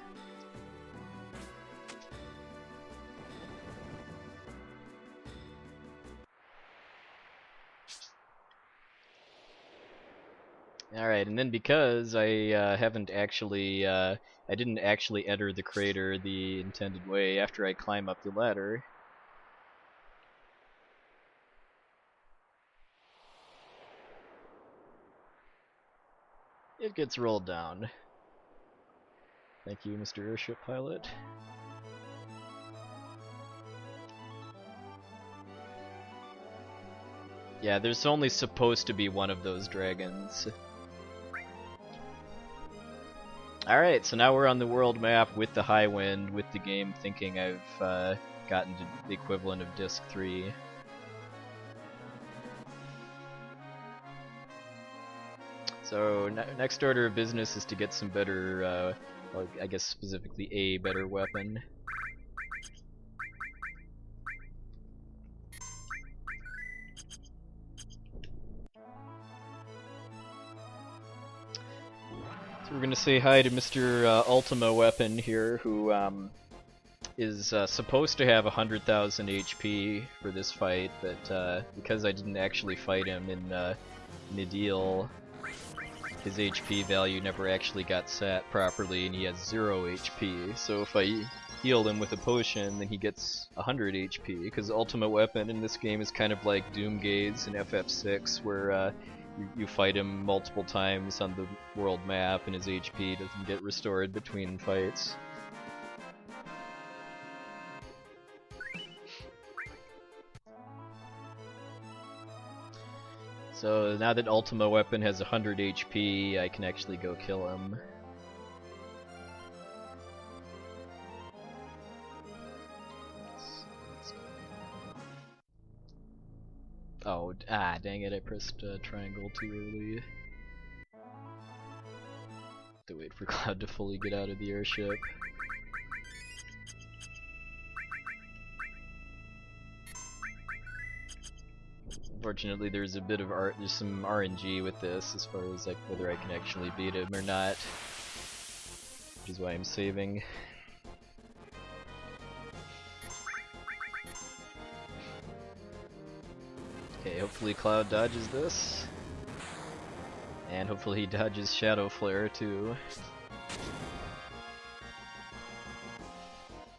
Alright, and then because I haven't actually, I didn't actually enter the crater the intended way after I climb up the ladder. It gets rolled down. Thank you, Mr. Airship Pilot. Yeah, there's only supposed to be one of those dragons. Alright, so now we're on the world map with the high wind, with the game thinking I've gotten to the equivalent of Disc 3. So, next order of business is to get some better, well, I guess specifically a better weapon. So we're gonna say hi to Mr. Ultima Weapon here, who is supposed to have 100,000 HP for this fight, but because I didn't actually fight him in Midil, his HP value never actually got set properly, and he has 0 HP. So if I heal him with a potion, then he gets 100 HP, because Ultima Weapon in this game is kind of like Doomgaze in FF6, where you fight him multiple times on the world map and his HP doesn't get restored between fights. So now that Ultima Weapon has 100 HP, I can actually go kill him. Oh, dang it, I pressed triangle too early. Have to wait for Cloud to fully get out of the airship. Unfortunately, there's a bit of there's some RNG with this as far as like whether I can actually beat him or not, which is why I'm saving. Okay, hopefully Cloud dodges this. And hopefully he dodges Shadow Flare too.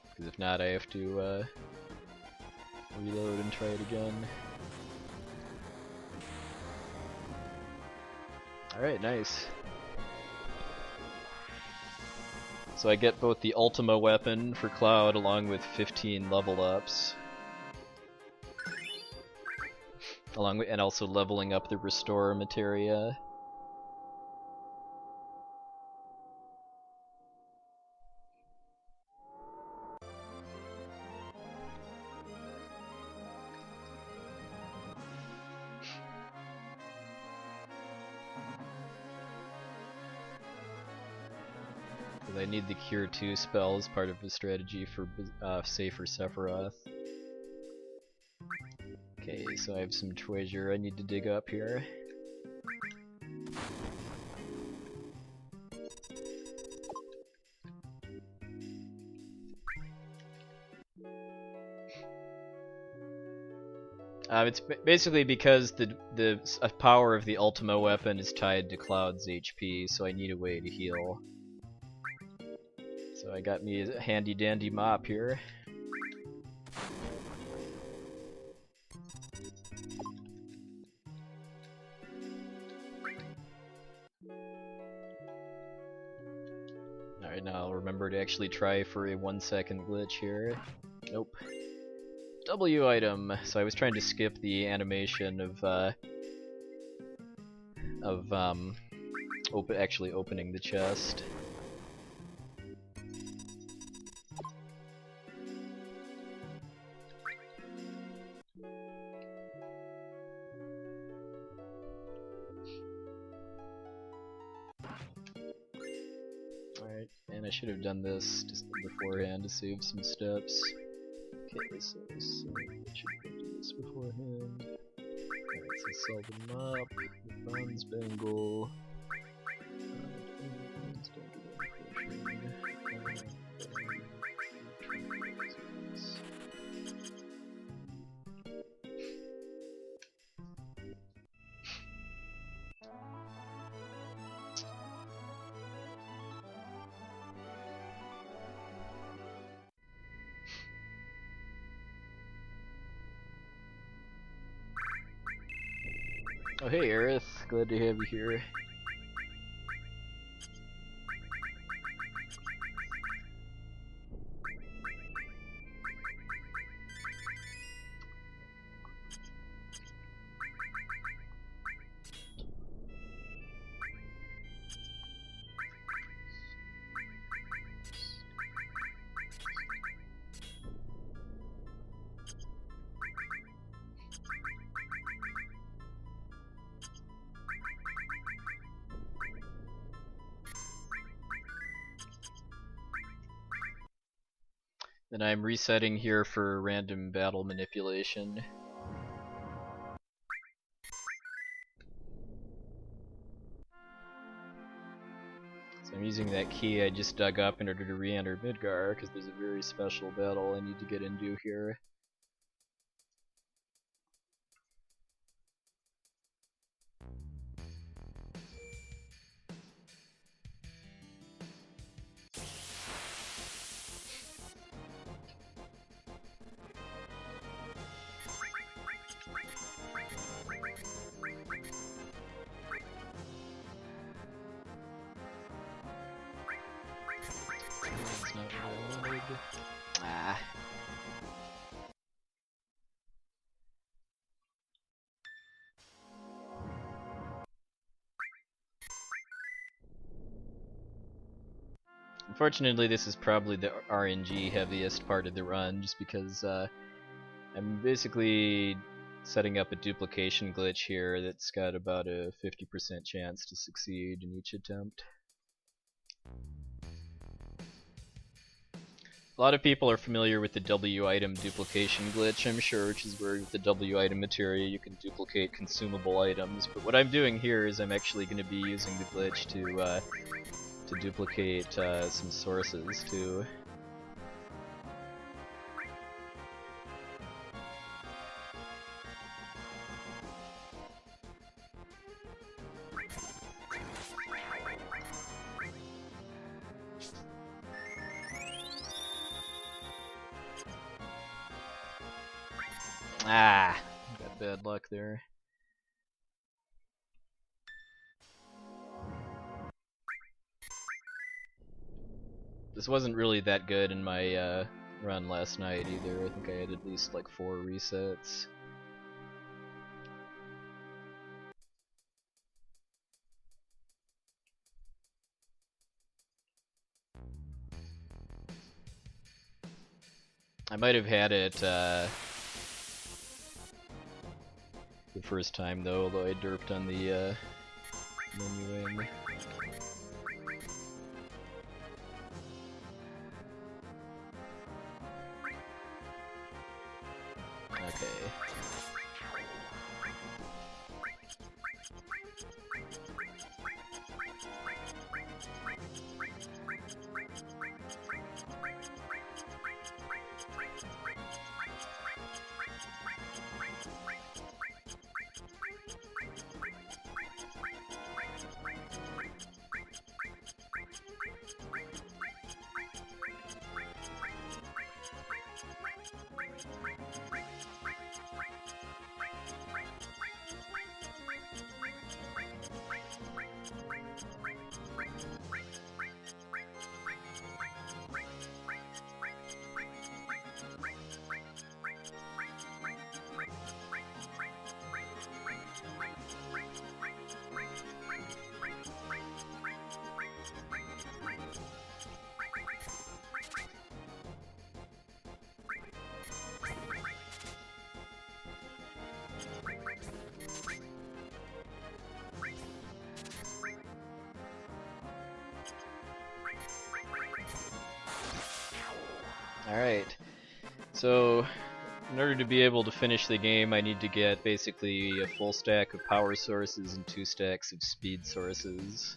Because if not, I have to reload and try it again. Alright, nice. So I get both the Ultima Weapon for Cloud along with 15 level ups. Along with, and also leveling up the Restore materia. I need the Cure 2 spell as part of the strategy for safer Sephiroth. Okay, so I have some treasure I need to dig up here. It's basically because the power of the Ultima Weapon is tied to Cloud's HP, so I need a way to heal. So I got me a handy dandy mop here. Alright, now I'll remember to actually try for a 1-second glitch here. Nope. W item! So I was trying to skip the animation of actually opening the chest. Alright, and I should have done this just beforehand to save some steps. Okay, so I should do this beforehand. Alright, so sell them up. The bronze bangle. Oh hey Aerith, glad to have you here. Then I'm resetting here for random battle manipulation. So I'm using that key I just dug up in order to re-enter Midgar, because there's a very special battle I need to get into here. That's not what I wanted. Ah. Unfortunately, this is probably the RNG heaviest part of the run, just because I'm basically setting up a duplication glitch here that's got about a 50% chance to succeed in each attempt. A lot of people are familiar with the W item duplication glitch, I'm sure, which is where with the W item material you can duplicate consumable items. But what I'm doing here is I'm actually going to be using the glitch to duplicate some sources too. Ah, got bad luck there. This wasn't really that good in my run last night either. I think I had at least like 4 resets. I might have had it the first time though, although I derped on the menuing. Okay. Alright, so In order to be able to finish the game, I need to get basically a full stack of power sources and 2 stacks of speed sources.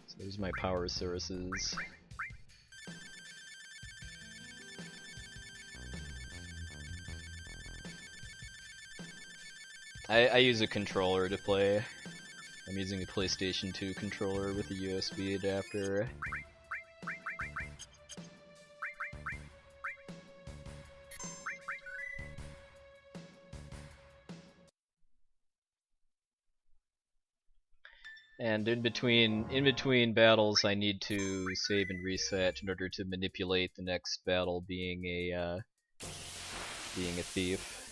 So there's my power sources. I use a controller to play. I'm using a PlayStation 2 controller with a USB adapter. And in between battles, I need to save and reset in order to manipulate the next battle being a thief.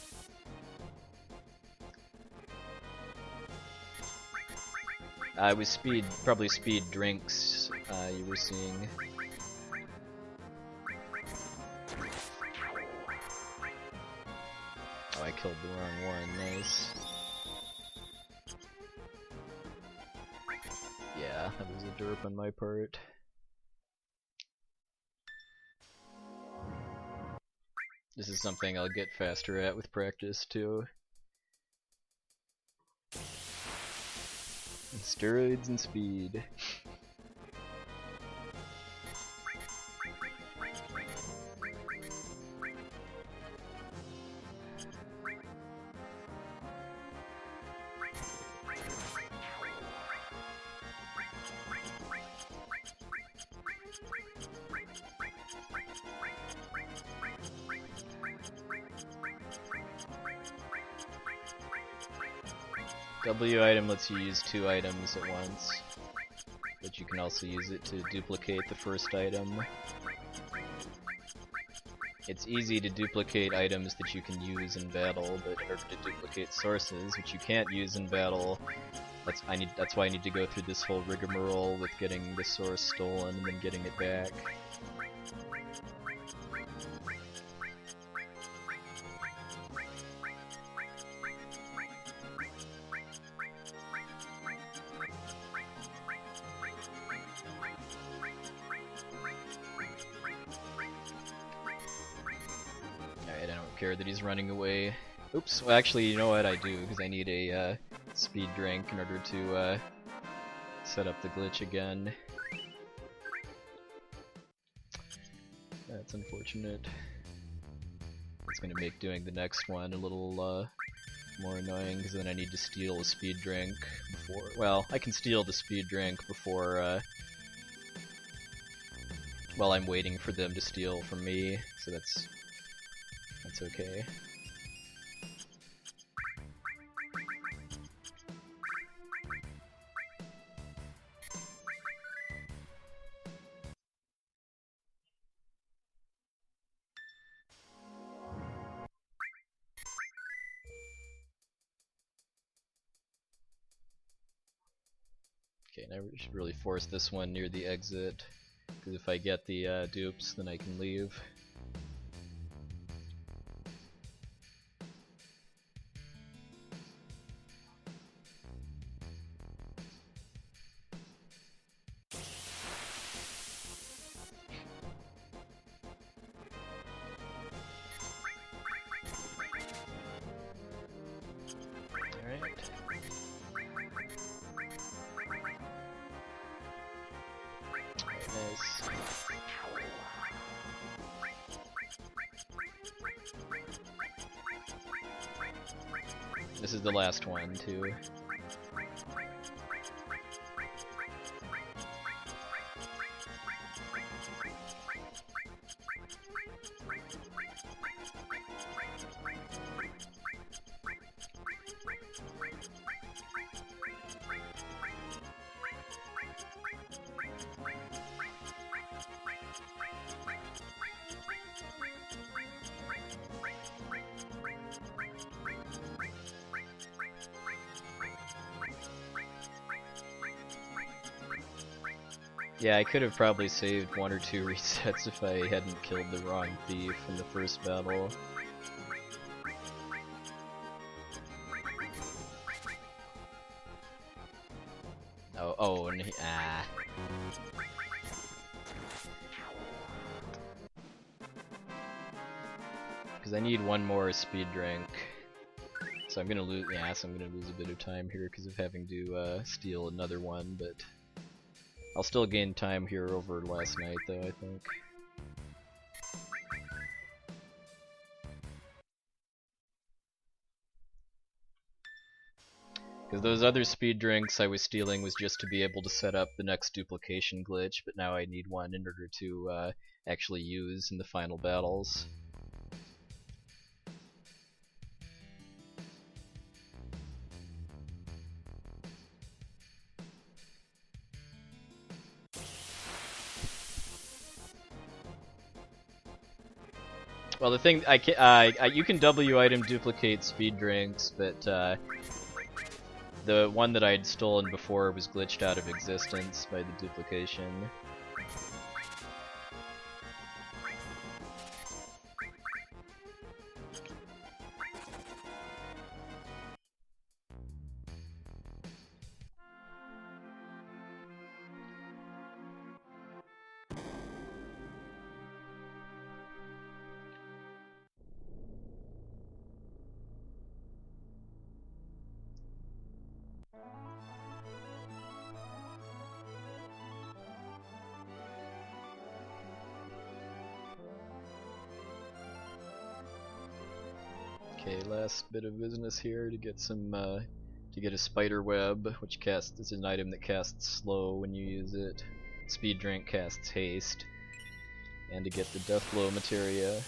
With probably speed drinks you were seeing. Oh, I killed the wrong one, nice. Yeah, that was a derp on my part. This is something I'll get faster at with practice too. Steroids and speed. W item lets you use 2 items at once, but you can also use it to duplicate the first item. It's easy to duplicate items that you can use in battle, but in order to duplicate sources, which you can't use in battle, that's why I need to go through this whole rigmarole with getting the source stolen and then getting it back. That he's running away. Oops, well actually you know what I do, because I need a speed drink in order to set up the glitch again. That's unfortunate. It's gonna make doing the next one a little more annoying, because then I need to steal a speed drink before... Well, I can steal the speed drink before while I'm waiting for them to steal from me, so that's okay. Okay, now we should really force this one near the exit, because if I get the dupes, then I can leave. This is the last one, too. Yeah, I could have probably saved 1 or 2 resets if I hadn't killed the wrong thief in the first battle. Oh, and Because I need one more speed drink. So I'm gonna lose. Yeah, so I'm gonna lose a bit of time here because of having to steal another one. But I'll still gain time here over last night, though, I think. Because those other speed drinks I was stealing was just to be able to set up the next duplication glitch, but now I need one in order to actually use in the final battles. Well, the thing you can W item duplicate speed drinks, but the one that I'd stolen before was glitched out of existence by the duplication. Okay, last bit of business here to get some to get a spider web, which is an item that casts slow when you use it. Speed drink casts haste, and to get the death blow materia.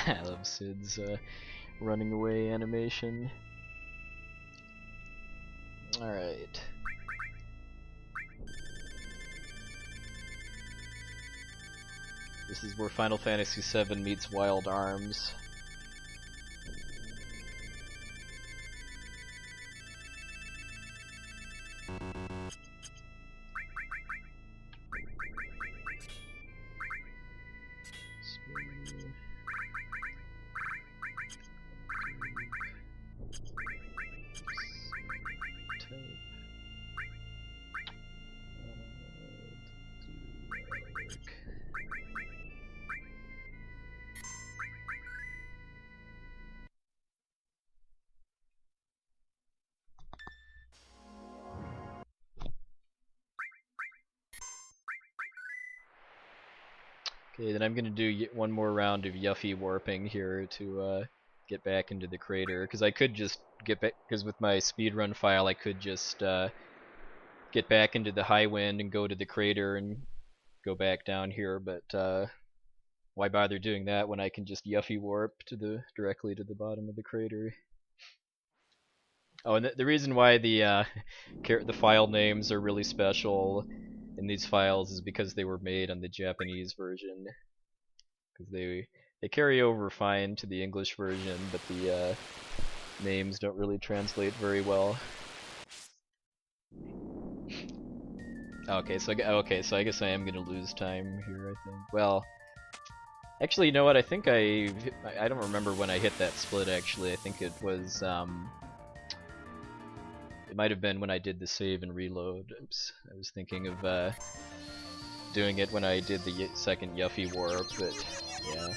I love Sid's running away animation. Alright. This is where Final Fantasy VII meets Wild Arms. Okay, then I'm gonna do one more round of Yuffie Warping here to get back into the crater, because I could just get back, because with my speedrun file I could just get back into the high wind and go to the crater and go back down here, but why bother doing that when I can just Yuffie Warp directly to the bottom of the crater? Oh, and the reason why the file names are really special in these files is because they were made on the Japanese version, because they carry over fine to the English version, but the names don't really translate very well. Okay, so I guess I am gonna lose time here, I think. Well, actually, you know what? I think I don't remember when I hit that split. Actually, I think it was it might have been when I did the save and reload. Oops, I was thinking of doing it when I did the second Yuffie Warp, but yeah.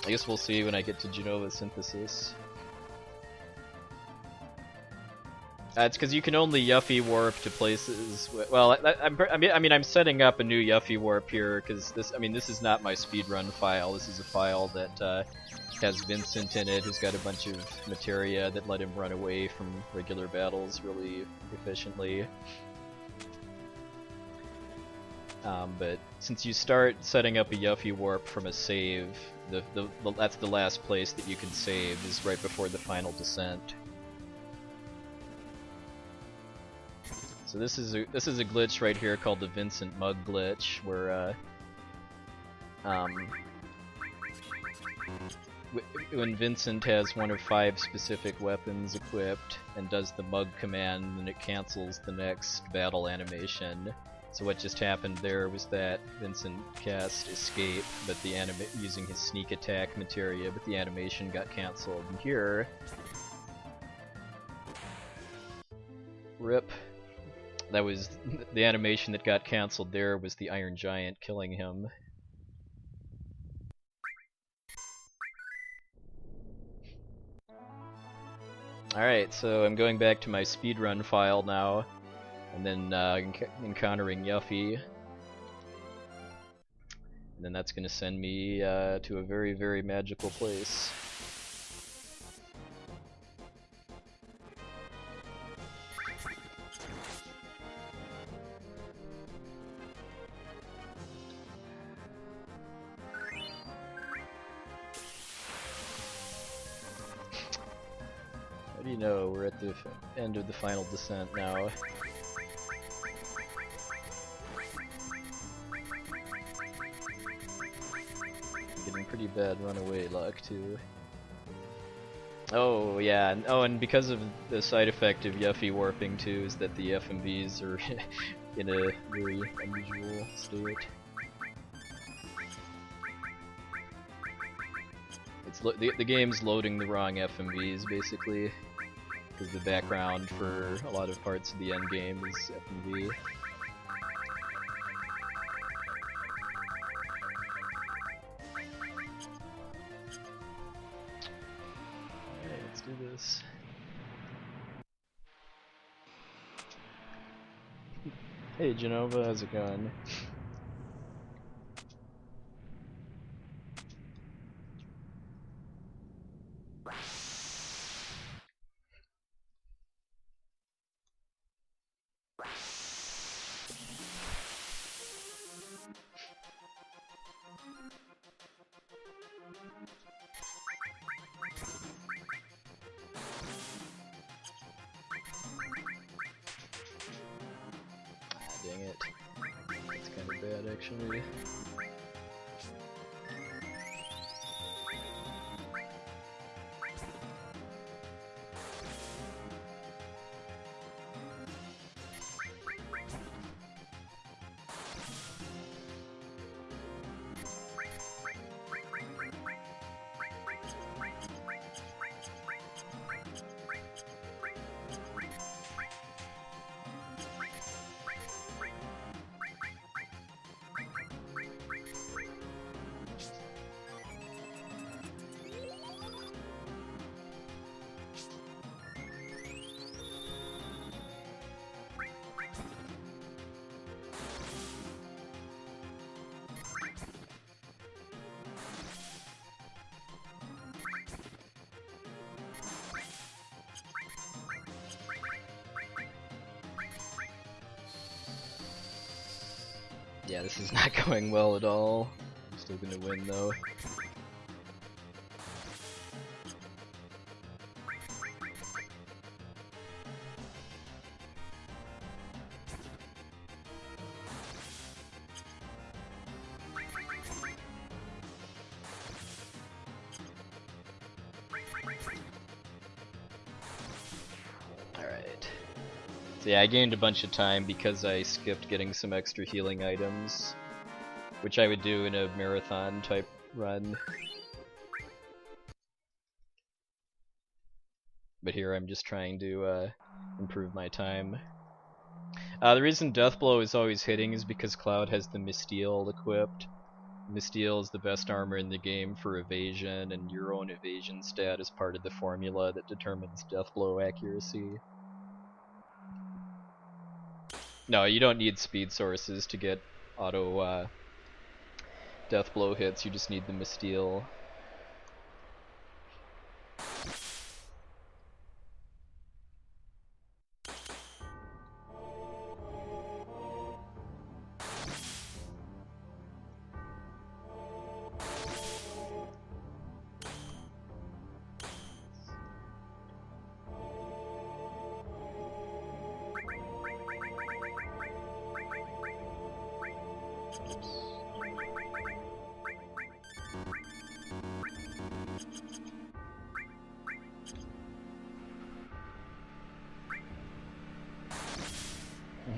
I guess we'll see when I get to Genova Synthesis. It's because you can only Yuffie Warp to places. Well, I'm setting up a new Yuffie Warp here because this is not my speedrun file. This is a file that has Vincent in it, who's got a bunch of materia that let him run away from regular battles really efficiently. But since you start setting up a Yuffie Warp from a save, that's the last place that you can save, is right before the final descent. So this is a glitch right here called the Vincent Mug glitch, where when Vincent has one of 5 specific weapons equipped and does the mug command, then it cancels the next battle animation. So what just happened there was that Vincent cast escape, but the using his sneak attack materia, but the animation got cancelled. And here, rip. That was the animation that got cancelled. There was the Iron Giant killing him. Alright, so I'm going back to my speedrun file now, and then encountering Yuffie. And then that's gonna send me to a very, very magical place. How do you know we're at the end of the final descent now? I'm getting pretty bad runaway luck too. Oh yeah, and because of the side effect of Yuffie Warping too, is that the FMVs are in a very unusual state. It's the game's loading the wrong FMVs basically, because the background for a lot of parts of the end game is FMV. Okay, let's do this. Hey Genova, how's it going? Dang it. That's kind of bad, actually. Yeah, this is not going well at all. I'm still gonna win though. So yeah, I gained a bunch of time because I skipped getting some extra healing items, which I would do in a marathon type run. But here I'm just trying to improve my time. The reason Deathblow is always hitting is because Cloud has the Misteel equipped. Misteel is the best armor in the game for evasion, and your own evasion stat is part of the formula that determines Deathblow accuracy. No, you don't need speed sources to get auto Deathblow hits, you just need the Misteel.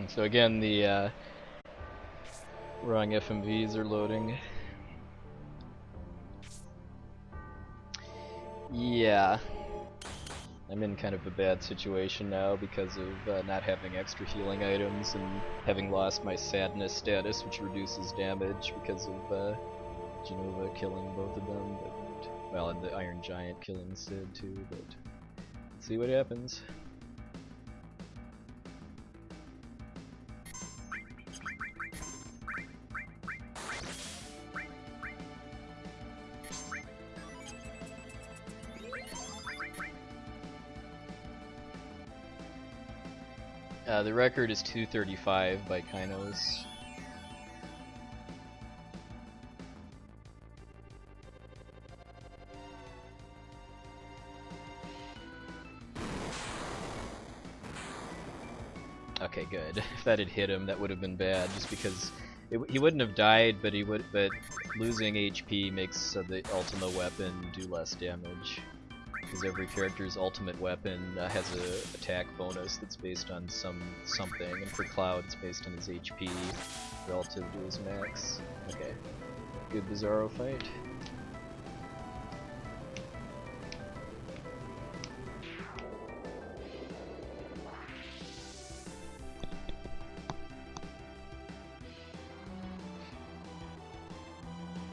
So again, the wrong FMVs are loading. Yeah. I'm in kind of a bad situation now because of not having extra healing items and having lost my sadness status, which reduces damage because of Genova killing both of them. But, well, and the Iron Giant killing Sid too, but let's see what happens. The record is 235 by Kynos. Okay, good. If that had hit him, that would have been bad, just because he wouldn't have died, but but losing HP makes the Ultima weapon do less damage. Because every character's ultimate weapon has a attack bonus that's based on something, and for Cloud it's based on his HP relative to his max. Okay, good Bizarro fight.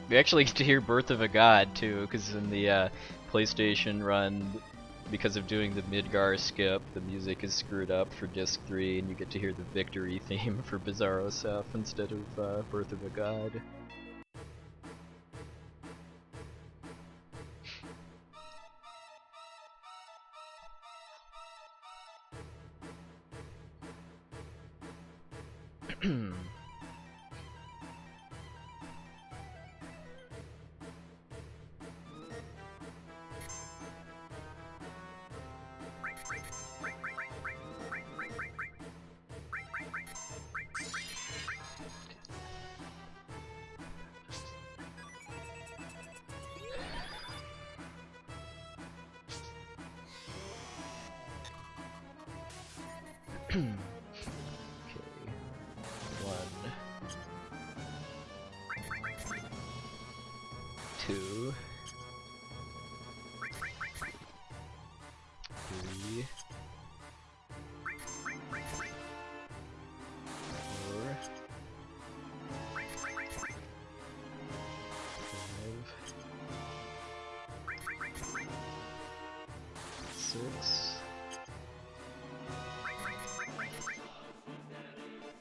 We actually get to hear Birth of a God too, because in the PlayStation run, because of doing the Midgar skip, the music is screwed up for disc 3, and you get to hear the victory theme for Bizarro Seph instead of Birth of a God. Okay. 1, 2, 3, 4, 5, 6.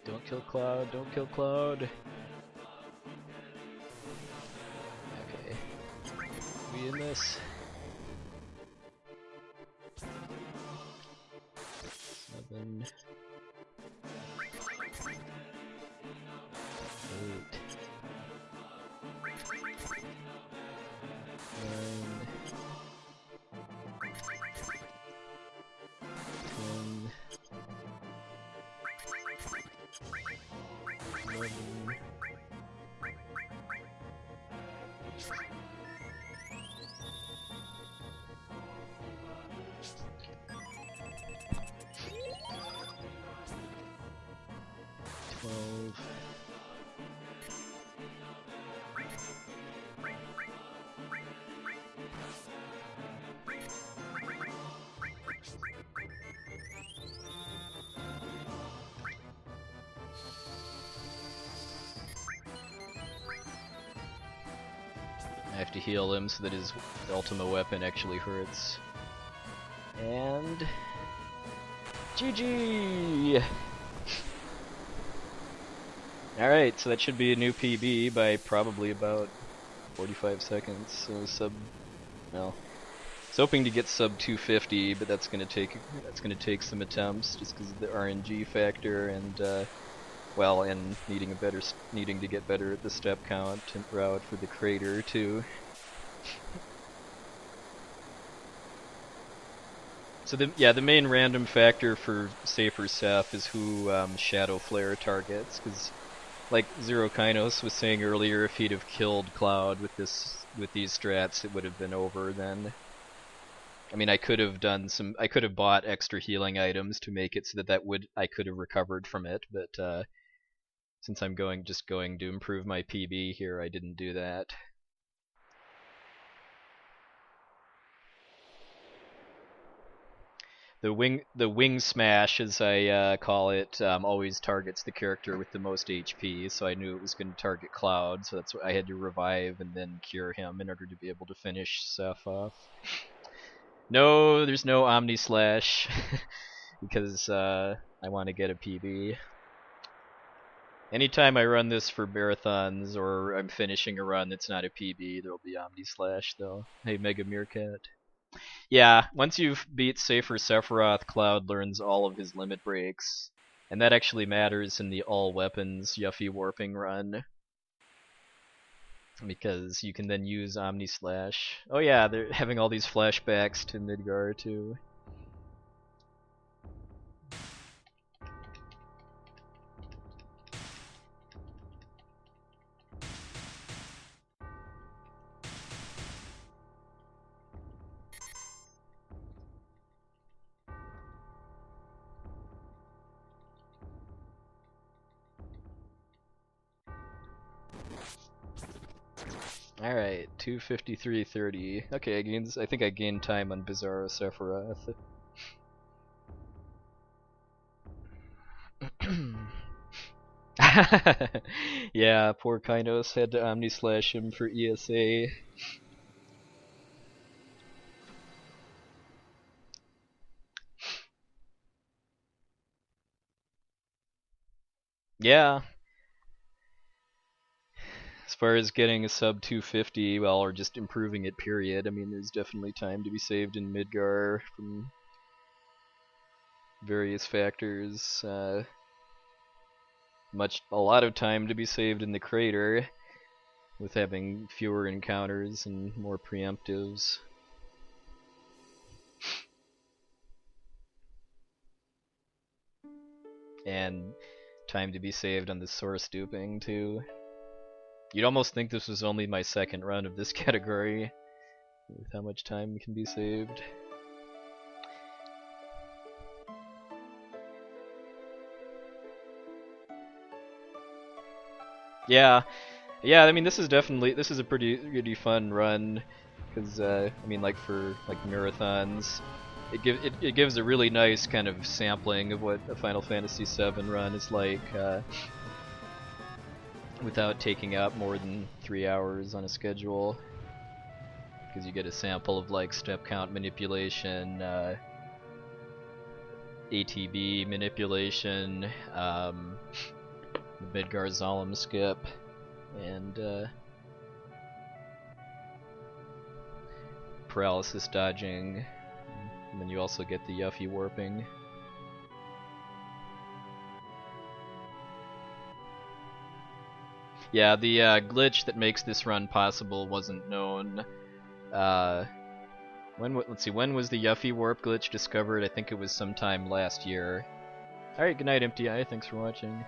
Don't kill Cloud, don't kill Cloud. Okay. We in this. 7. 8. 9. 10. 11. 12. 'I have to heal him so that his Ultima weapon actually hurts. And GG! Alright, so that should be a new PB by probably about 45 seconds. So well, I was hoping to get sub 250, but that's gonna take some attempts just because of the RNG factor and well, and needing to get better at the step count and route for the crater too. So the main random factor for safer Seph is who Shadow Flare targets, because like XeroKynos was saying earlier, if he'd have killed Cloud with these strats, it would have been over then. I mean, I could have bought extra healing items to make it so that I could have recovered from it, but since I'm just going to improve my PB here, I didn't do that. The wing smash, as I call it, always targets the character with the most HP, so I knew it was going to target Cloud, so that's why I had to revive and then cure him in order to be able to finish Sephiroth. No, there's no Omni Slash, because I want to get a PB. Anytime I run this for marathons, or I'm finishing a run that's not a PB, there'll be Omni Slash, though. Hey, Mega Meerkat. Yeah, once you've beat Safer Sephiroth, Cloud learns all of his limit breaks. And that actually matters in the all weapons Yuffie Warping run. Because you can then use Omni Slash. Oh yeah, they're having all these flashbacks to Midgar too. Alright, 253.30. Okay, I think I gained time on Bizarro Sephiroth. Yeah, poor Kynos had to Omni Slash him for ESA. Yeah. As far as getting a sub 250, well, or just improving it, period, I mean, there's definitely time to be saved in Midgar from various factors. A lot of time to be saved in the crater, with having fewer encounters and more preemptives. And time to be saved on the source duping, too. You'd almost think this was only my second run of this category, with how much time can be saved. Yeah, I mean, this is a pretty fun run, because I mean, like for marathons, it gives a really nice kind of sampling of what a Final Fantasy VII run is like. Without taking out more than 3 hours on a schedule, because you get a sample of like step count manipulation, ATB manipulation, the Midgar Zalem skip, and paralysis dodging, and then you also get the Yuffie Warping. Yeah, the glitch that makes this run possible wasn't known. Let's see, when was the Yuffie Warp glitch discovered? I think it was sometime last year. Alright, good night, Empty Eye, thanks for watching.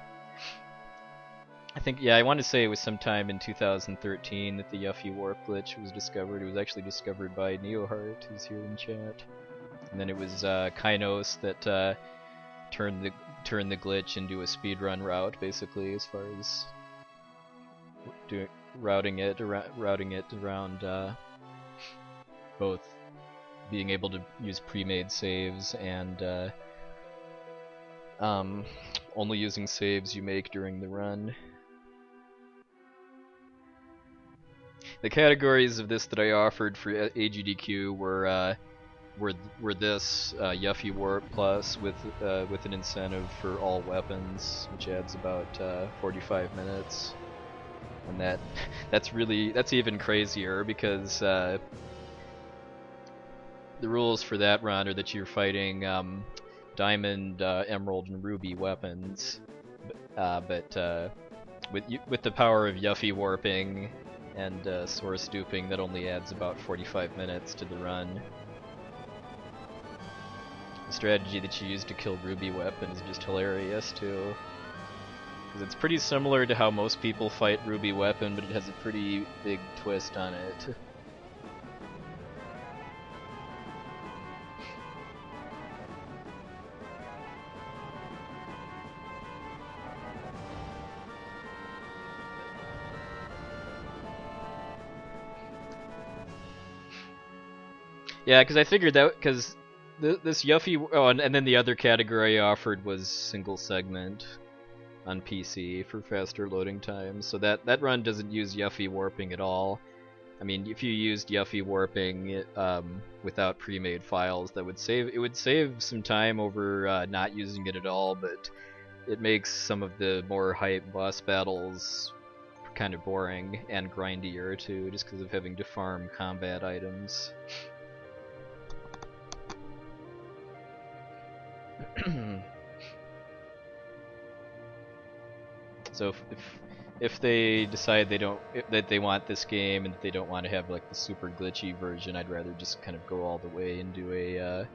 I want to say it was sometime in 2013 that the Yuffie Warp glitch was discovered. It was actually discovered by Neohart, who's here in chat. And then it was Kynos that turned the glitch into a speedrun route, basically, as far as routing it around both being able to use pre-made saves and only using saves you make during the run. The categories of this that I offered for AGDQ were this Yuffie Warp Plus with an incentive for all weapons, which adds about 45 minutes. And that's even crazier, because the rules for that run are that you're fighting diamond, emerald, and ruby weapons, but with the power of Yuffie Warping and source duping, that only adds about 45 minutes to the run. The strategy that you use to kill ruby weapon is just hilarious too. Because it's pretty similar to how most people fight ruby weapon, but it has a pretty big twist on it. Yeah, because I figured that because this Yuffie. Oh, and then the other category I offered was single segment on PC for faster loading times. So that run doesn't use Yuffie Warping at all. I mean, if you used Yuffie Warping without pre-made files, that would save some time over not using it at all. But it makes some of the more hype boss battles kind of boring and grindier too, just because of having to farm combat items. So if they decide that they want this game and that they don't want to have like the super glitchy version, I'd rather just kind of go all the way and do a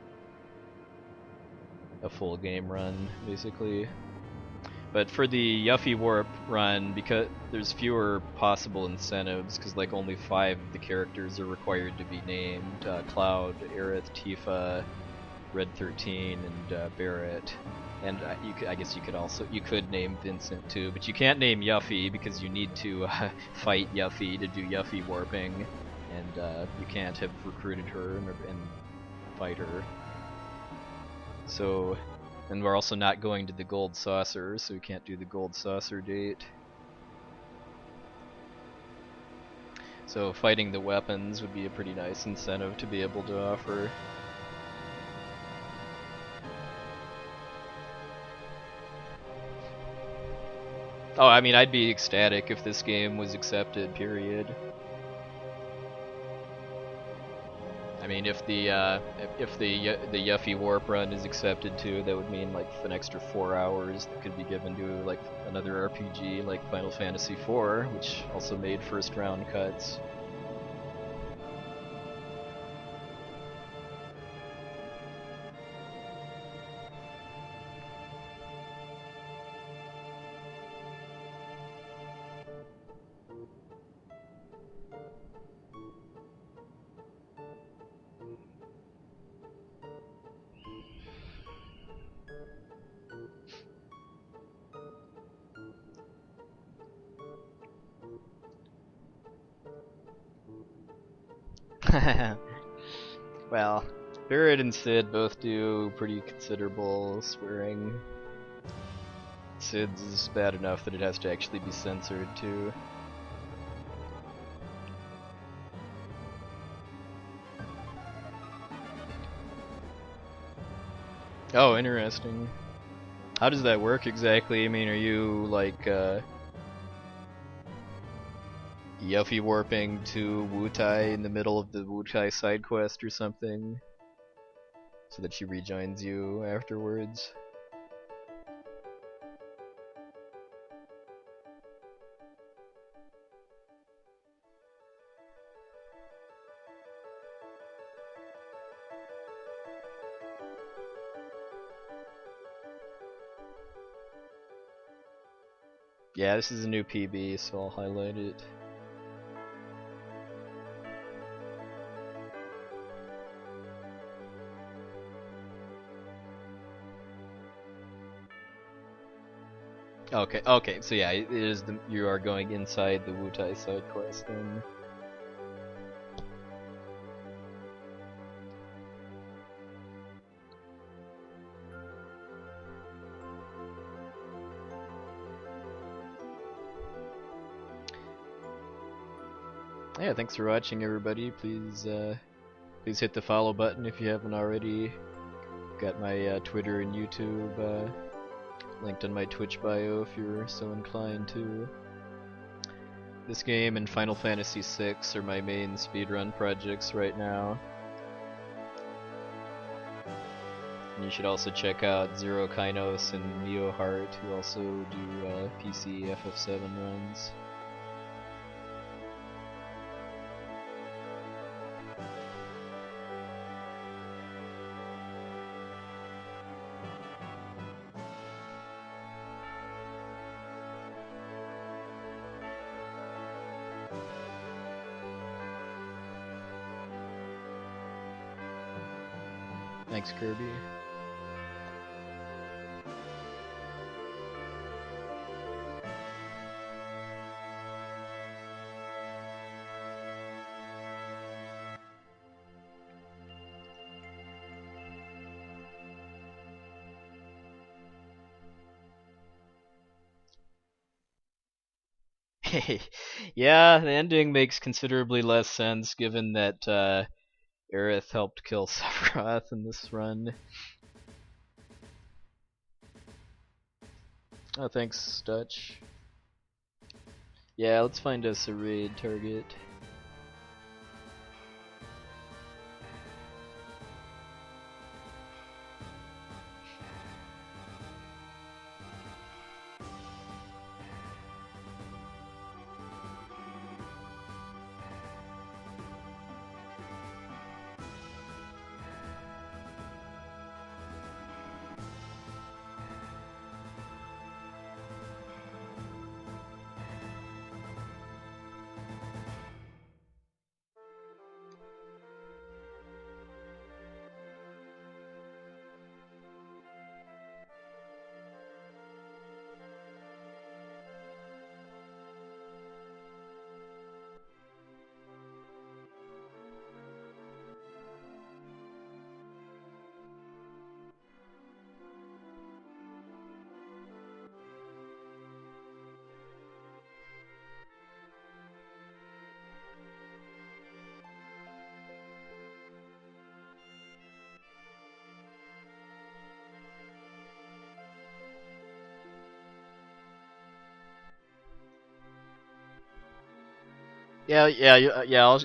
full game run basically. But for the Yuffie Warp run, because there's fewer possible incentives, because like only 5 of the characters are required to be named: Cloud, Aerith, Tifa, Red 13, and Barrett. And I guess you could name Vincent too, but you can't name Yuffie because you need to fight Yuffie to do Yuffie Warping, and you can't have recruited her and fight her. So, and we're also not going to the Gold Saucer, so we can't do the Gold Saucer date. So fighting the weapons would be a pretty nice incentive to be able to offer. Oh, I mean, I'd be ecstatic if this game was accepted, period. I mean, if the Yuffie Warp run is accepted too, that would mean like an extra 4 hours that could be given to like another RPG like Final Fantasy IV, which also made first round cuts. Well, Barrett and Sid both do pretty considerable swearing. Sid's is bad enough that it has to actually be censored too. Oh, interesting. How does that work exactly? I mean, are you like Yuffie Warping to Wutai in the middle of the Wutai side quest or something, so that she rejoins you afterwards? Yeah, this is a new PB, so I'll highlight it. Okay, so yeah, it is you are going inside the Wutai side quest then. Yeah, thanks for watching, everybody. Please hit the follow button if you haven't already. Got my Twitter and YouTube linked on my Twitch bio if you're so inclined to. This game and Final Fantasy VI are my main speedrun projects right now. And you should also check out XeroKynos and Neohart, who also do PC FF7 runs. Thanks, Kirby. Yeah, the ending makes considerably less sense given that Aerith helped kill Sephiroth in this run. Oh, thanks, Dutch. Yeah, let's find us a raid target.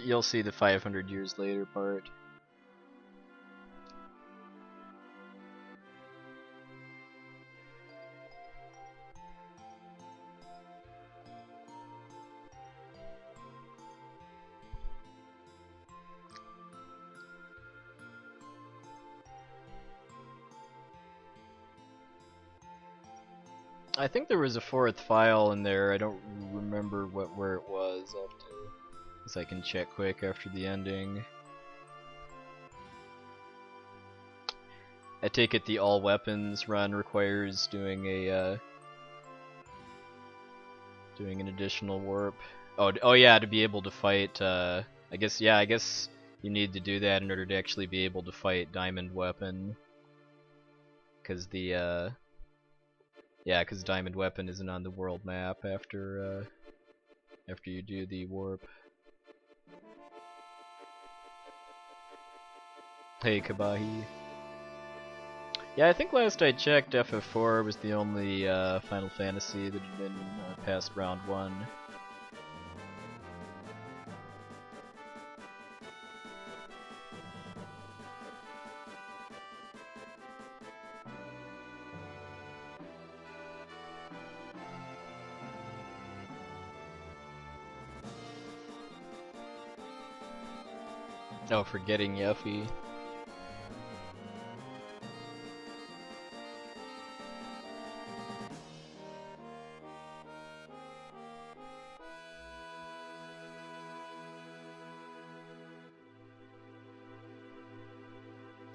You'll see the 500 years later part. I think there was a fourth file in there. I don't remember where it was. I'll have to, because I can check quick after the ending. I take it the all weapons run requires doing a doing an additional warp. Oh yeah, to be able to fight. I guess you need to do that in order to actually be able to fight Diamond Weapon. Because the because Diamond Weapon isn't on the world map after you do the warp. Hey Kabahi. Yeah, I think last I checked, FF4 was the only Final Fantasy that had been past round 1. Oh, forgetting Yuffie.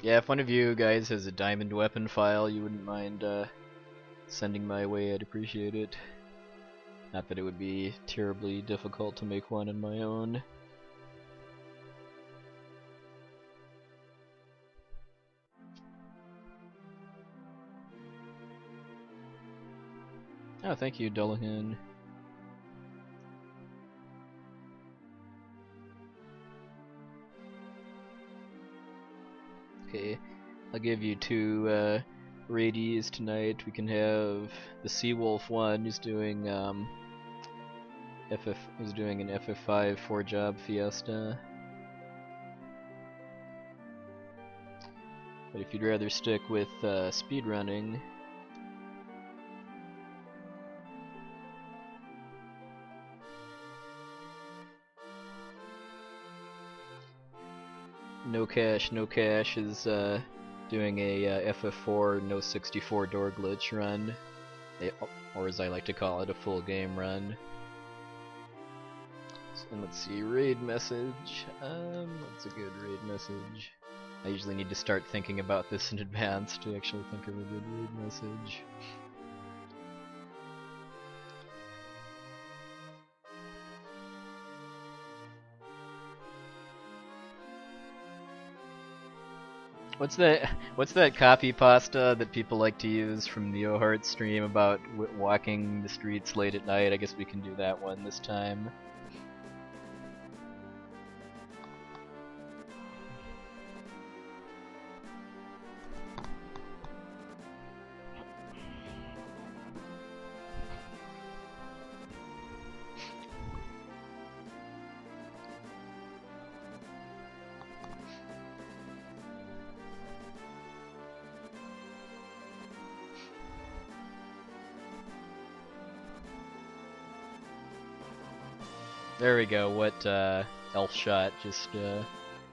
Yeah, if one of you guys has a diamond weapon file you wouldn't mind sending my way, I'd appreciate it. Not that it would be terribly difficult to make one on my own. Oh, thank you, Dullahan. Okay, I'll give you 2 radies tonight. We can have the Seawolf one who's doing an FF5 4-job fiesta. But if you'd rather stick with speedrunning, No Cash is doing a FF4 no 64 door glitch run, or as I like to call it, a full game run. And let's see, raid message. What's a good raid message? I usually need to start thinking about this in advance to actually think of a good raid message. What's that copy pasta that people like to use from Neohart stream about walking the streets late at night? I guess we can do that one this time. There we go. What Elf Shot just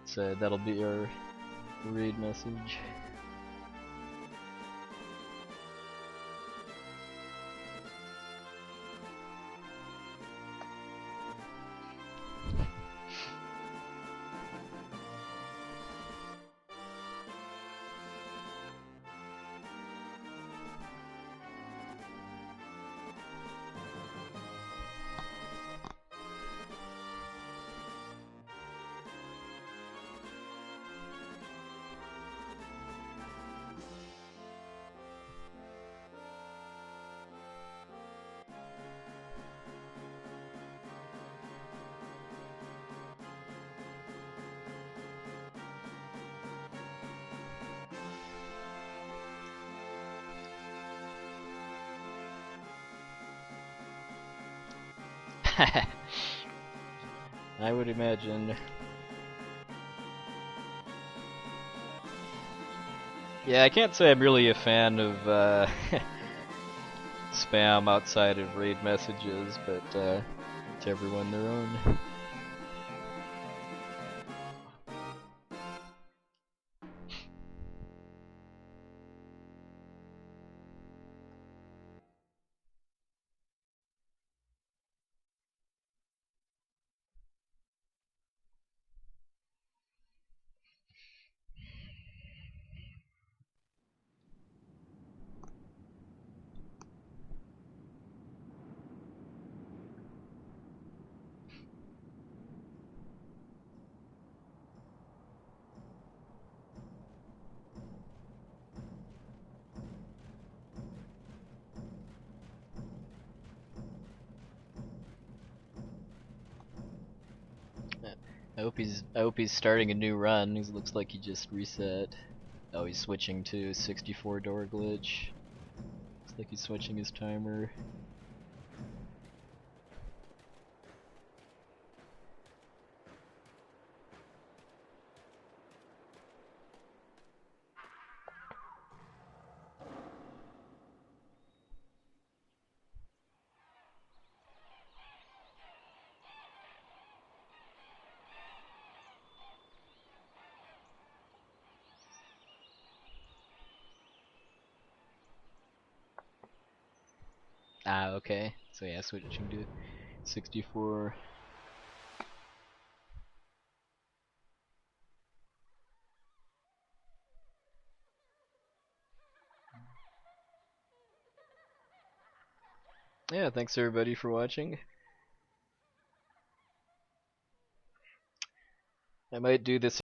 said. That'll be our raid message. I would imagine. Yeah, I can't say I'm really a fan of spam outside of raid messages, but to everyone their own. I hope he's starting a new run. He looks like he just reset. Oh, he's switching to 64 door glitch. Looks like he's switching his timer. Ah, okay. So yeah, switching to 64. Yeah, thanks everybody for watching. I might do this